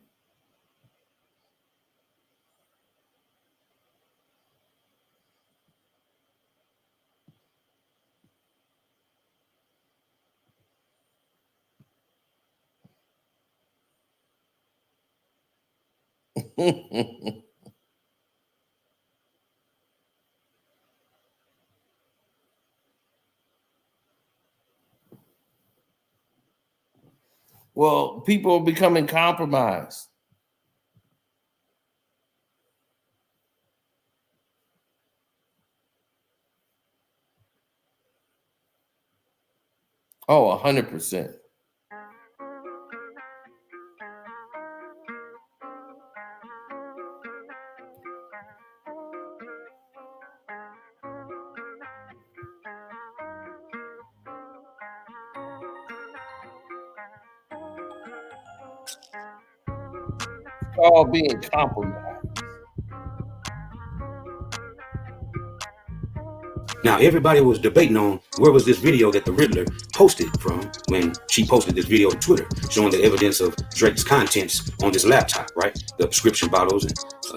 Well, people are becoming compromised. Oh, 100%. It's called being compromised. Now, everybody was debating on where was this video that the Riddler posted from when she posted this video to Twitter showing the evidence of Drake's contents on this laptop, right? The prescription bottles and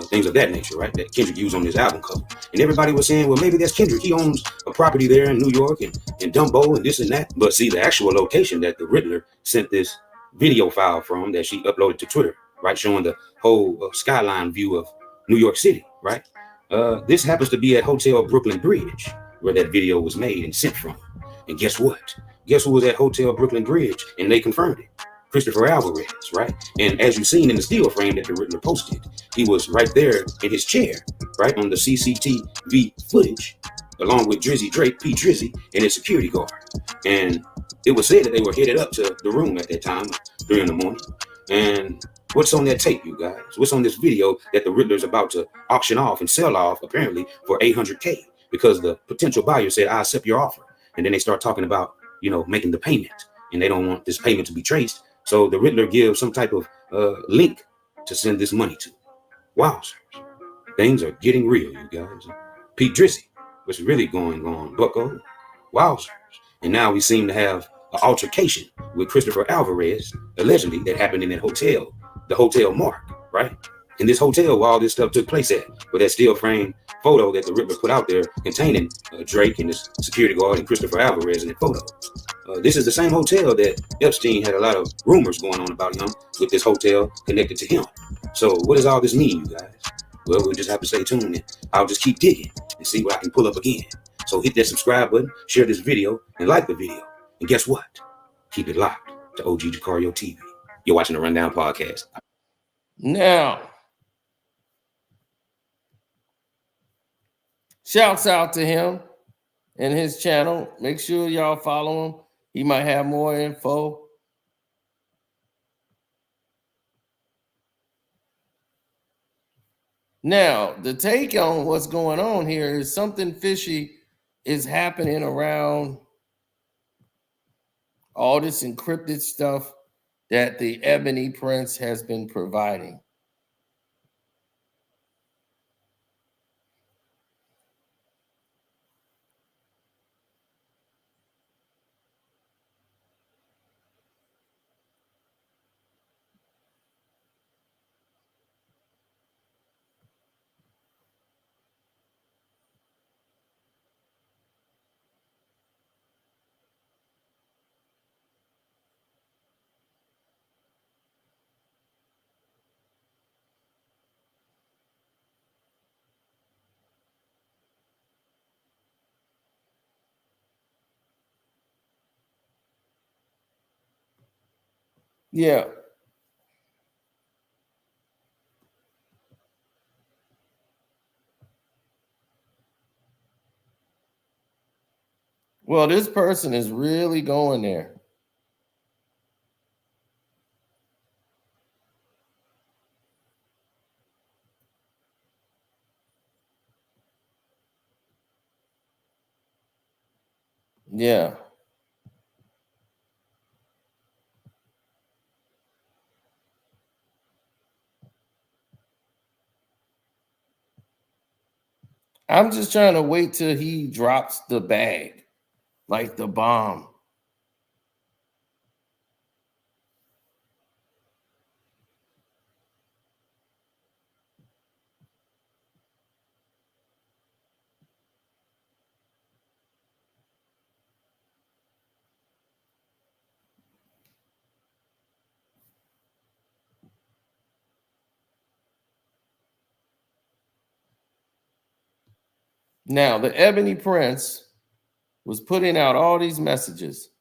things of that nature, right? That Kendrick used on his album cover. And everybody was saying, well, maybe that's Kendrick. He owns a property there in New York and Dumbo and this and that. But see, the actual location that the Riddler sent this video file from that she uploaded to Twitter, right? Showing the whole skyline view of New York City, right? This happens to be at Hotel Brooklyn Bridge, where that video was made and sent from. And guess what? Guess who was at Hotel Brooklyn Bridge? And they confirmed it. Christopher Alvarez, right? And as you've seen in the still frame that the Riddler posted, he was right there in his chair, right? On the CCTV footage, along with Drizzy Drake, P. Drizzy, and his security guard. And it was said that they were headed up to the room at that time, 3 in the morning. And what's on that tape, you guys? What's on this video that the Riddler's about to auction off and sell off, apparently, for $800K? Because the potential buyer said, I accept your offer. And then they start talking about, making the payment. And they don't want this payment to be traced. So the Riddler gives some type of link to send this money to. Wow, sir. Things are getting real, you guys. Pete Drizzy, what's really going on? Bucko. Wow, sir. And now we seem to have an altercation with Christopher Alvarez, allegedly, that happened in that hotel, the Hotel Mark, right? In this hotel where all this stuff took place at, with that still frame photo that the Riddler put out there containing Drake and his security guard and Christopher Alvarez in that photo. This is the same hotel that Epstein had a lot of rumors going on about him, with this hotel connected to him. So what does all this mean, you guys? Well, we'll just have to stay tuned and I'll just keep digging and see what I can pull up again. So hit that subscribe button, share this video, and like the video. And guess what? Keep it locked to OG Jacario TV. You're watching the Rundown Podcast. Now, shouts out to him and his channel. Make sure y'all follow him. He might have more info. Now, the take on what's going on here is something fishy is happening around all this encrypted stuff that the Ebony Prince has been providing. Yeah. Well, this person is really going there. Yeah. I'm just trying to wait till he drops the bag, like the bomb. Now, the Ebony Prince was putting out all these messages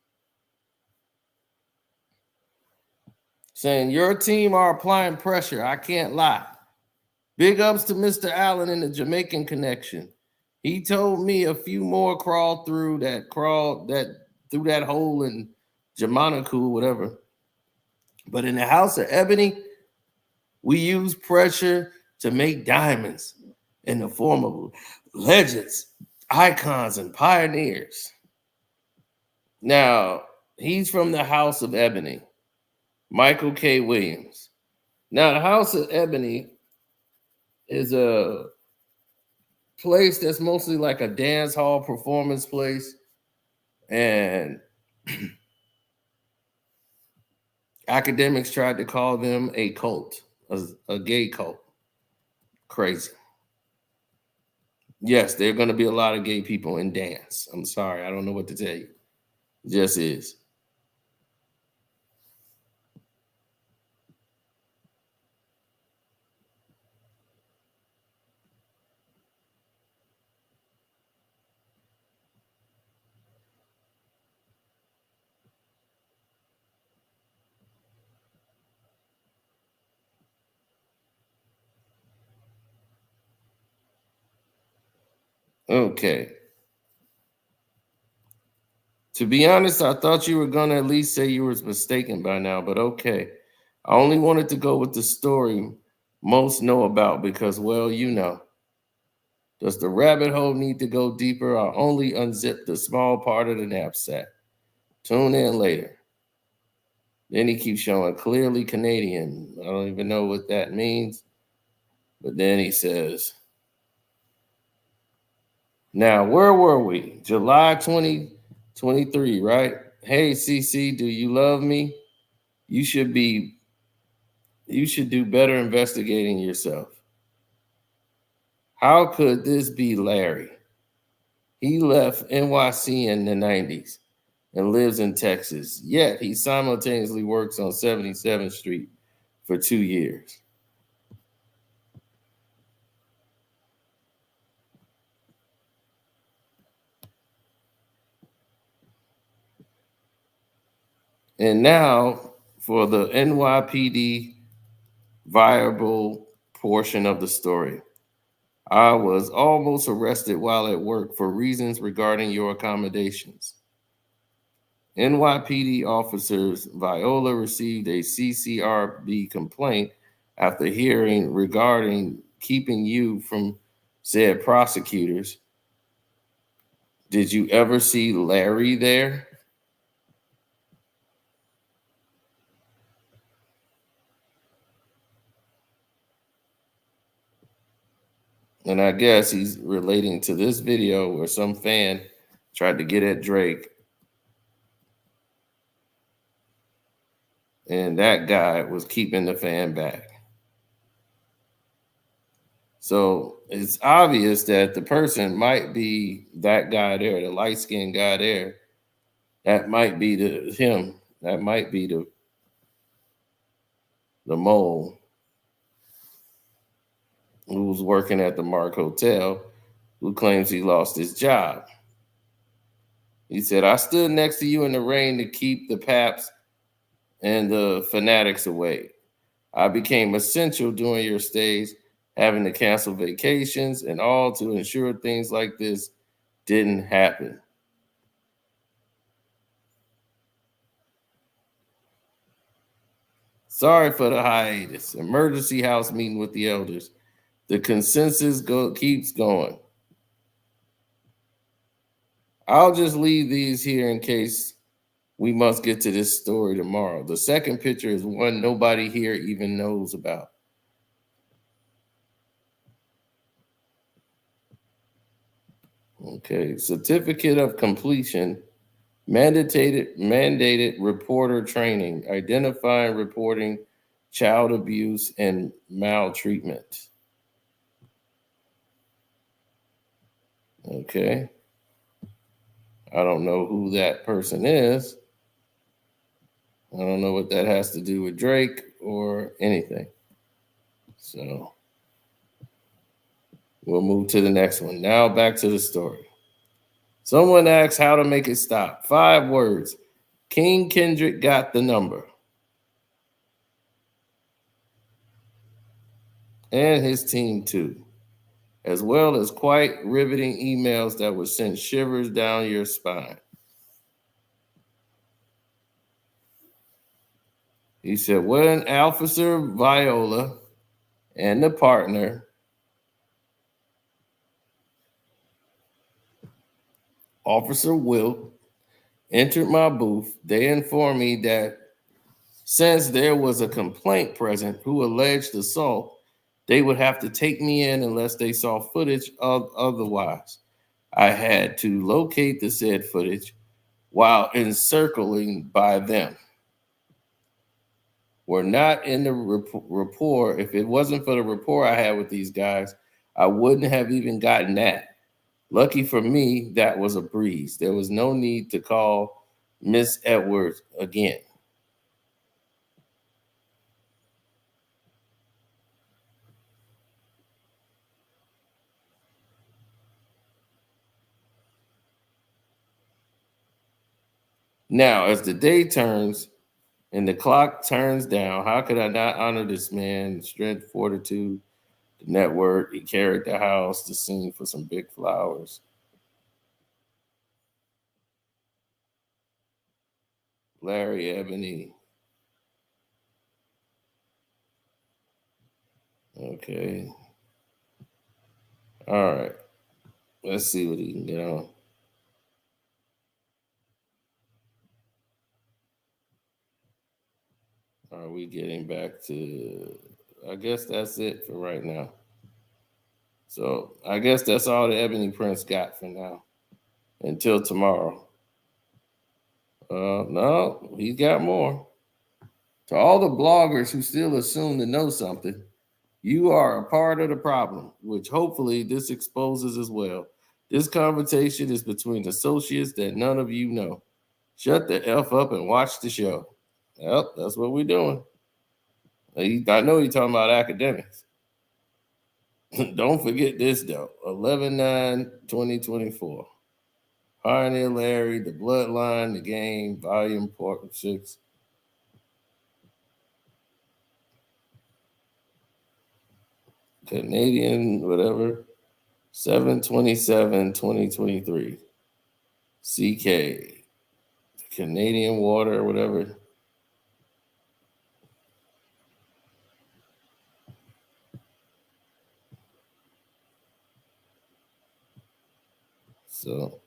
saying, your team are applying pressure. I can't lie. Big ups to Mr. Allen in the Jamaican connection. He told me a few more crawled through that hole in Jamaica, whatever. But in the house of Ebony, we use pressure to make diamonds in the form of legends, icons, and pioneers. Now, he's from the house of Ebony. Michael K. Williams. Now, the House of Ebony is a place that's mostly like a dance hall performance place. And academics tried to call them a cult, a gay cult. Crazy. Yes, there are going to be a lot of gay people in dance. I'm sorry. I don't know what to tell you. It just is. Okay. To be honest, I thought you were going to at least say you were mistaken by now, but okay. I only wanted to go with the story most know about because, well, you know. Does the rabbit hole need to go deeper? I'll only unzip the small part of the knapsack. Tune in later. Then he keeps showing clearly Canadian. I don't even know what that means. But then he says, now, where were we? July 2023, right? Hey, CC, do you love me? You should do better investigating yourself. How could this be Larry? He left NYC in the 90s and lives in Texas, yet he simultaneously works on 77th Street for 2 years. And now for the NYPD viable portion of the story. I was almost arrested while at work for reasons regarding your accommodations. NYPD officers Viola received a CCRB complaint after hearing regarding keeping you from said prosecutors. Did you ever see Larry there? And I guess he's relating to this video where some fan tried to get at Drake. And that guy was keeping the fan back. So it's obvious that the person might be that guy there, the light-skinned guy there. That might be him. That might be the mole who's working at the Mark Hotel, who claims he lost his job. He said, I stood next to you in the rain to keep the Paps and the fanatics away. I became essential during your stays, having to cancel vacations and all to ensure things like this didn't happen. Sorry for the hiatus. Emergency house meeting with the elders. The consensus keeps going. I'll just leave these here in case we must get to this story tomorrow. The second picture is one nobody here even knows about. Okay, certificate of completion, mandated reporter training, identifying, reporting child abuse and maltreatment. Okay. I don't know who that person is. I don't know what that has to do with Drake or anything. So we'll move to the next one. Now back to the story. Someone asks how to make it stop. 5 words. King Kendrick got the number. And his team too, as well as quite riveting emails that would send shivers down your spine. He said, when Officer Viola and the partner Officer Wilt entered my booth, they informed me that Since there was a complaint present who alleged assault, they would have to take me in unless they saw footage of otherwise. I had to locate the said footage while encircling by them. We're not in the rapport. If it wasn't for the rapport I had with these guys, I wouldn't have even gotten that. Lucky for me, that was a breeze. There was no need to call Miss Edwards again. Now, as the day turns and the clock turns down, how could I not honor this man? Strength, fortitude, the network. He carried the house, the scene for some big flowers. Larry, Ebony. Okay. All right. Let's see what he can get on. Are we getting back to... I guess that's it for right now. So I guess that's all the Ebony Prince got for now. Until tomorrow. No, he's got more. To all the bloggers who still assume to know something, you are a part of the problem, which hopefully this exposes as well. This conversation is between associates that none of you know. Shut the F up and watch the show. Yep, that's what we're doing. I know you're talking about academics. Don't forget this, though. 11/9/2024. Pioneer Larry, The Bloodline, The Game, Volume 6. Canadian, whatever. 7/27/2023. CK. Canadian Water, whatever. So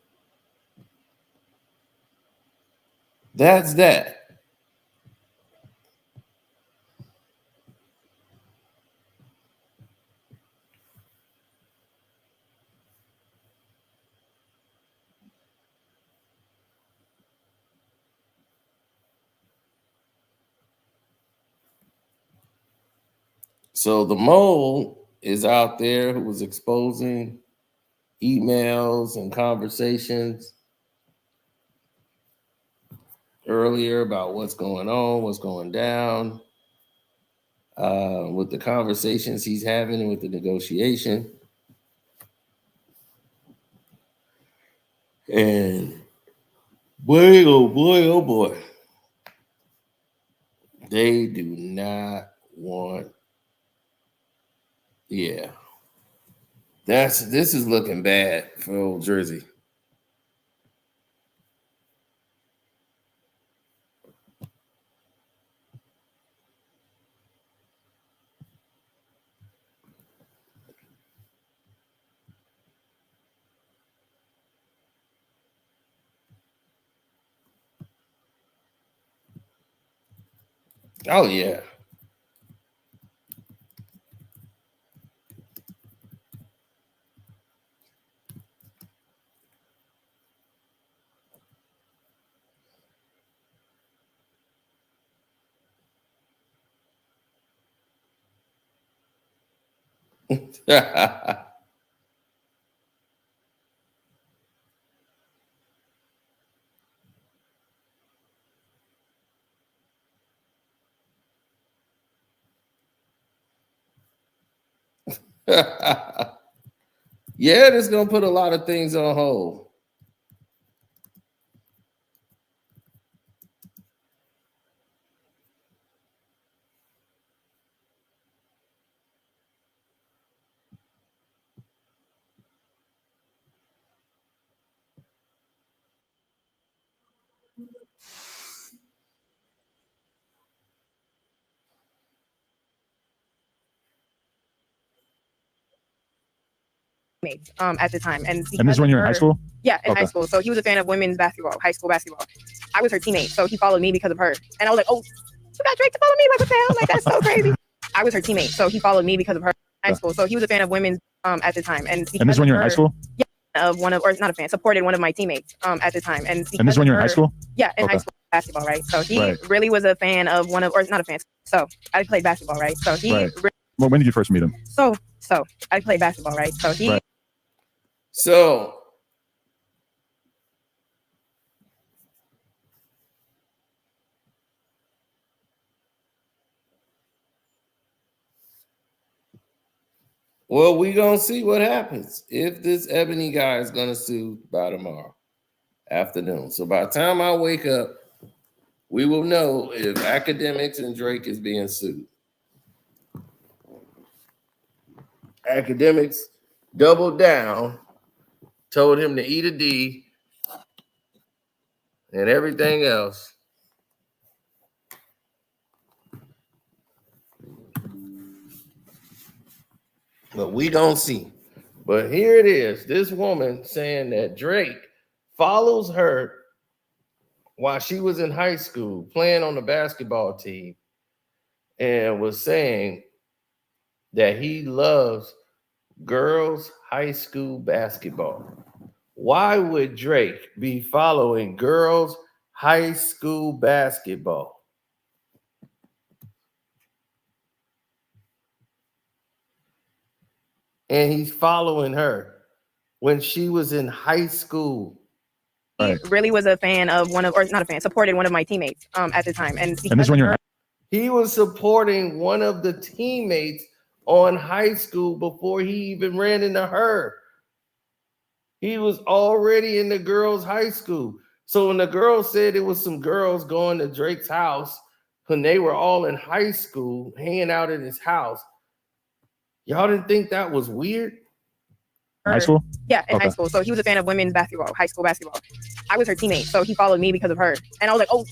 that's that. So the mole is out there who was exposing emails and conversations earlier about what's going on, what's going down, with the conversations he's having and with the negotiation. And boy, oh boy, oh boy. They do not want, yeah. This is looking bad for old Jersey. Oh yeah. Yeah, this is gonna put a lot of things on hold. At the time, and this is when you were in high school? Yeah, in high Okay. school. So he was a fan of women's basketball, high school basketball. I was her teammate, so he followed me because of her. And I was like, oh, you got Drake to follow me? Like, what the hell? Like, that's so crazy. I was her teammate, so he followed me because of her in high school. So he was a fan of women at the time. And this when you were in high school? Yeah, of one of, or not a fan, supported one of my teammates at the time. And this when you were in high school? Yeah, in high school basketball, right? So he really was a fan of one of, or not a fan. So I played basketball, right? So he. Well, when did you first meet him? So I played basketball, right? So he. So. Well, we gonna see what happens if this Ebony guy is gonna sue by tomorrow afternoon. So by the time I wake up, we will know if Akademiks and Drake is being sued. Akademiks doubled down, told him to eat a D and everything else. But we gonna see. But here it is. This woman saying that Drake follows her while she was in high school playing on the basketball team and was saying that he loves girls' high school basketball. Why would Drake be following girls' high school basketball? And he's following her when she was in high school. He really was a fan of one of, or not a fan, supported one of my teammates at the time. And this when you're. He was supporting one of the teammates on high school before he even ran into her. He was already in the girls' high school. So when the girl said it was some girls going to Drake's house when they were all in high school, hanging out in his house, y'all didn't think that was weird? High school? Yeah, in high school. So he was a fan of women's basketball, high school basketball. I was her teammate, so he followed me because of her. And I was like, oh,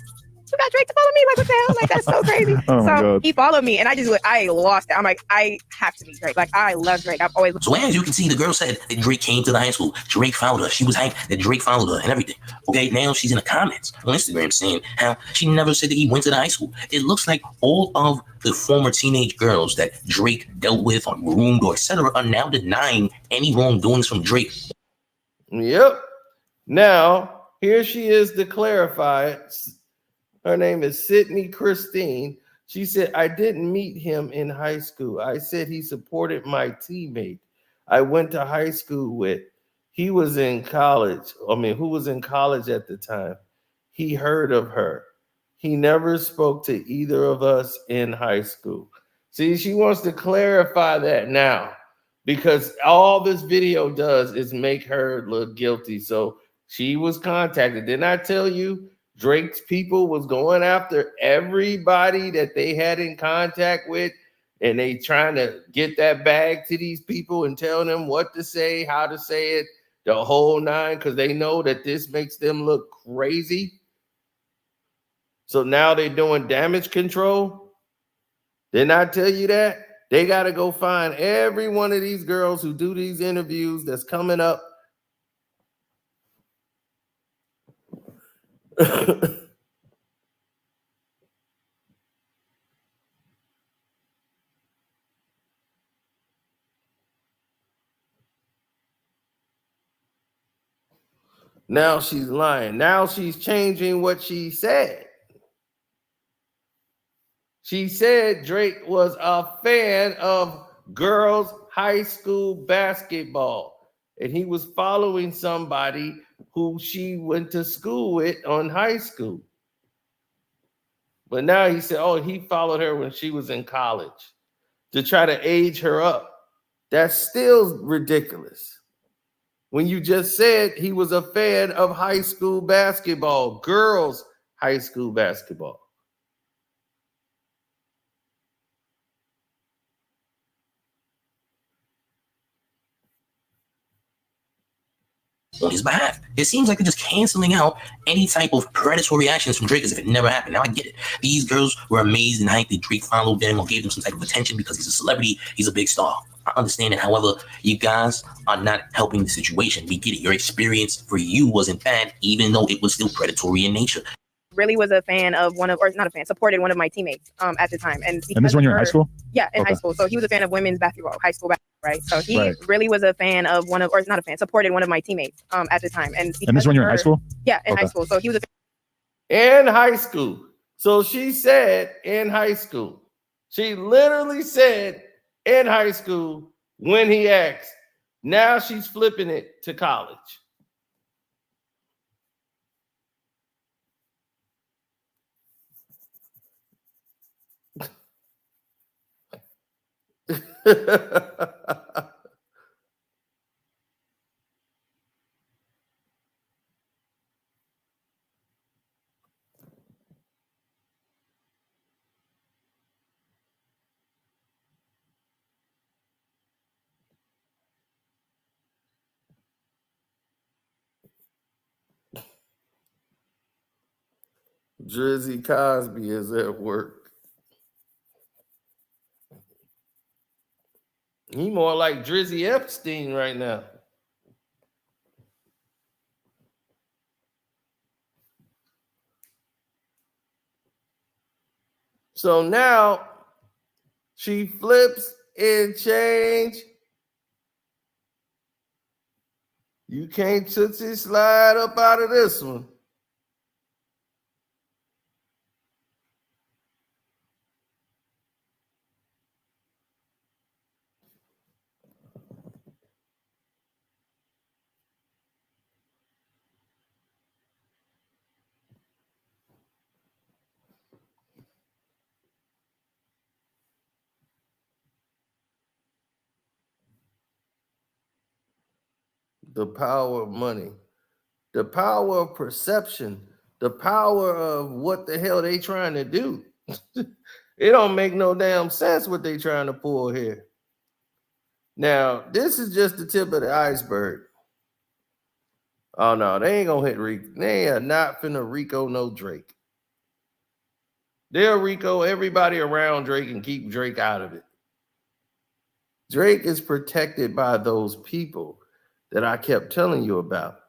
you got Drake to follow me? Like, what the hell? Like, that's so crazy. So he followed me, and I lost it. I'm like, I have to be Drake. Like, I love Drake. I've always. So as you can see, the girl said that Drake came to the high school. Drake followed her. She was hyped that Drake followed her and everything. Okay, now she's in the comments on Instagram saying how she never said that he went to the high school. It looks like all of the former teenage girls that Drake dealt with or groomed or etc. are now denying any wrongdoings from Drake. Yep. Now, here she is to clarify it. Her name is Sydney Christine. She said, I didn't meet him in high school. I said he supported my teammate I went to high school with. He was in college. Who was in college at the time? He heard of her. He never spoke to either of us in high school. See, she wants to clarify that now because all this video does is make her look guilty. So she was contacted. Didn't I tell you? Drake's people was going after everybody that they had in contact with, and they trying to get that bag to these people and tell them what to say, how to say it, the whole nine, because they know that this makes them look crazy. So now they're doing damage control. Didn't I tell you that? They got to go find every one of these girls who do these interviews that's coming up. Now she's lying. Now she's changing what she said. She said Drake was a fan of girls' high school basketball, and he was following somebody who she went to school with on high school. But now he said, oh, he followed her when she was in college to try to age her up. That's still ridiculous. When you just said he was a fan of high school basketball, girls' high school basketball. On his behalf. It seems like they're just canceling out any type of predatory actions from Drake as if it never happened. Now I get it. These girls were amazed and hyped that Drake followed them or gave them some type of attention because he's a celebrity, he's a big star. I understand it. However, you guys are not helping the situation. We get it. Your experience for you wasn't bad, even though it was still predatory in nature. really was a fan of one of, or not a fan, supported one of my teammates at the time. And this is when you're in high school? Yeah, in Okay. high school. So he was a fan of women's basketball, high school basketball, right? So he Right. really was a fan of one of, or not a fan, supported one of my teammates at the time. And this is when you're in high school? Yeah, in Okay. high school. So he was a In high school. So she said in high school. She literally said in high school when he asked. Now she's flipping it to college. Drizzy Cosby is at work. He more like Drizzy Epstein right now. So now she flips and change. You can't tootsie slide up out of this one. The power of money, the power of perception, the power of what the hell they trying to do. It don't make no damn sense what they trying to pull here. Now, this is just the tip of the iceberg. Oh no, they ain't gonna hit Rico. They are not finna Rico no Drake. They'll Rico everybody around Drake and keep Drake out of it. Drake is protected by those people that I kept telling you about.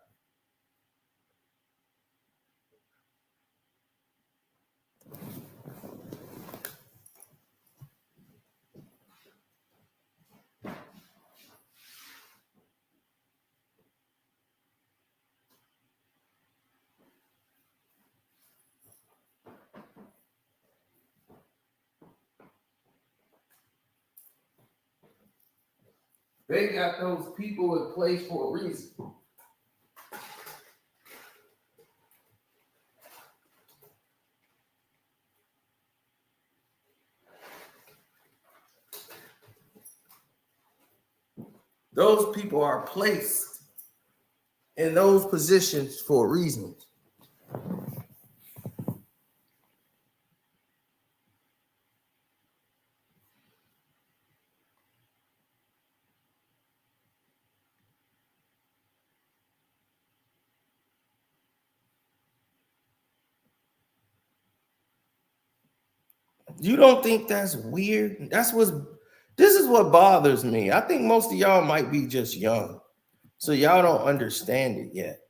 They got those people in place for a reason. Those people are placed in those positions for a reason. You don't think that's weird? This is what bothers me. I think most of y'all might be just young. So y'all don't understand it yet.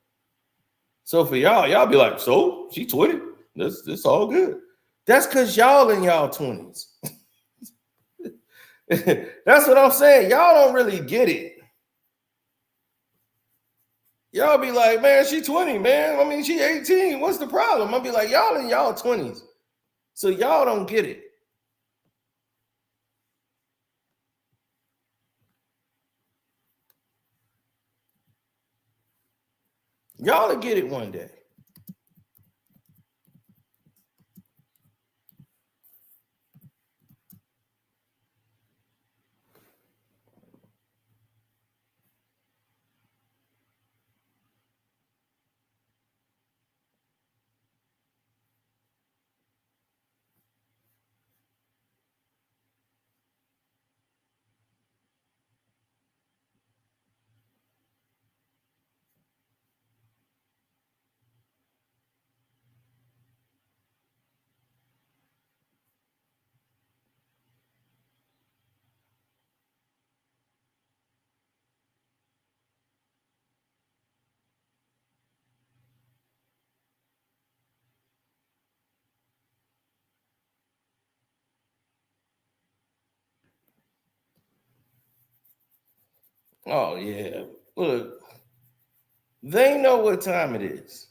So for y'all be like, so she 20. This all good. That's because y'all in y'all 20s. That's what I'm saying. Y'all don't really get it. Y'all be like, man, she 20, man. I mean, she 18. What's the problem? I'll be like, y'all in y'all 20s. So y'all don't get it. Y'all will get it one day. Oh, yeah. Look, they know what time it is.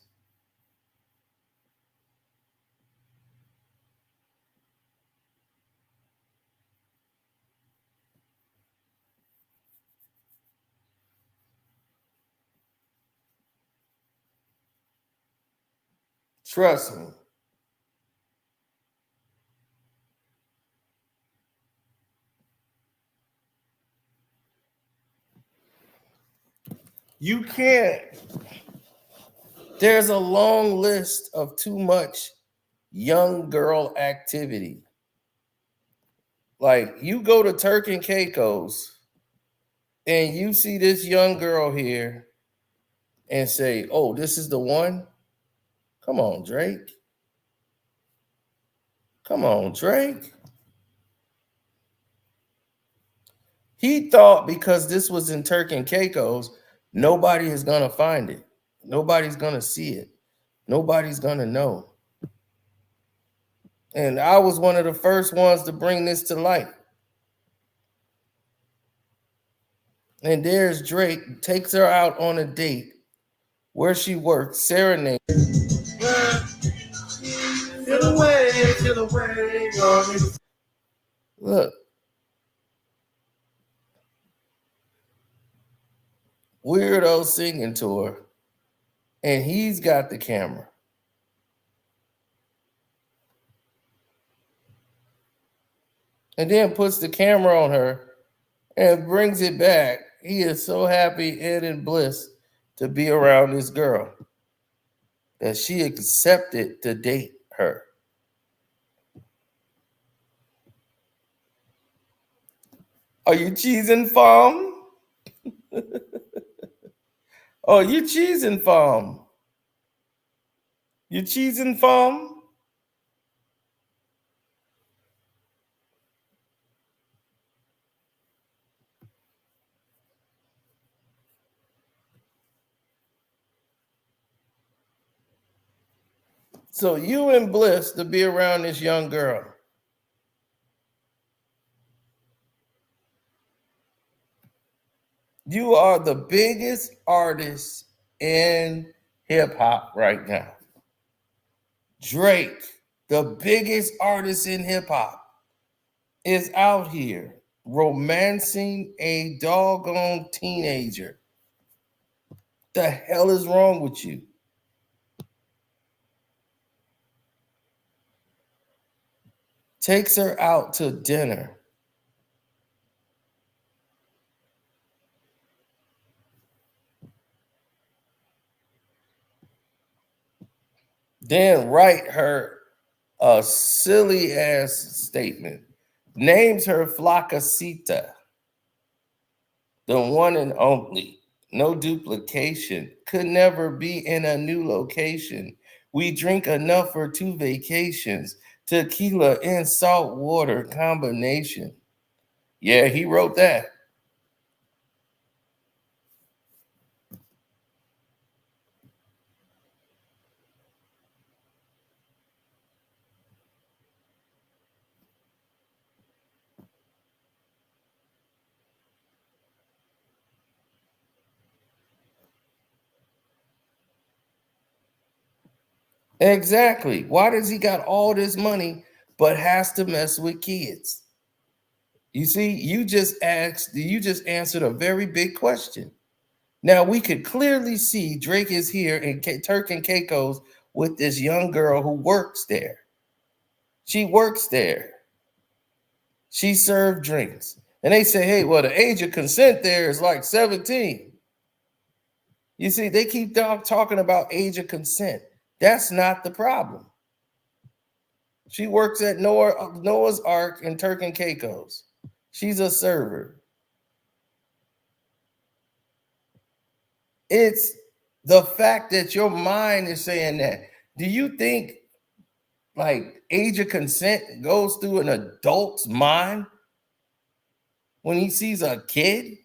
Trust me. You can't. There's a long list of too much young girl activity. Like, you go to Turk and Caicos and you see this young girl here and say, oh, this is the one? Come on, Drake. Come on, Drake. He thought because this was in Turk and Caicos, nobody is going to find it. Nobody's going to see it. Nobody's going to know. And I was one of the first ones to bring this to light. And there's Drake, takes her out on a date where she works, serenade. Look. Weirdo singing to her. And he's got the camera. And then puts the camera on her and brings it back. He is so happy and in bliss to be around this girl that she accepted to date her. Are you cheesing, fam? Oh, you cheesing, fam? You cheesing, fam? So you in bliss to be around this young girl. You are the biggest artist in hip hop right now. Drake, the biggest artist in hip hop, is out here romancing a doggone teenager. The hell is wrong with you? Takes her out to dinner. Then write her a silly ass statement. Names her Flocka, the one and only. No duplication. Could never be in a new location. We drink enough for 2 vacations. Tequila and salt water combination. Yeah, he wrote that. Exactly. Why does he got all this money but has to mess with kids? You see, you just answered a very big question. Now we could clearly see Drake is here in Turk and Caicos with this young girl who works there. She works there. She served drinks. And they say, hey, well, the age of consent there is like 17. You see, they keep talking about age of consent. That's not the problem. She works at Noah's Ark in Turk and Caicos. She's a server. It's the fact that your mind is saying that. Do you think like age of consent goes through an adult's mind when he sees a kid?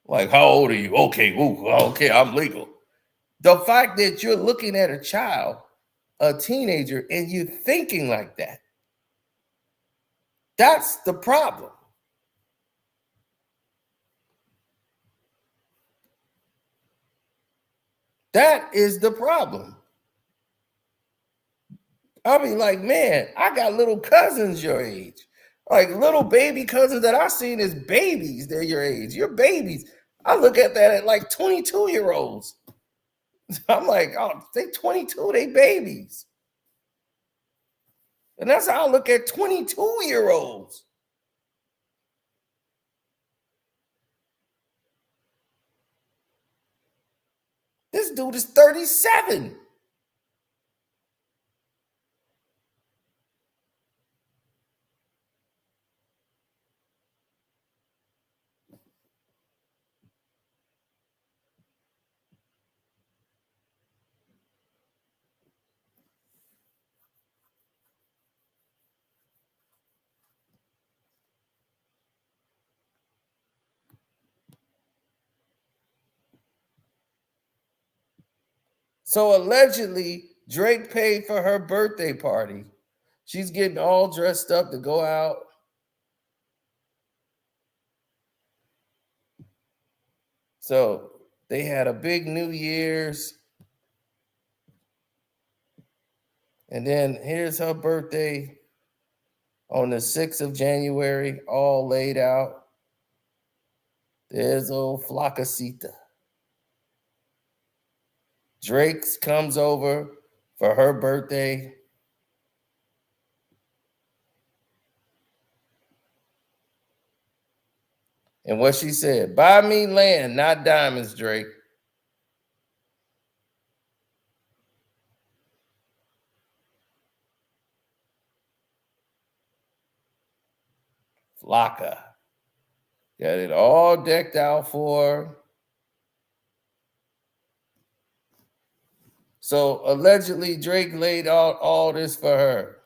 Like, how old are you? Okay, okay, I'm legal. The fact that you're looking at a child, a teenager, and you're thinking like that, that's the problem. That is the problem. I'll be like, man, I got little cousins your age. Like little baby cousins that I've seen as babies, they're your age. You're babies. I look at that at like 22-year-olds. I'm like, oh, they 22, they babies. And that's how I look at 22-year-olds. This dude is 37. So allegedly, Drake paid for her birthday party. She's getting all dressed up to go out. So they had a big New Year's. And then here's her birthday on the 6th of January, all laid out. There's old Flockacita. Drake's comes over for her birthday. And what she said, buy me land, not diamonds, Drake. Flocka. Got it all decked out for her. So allegedly, Drake laid out all this for her.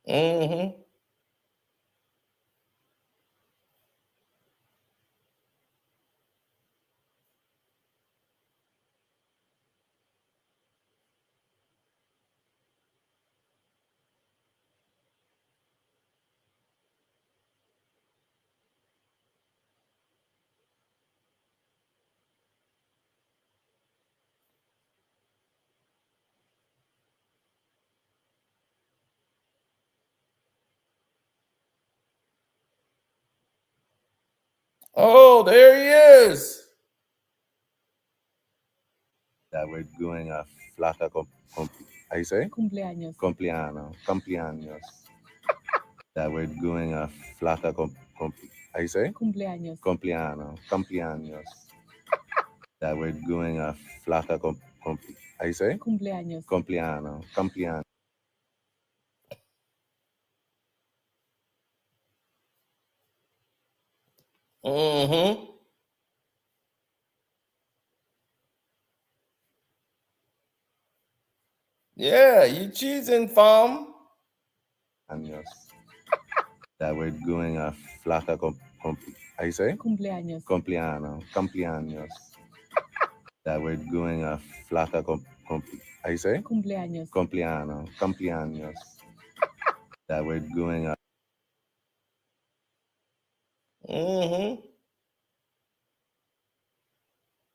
Mm-hmm. Oh, there he is. That we're doing a Flocka how you say? Cumpleaños. Cumpleaños. That we're doing a Flocka how you say? Cumpleaños. That we're doing a Flocka how you say? Cumpleaños. Mm-hmm. Yeah, you cheesing, fam. Años. That we're doing a Flocka how you say? Cumpleaños. That we're doing a Flocka how you say? Cumpleaños. That we're doing a Mm-hmm.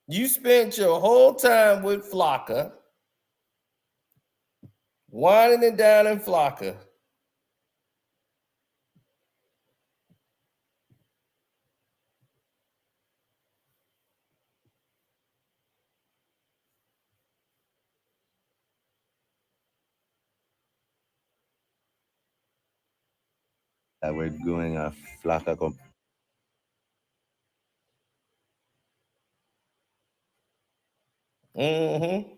You spent your whole time with Flocka, whining and dining Flocka. that we're doing a Flocka Mm-hmm.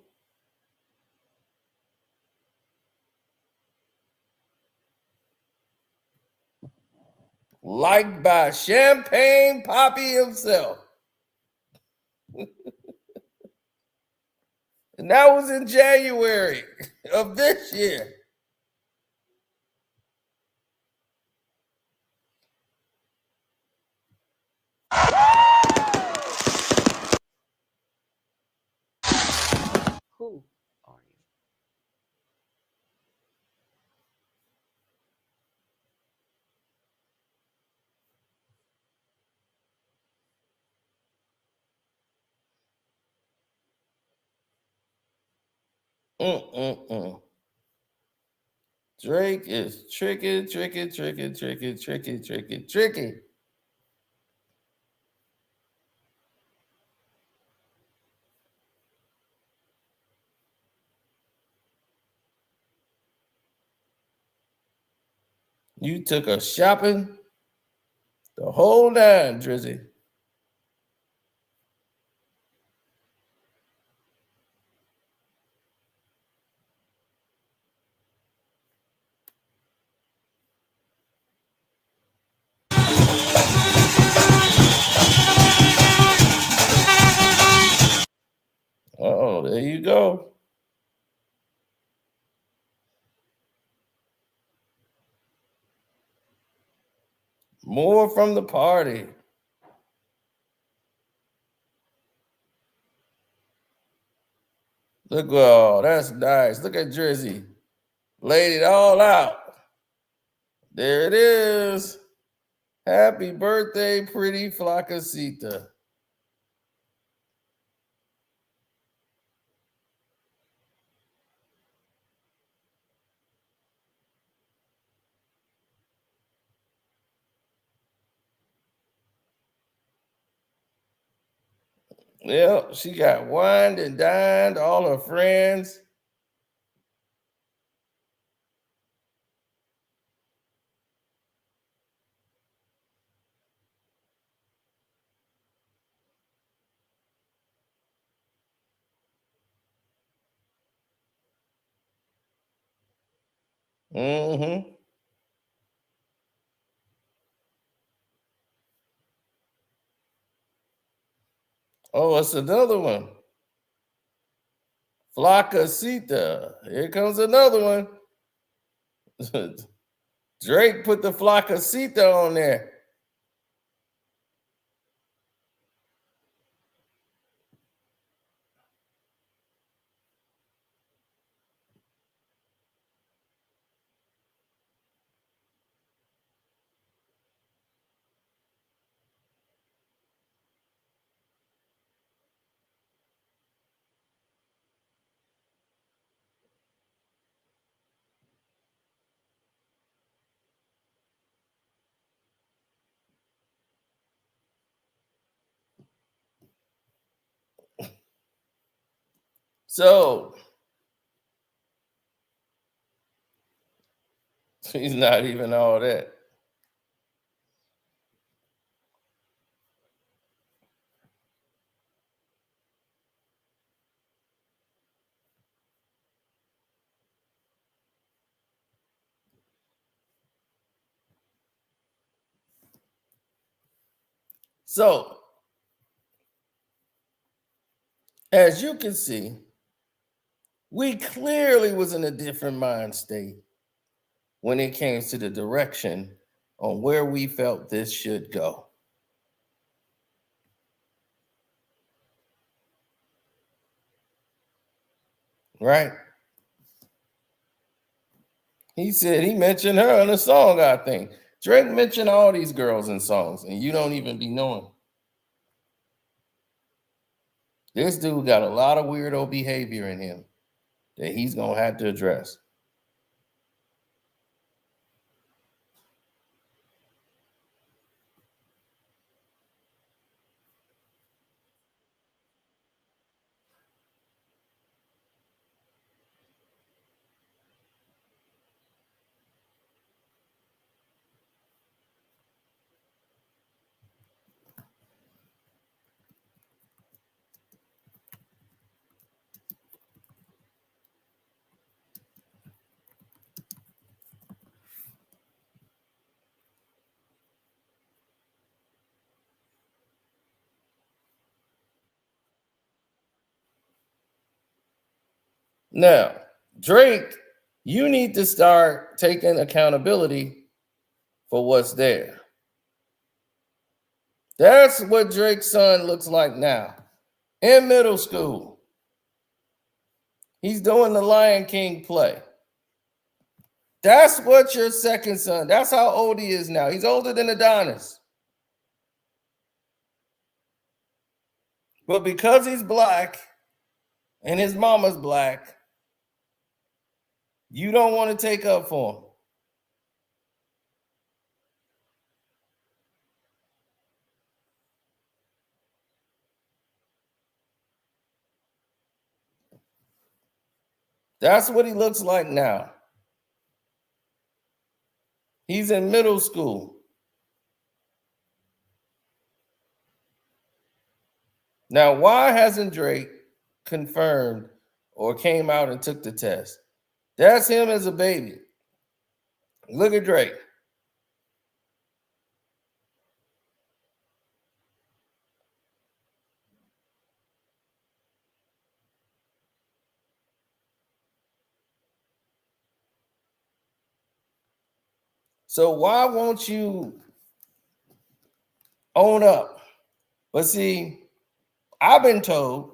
liked by Champagne Poppy himself. And that was in January of this year. Who are you? Drake is tricky. You took us shopping the whole nine, Drizzy. Oh, there you go. More from the party. Look, oh, that's nice. Look at Drizzy. Laid it all out. There it is. Happy birthday, pretty Flockasita. Yep, she got wined and dined, all her friends. Mm-hmm. Oh, it's another one. Flockasita. Here comes another one. Drake put the Flockasita on there. So he's not even all that. So, as you can see, we clearly was in a different mind state when it came to the direction on where we felt this should go. Right? He said he mentioned her in a song, I think. Drake mentioned all these girls in songs, and you don't even be knowing. This dude got a lot of weirdo behavior in him that he's going to have to address. Now, Drake, you need to start taking accountability for what's there. That's what Drake's son looks like now. In middle school. He's doing the Lion King play. That's what your second son, that's how old he is now. He's older than Adonis. But because he's black and his mama's black, you don't want to take up for him. That's what he looks like now. He's in middle school. Now, why hasn't Drake confirmed or came out and took the test? That's him as a baby. Look at Drake. So why won't you own up? But see, I've been told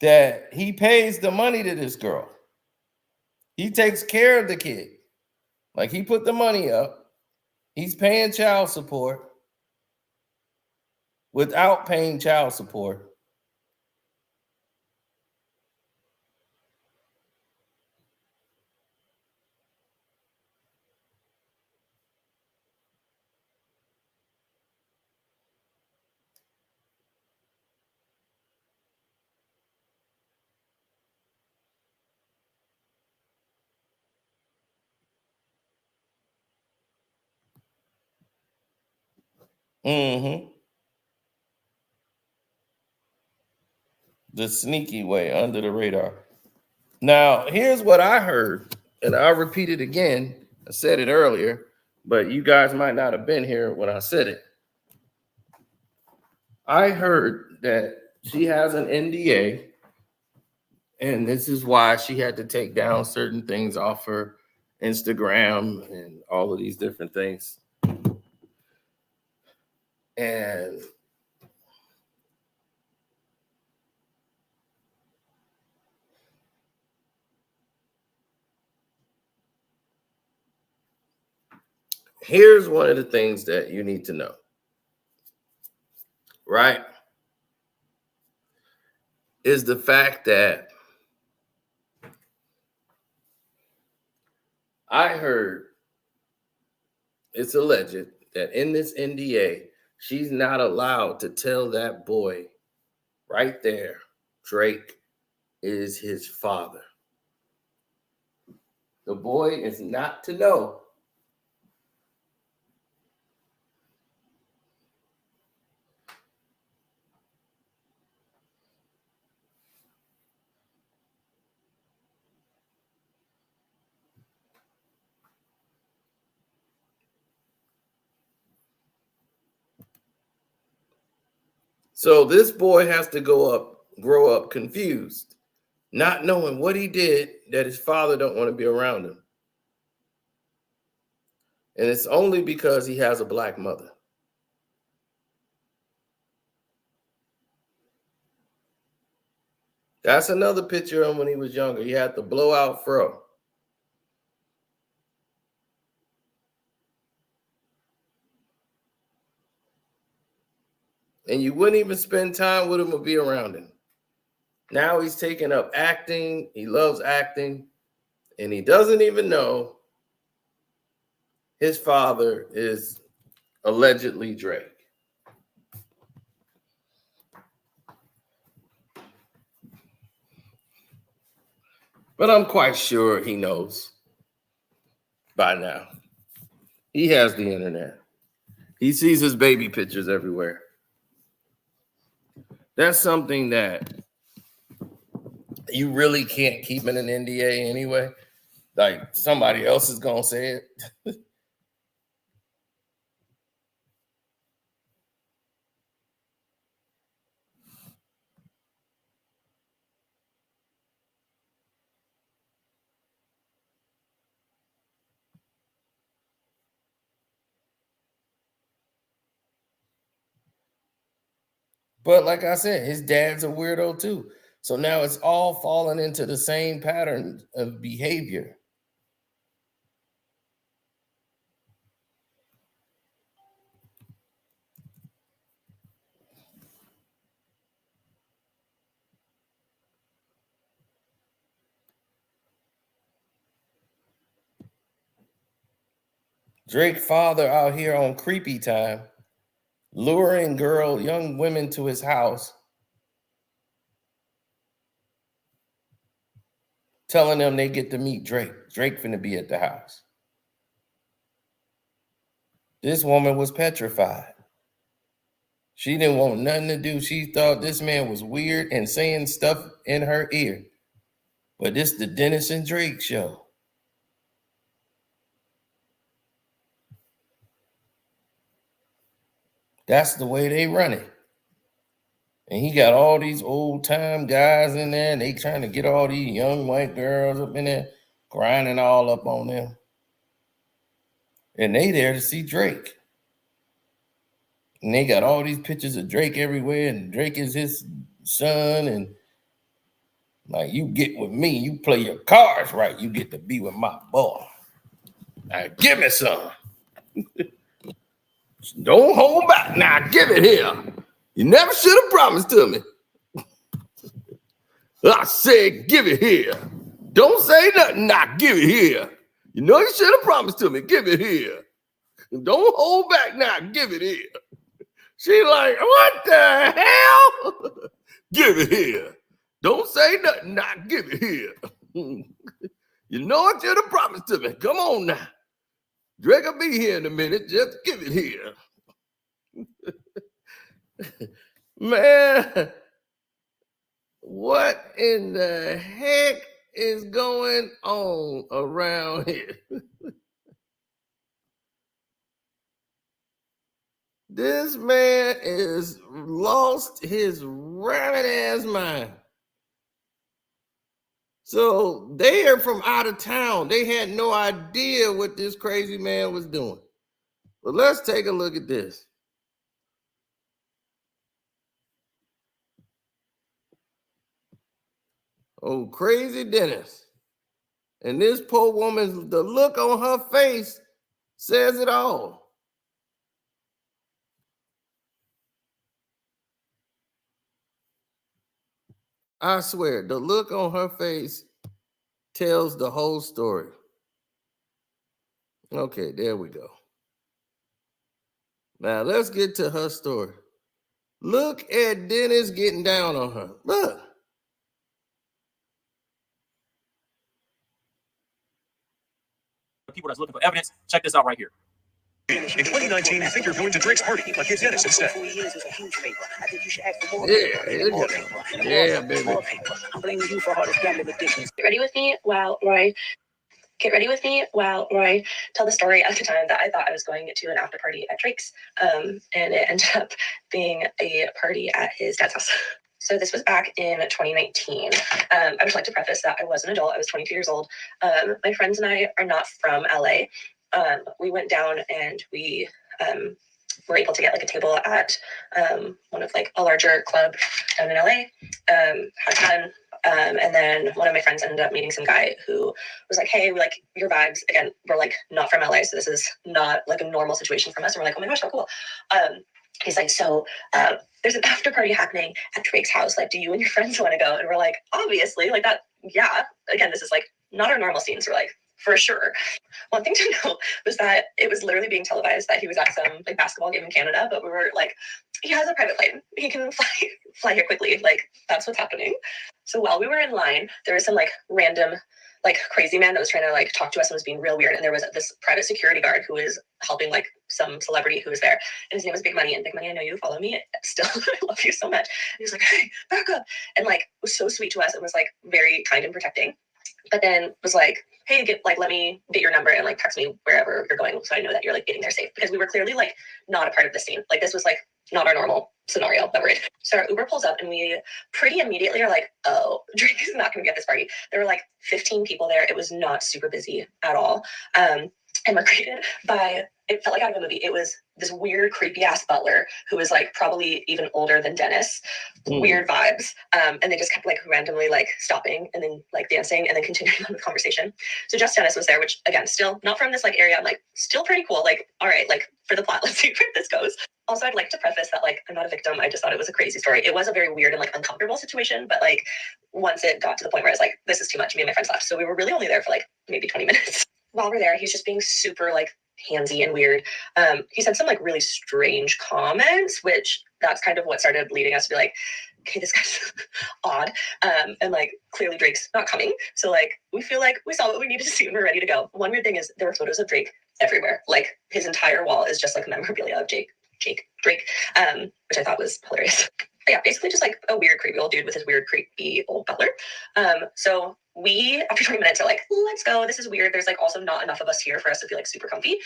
that he pays the money to this girl. He takes care of the kid. Like, he put the money up. He's paying child support without paying child support. Mm-hmm. The sneaky way, under the radar. Now, here's what I heard, and I'll repeat it again. I said it earlier, but you guys might not have been here when I said it. I heard that she has an NDA, and this is why she had to take down certain things off her Instagram and all of these different things. And here's one of the things that you need to know, right? Is the fact that I heard it's alleged that in this NDA, she's not allowed to tell that boy right there, Drake is his father. The boy is not to know. So this boy has to grow up confused, not knowing what he did that his father don't want to be around him. And it's only because he has a black mother. That's another picture of him when he was younger. He had the blowout fro. And you wouldn't even spend time with him or be around him. Now he's taking up acting. He loves acting. And he doesn't even know his father is allegedly Drake. But I'm quite sure he knows by now. He has the internet. He sees his baby pictures everywhere. That's something that you really can't keep in an NDA anyway. Like, somebody else is going to say it. But like I said, his dad's a weirdo too. So now it's all falling into the same pattern of behavior. Drake father out here on creepy time, luring young women to his house, telling them they get to meet Drake. Drake finna be at the house. This woman was petrified. She didn't want nothing to do. She thought this man was weird and saying stuff in her ear. But this the Dennis and Drake show. That's the way they run it. And he got all these old time guys in there, and they trying to get all these young white girls up in there, grinding all up on them. And they there to see Drake. And they got all these pictures of Drake everywhere, and Drake is his son, and like, you get with me, you play your cards right, you get to be with my boy. Now give me some. Don't hold back. Now give it here. You never should have promised to me. I said give it here. Don't say nothing. Now give it here. You know you should have promised to me. Give it here. Don't hold back now. Give it here. She like, what the hell? Give it here. Don't say nothing. Now give it here. You know what you should have promised to me. Come on now. Drake will be here in a minute. Just give it here. Man, what in the heck is going on around here? This man is lost his rabbit ass mind. So they are from out of town. They had no idea what this crazy man was doing. But let's take a look at this. Oh, crazy Dennis. And this poor woman, the look on her face says it all. I swear, the look on her face tells the whole story. Okay, there we go. Now let's get to her story. Look at Dennis getting down on her. Look. People that's looking for evidence, check this out right here. In 2019, you think you're going to Drake's party, but get Dennis instead. Yeah, baby. I'm blaming you for all this gambling addiction. Get ready with me while Roy tell the story at the time that I thought I was going to an after party at Drake's, and it ended up being a party at his dad's house. So this was back in 2019. I would like to preface that I was an adult. I was 22 years old. My friends and I are not from LA. We went down and we were able to get like a table at one of like a larger club down in LA. Had fun. And then one of my friends ended up meeting some guy who was like, hey, we like your vibes. Again, we're like not from LA, so this is not like a normal situation from us. And we're like, oh my gosh, how cool. He's like, so there's an after party happening at Drake's house. Like, do you and your friends want to go? And we're like, obviously, like that. Yeah. Again, this is like not our normal scenes. We're like, for sure. One thing to know was that it was literally being televised that he was at some like basketball game in Canada, but we were like, he has a private plane. He can fly here quickly. Like, that's what's happening. So while we were in line, there was some like random like crazy man that was trying to like talk to us and was being real weird. And there was this private security guard who was helping like some celebrity who was there. And his name was Big Money. And Big Money, I know you follow me. Still, I love you so much. And he was like, hey, back up. And like was so sweet to us and was like very kind and protecting. But then was like, hey, let me get your number and like text me wherever you're going so I know that you're like getting there safe. Because we were clearly like not a part of the scene. Like this was like not our normal scenario that we're in. So our Uber pulls up and we pretty immediately are like, oh, Drake is not going to be at this party. There were like 15 people there. It was not super busy at all. and were greeted by, it felt like out of a movie. It was this weird, creepy ass butler who was like probably even older than Dennis. Weird vibes. And they just kept like randomly like stopping and then like dancing and then continuing on with conversation. So just Dennis was there, which again, still not from this like area. I'm like, still pretty cool. Like, all right, like for the plot, let's see where this goes. Also, I'd like to preface that like I'm not a victim. I just thought it was a crazy story. It was a very weird and like uncomfortable situation, but like once it got to the point where I was like, this is too much, me and my friends left. So we were really only there for like maybe 20 minutes. While we're there, he's just being super like handsy and weird. He said some like really strange comments, which that's kind of what started leading us to be like, okay, this guy's odd. And like clearly Drake's not coming. So like we feel like we saw what we needed to see and we're ready to go. One weird thing is there were photos of Drake everywhere. Like his entire wall is just like memorabilia of Drake, which I thought was hilarious. But yeah, basically just like a weird, creepy old dude with his weird, creepy old butler. So we, after 20 minutes, are like, let's go. This is weird. There's like also not enough of us here for us to feel like super comfy.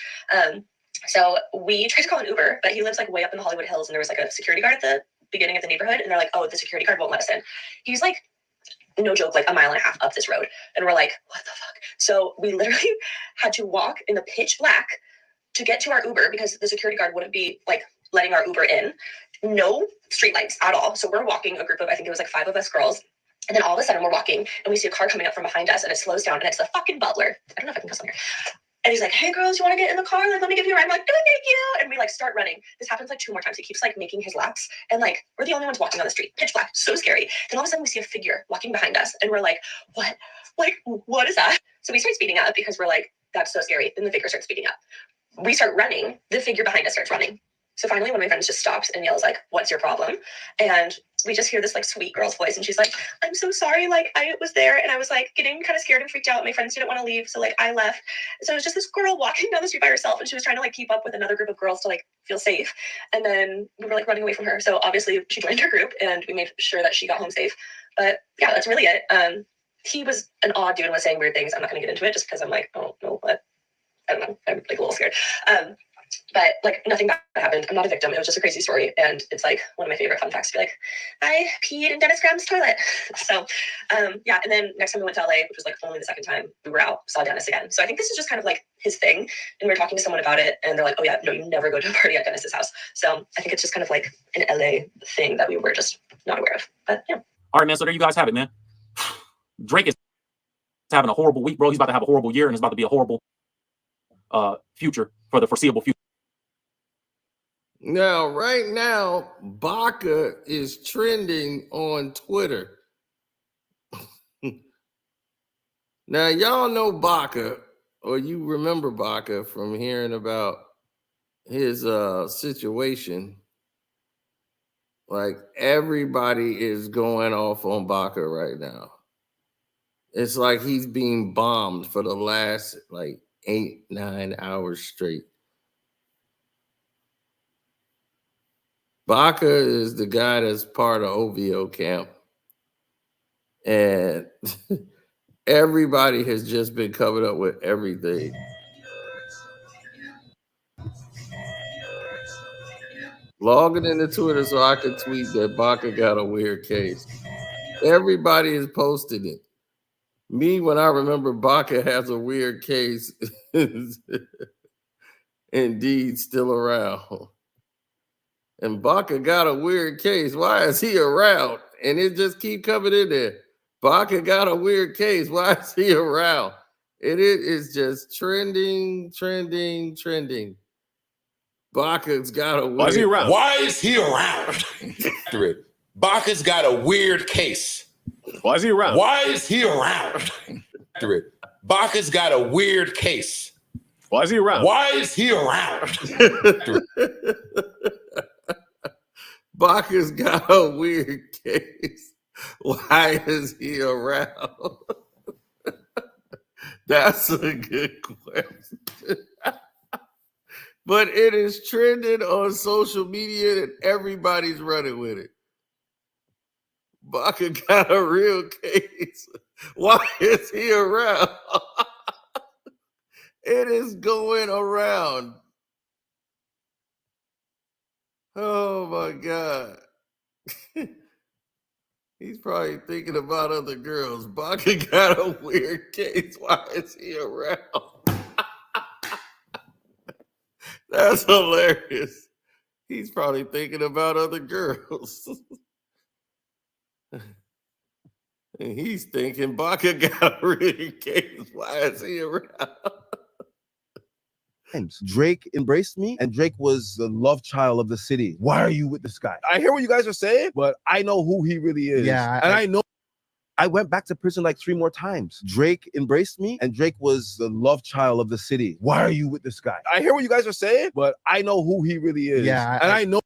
So we tried to call an Uber, but he lives like way up in the Hollywood Hills and there was like a security guard at the beginning of the neighborhood. And they're like, oh, the security guard won't let us in. He's like, no joke, like a mile and a half up this road. And we're like, what the fuck? So we literally had to walk in the pitch black to get to our Uber because the security guard wouldn't be like letting our Uber in. No streetlights at all. So we're walking a group of, I think it was like 5 of us girls. And then all of a sudden we're walking and we see a car coming up from behind us and it slows down and it's the fucking butler. I don't know if I can cuss on here. And he's like, hey girls, you want to get in the car? Like, let me give you a ride. I'm like, no, thank you. And we like start running. This happens like 2 more times. He keeps like making his laps. And like, we're the only ones walking on the street. Pitch black. So scary. Then all of a sudden we see a figure walking behind us. And we're like, what? Like, what is that? So we start speeding up because we're like, that's so scary. Then the figure starts speeding up. We start running. The figure behind us starts running. So finally, one of my friends just stops and yells like, what's your problem? And we just hear this like sweet girl's voice. And she's like, I'm so sorry. Like I was there and I was like getting kind of scared and freaked out. My friends didn't want to leave. So like I left. So it was just this girl walking down the street by herself. And she was trying to like keep up with another group of girls to like feel safe. And then we were like running away from her. So obviously she joined our group and we made sure that she got home safe. But yeah, that's really it. He was an odd dude and was saying weird things. I'm not going to get into it just because I'm like, oh no, what? I don't know. I'm like a little scared. But like nothing bad happened. I'm not a victim. It was just a crazy story. And it's like one of my favorite fun facts to be like, I peed in Dennis Graham's toilet. So yeah. And then next time we went to LA, which was like only the second time we were out, saw Dennis again. So I think this is just kind of like his thing. And we were talking to someone about it and they're like, oh yeah, no, you never go to a party at Dennis's house. So I think it's just kind of like an LA thing that we were just not aware of. But yeah. All right, man. So there you guys have it, man. Drake is having a horrible week, bro. He's about to have a horrible year and it's about to be a horrible future for the foreseeable future. Now, right now, Baka is trending on Twitter. Now, y'all know Baka, or you remember Baka from hearing about his situation. Like, everybody is going off on Baka right now. It's like he's being bombed for the last, like, 8-9 hours straight. Baka is the guy that's part of OVO camp. And everybody has just been covered up with everything. Logging into Twitter so I could tweet that Baka got a weird case. Everybody is posting it. Me, when I remember Baka has a weird case, indeed still around. And Baka got a weird case. Why is he around? And it just keep coming in there. Baka got a weird case. Why is he around? And it is just trending. Baka's got a weird... Why is he around? Why is he around? Baka's got a weird case. Why is he around? Why is he around? Baka's got a weird case. Why is he around? Why is he around? Baka's got a weird case. Why is he around? That's a good question. But it is trending on social media and everybody's running with it. Baka got a real case. Why is he around? It is going around. Oh my God. He's probably thinking about other girls. Baka got a weird case. Why is he around? That's hilarious. He's probably thinking about other girls. And he's thinking Baka got a really case. Why is he around? Drake embraced me, and Drake was the love child of the city. Why are you with this guy? I hear what you guys are saying, but I know who he really is. Yeah, and I know I went back to prison like 3 more times. Drake embraced me, and Drake was the love child of the city. Why are you with this guy? I hear what you guys are saying, but I know who he really is. Yeah, and I know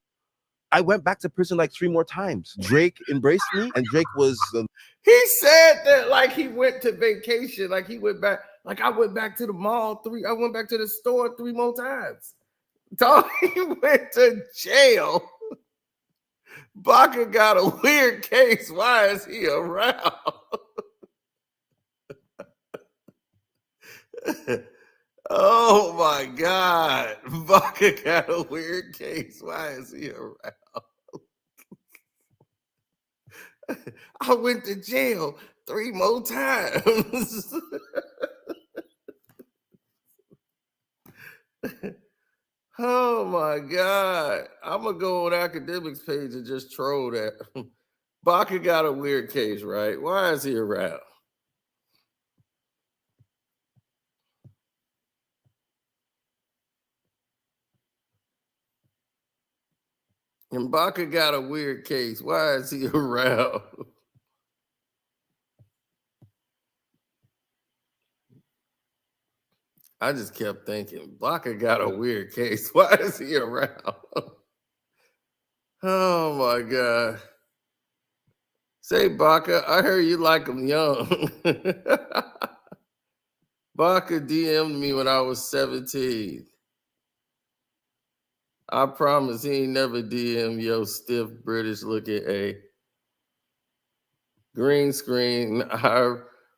I went back to prison like 3 more times. Drake embraced me, and Drake was the... He said that like he went to vacation, like he went back, like I went back to the mall I went back to the store 3 more times. Dog, he went to jail. Baka got a weird case. Why is he around? Oh my God. Baka got a weird case. Why is he around? I went to jail 3 more times. Oh my God. I'm going to go on Akademiks page and just troll that. Baka got a weird case, right? Why is he around? And Baka got a weird case. Why is he around? I just kept thinking, Baka got a weird case. Why is he around? Oh my God. Say, Baka, I heard you like him young. Baka DM'd me when I was 17. I promise he ain't never DM yo stiff British looking a green screen. I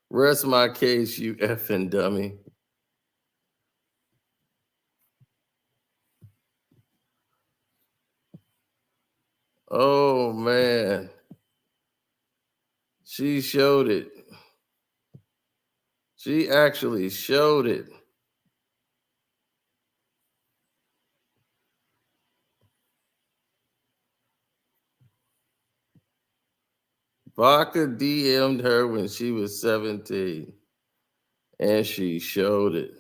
rest my case, you effing dummy. Oh man. She showed it. She actually showed it. Baka DM'd her when she was 17, and she showed it.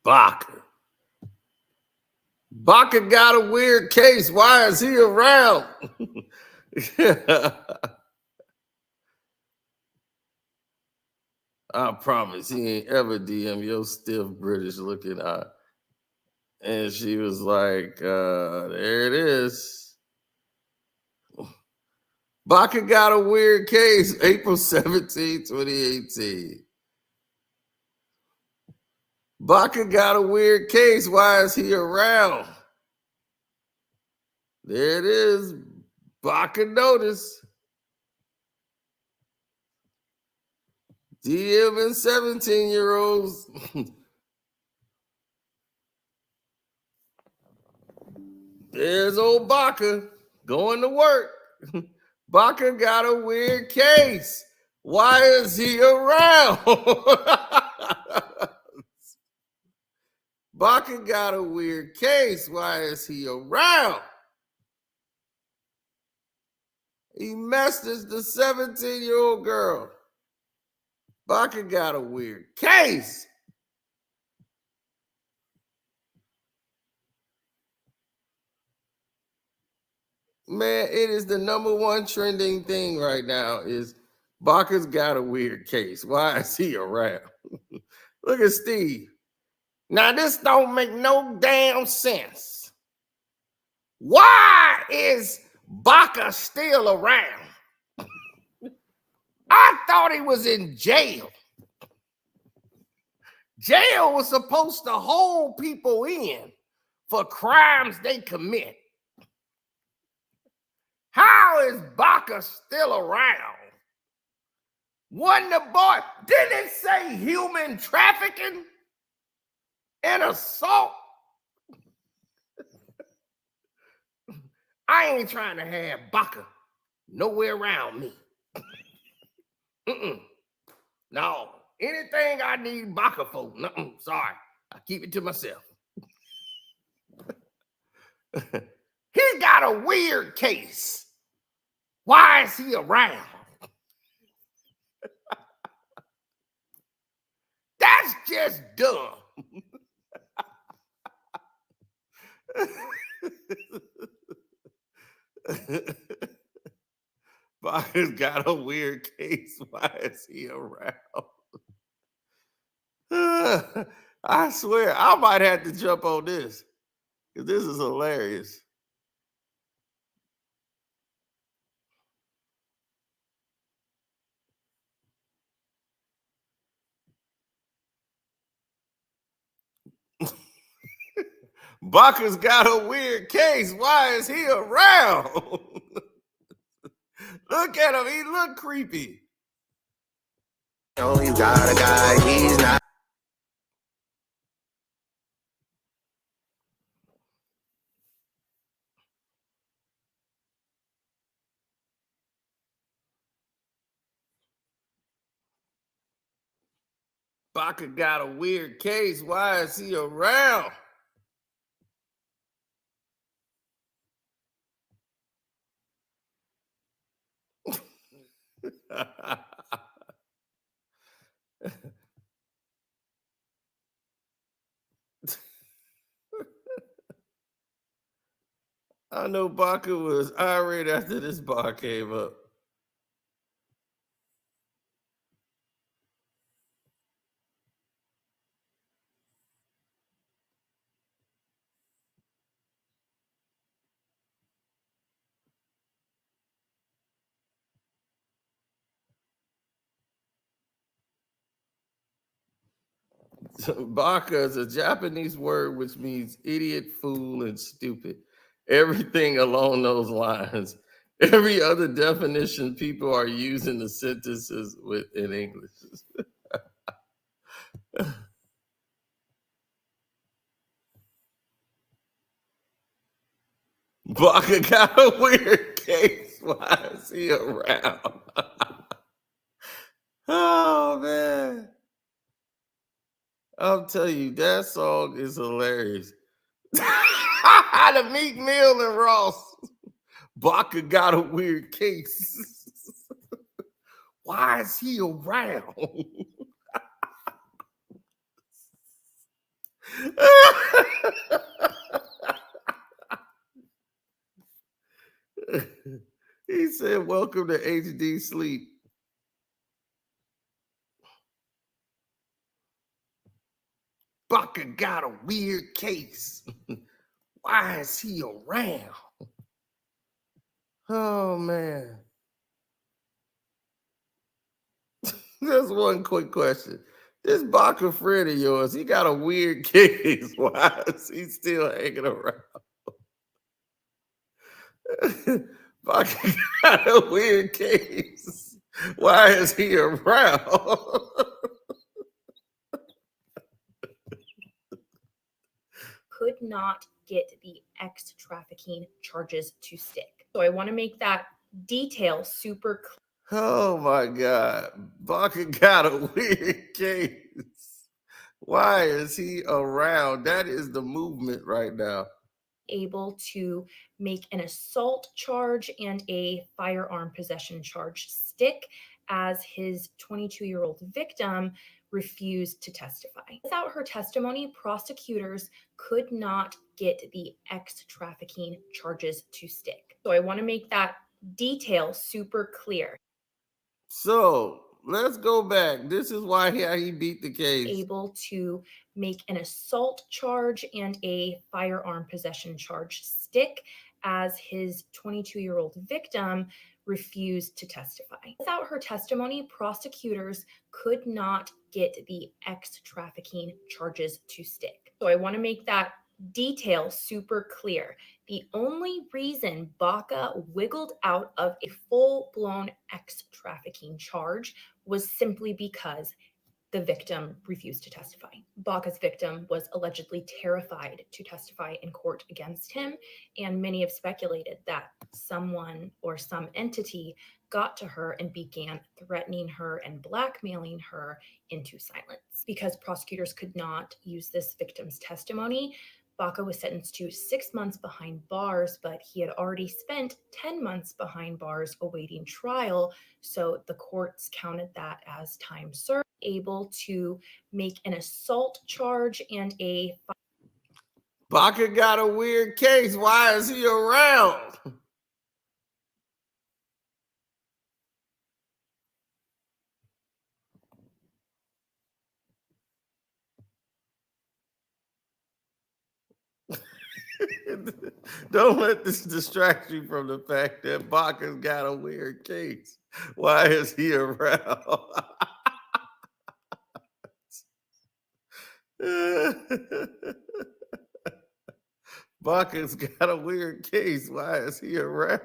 Baka. Baka got a weird case. Why is he around? I promise he ain't ever DM your stiff British looking eye. And she was like, there it is. Baka got a weird case, April 17, 2018. Baka got a weird case. Why is he around? There it is. Baka notice. DM and 17-year-olds. There's old Baka going to work. Baka got a weird case. Why is he around? Baka got a weird case. Why is he around? He messaged the 17-year-old girl. Baka got a weird case. Man, it is the #1 trending thing right now is Baka's got a weird case. Why is he around? Look at Steve. Now, this don't make no damn sense. Why is Baka still around? I thought he was in jail. Jail was supposed to hold people in for crimes they commit. How is Baka still around? Wasn't the boy, didn't it say human trafficking and assault? I ain't trying to have Baka nowhere around me. No, anything I need Baka for. No, sorry. I keep it to myself. He's got a weird case. Why is he around? That's just dumb. Baka's got a weird case. Why is he around? I swear, I might have to jump on this because this is hilarious. Baka's got a weird case. Why is he around? Look at him. He look creepy. Oh, he's got a guy. He's not. Baka got a weird case. Why is he around? I know Baka was irate after this bar came up. Baka is a Japanese word which means idiot, fool, and stupid. Everything along those lines. Every other definition people are using the sentences with in English. Baka got a weird case. Why is he around? Oh, man. I'll tell you, that song is hilarious. The Meek Mill and Ross. Baka got a weird case. Why is he around? He said, welcome to HD Sleep. Baka got a weird case. Why is he around? Oh, man. Just one quick question. This Baka friend of yours, he got a weird case. Why is he still hanging around? Baka got a weird case. Why is he around? Could not get the X trafficking charges to stick. So I want to make that detail super clear. Oh my God. Baka got a weird case. Why is he around? That is the movement right now. Able to make an assault charge and a firearm possession charge stick as his 22-year-old victim refused to testify. Without her testimony, prosecutors could not get the X trafficking charges to stick. So I want to make that detail super clear. So let's go back. This is why he beat the case. Able to make an assault charge and a firearm possession charge stick as his 22-year-old victim refused to testify. Without her testimony, prosecutors could not get the X trafficking charges to stick. So I want to make that detail super clear. The only reason Baka wiggled out of a full-blown X trafficking charge was simply because the victim refused to testify. Baka's victim was allegedly terrified to testify in court against him, and many have speculated that someone or some entity got to her and began threatening her and blackmailing her into silence. Because prosecutors could not use this victim's testimony, Baka was sentenced to 6 months behind bars, but he had already spent 10 months behind bars awaiting trial, so the courts counted that as time served, able to make an assault charge and a... Baka got a weird case. Why is he around? Don't let this distract you from the fact that Baka's got a weird case. Why is he around? Baka's got a weird case. Why is he around?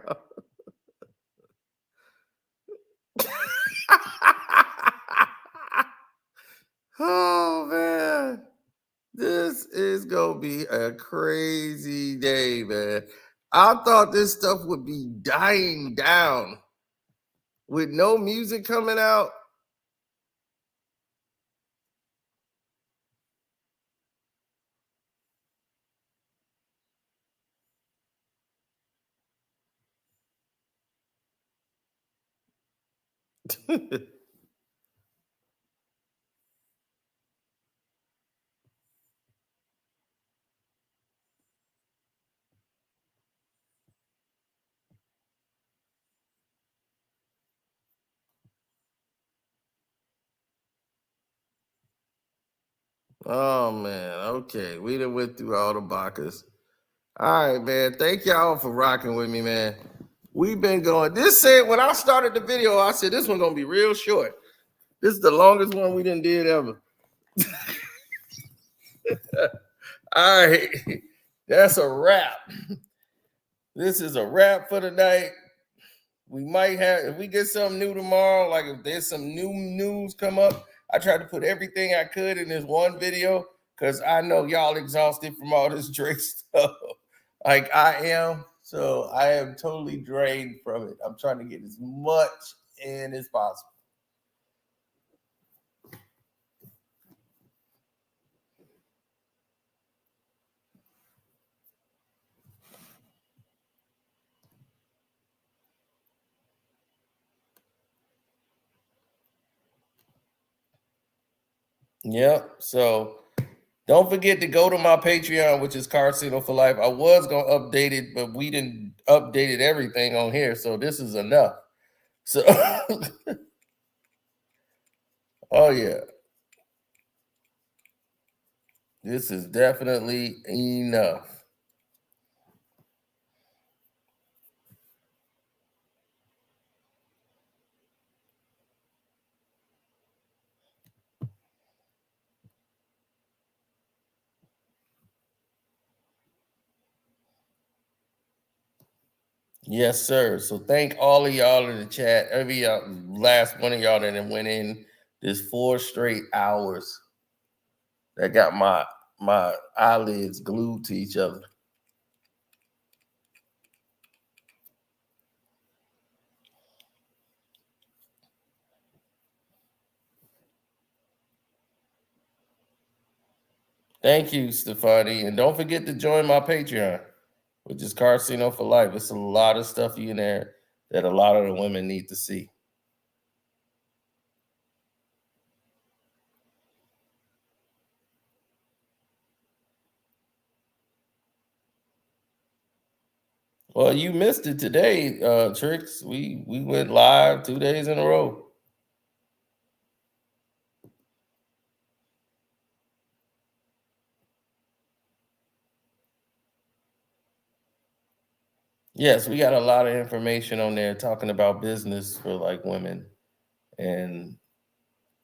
Oh man, this is gonna be a crazy day, man. I thought this stuff would be dying down with no music coming out. Oh man, okay. We done went through all the Bakas. All right, man. Thank y'all for rocking with me, man. We've been going. This said when I started the video, I said this one's gonna be real short. This is the longest one we done did ever. All right, that's a wrap. This is a wrap for the night. We might have, if we get something new tomorrow, like if there's some new news come up, I tried to put everything I could in this one video because I know y'all exhausted from all this Drake stuff, like I am. So I am totally drained from it. I'm trying to get as much in as possible. Yep. So don't forget to go to my Patreon, which is Carcino for Life. I was gonna update it, but we didn't updated everything on here, so this is enough. So, oh yeah, this is definitely enough. Yes, sir. So thank all of y'all in the chat. Every last one of y'all that went in this 4 straight hours that got my eyelids glued to each other. Thank you, Stefani. And don't forget to join my Patreon, which is Carcino for Life. It's a lot of stuff in there that a lot of the women need to see. Well, you missed it today, Tricks. We went live 2 days in a row. Yes, we got a lot of information on there talking about business for like women and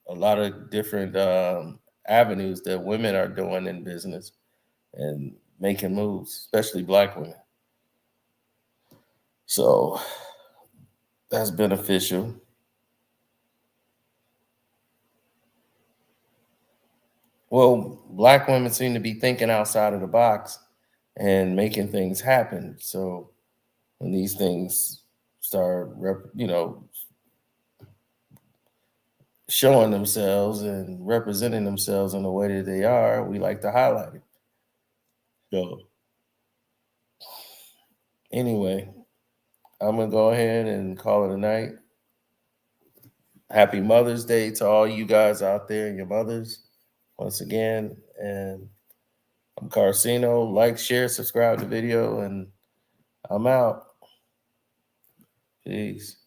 a lot of different avenues that women are doing in business and making moves, especially Black women. So that's beneficial. Well, Black women seem to be thinking outside of the box and making things happen. So when these things start, showing themselves and representing themselves in the way that they are, we like to highlight it. So anyway, I'm gonna go ahead and call it a night. Happy Mother's Day to all you guys out there and your mothers once again. And I'm Carcino. Like, share, subscribe to the video, and I'm out. Peace.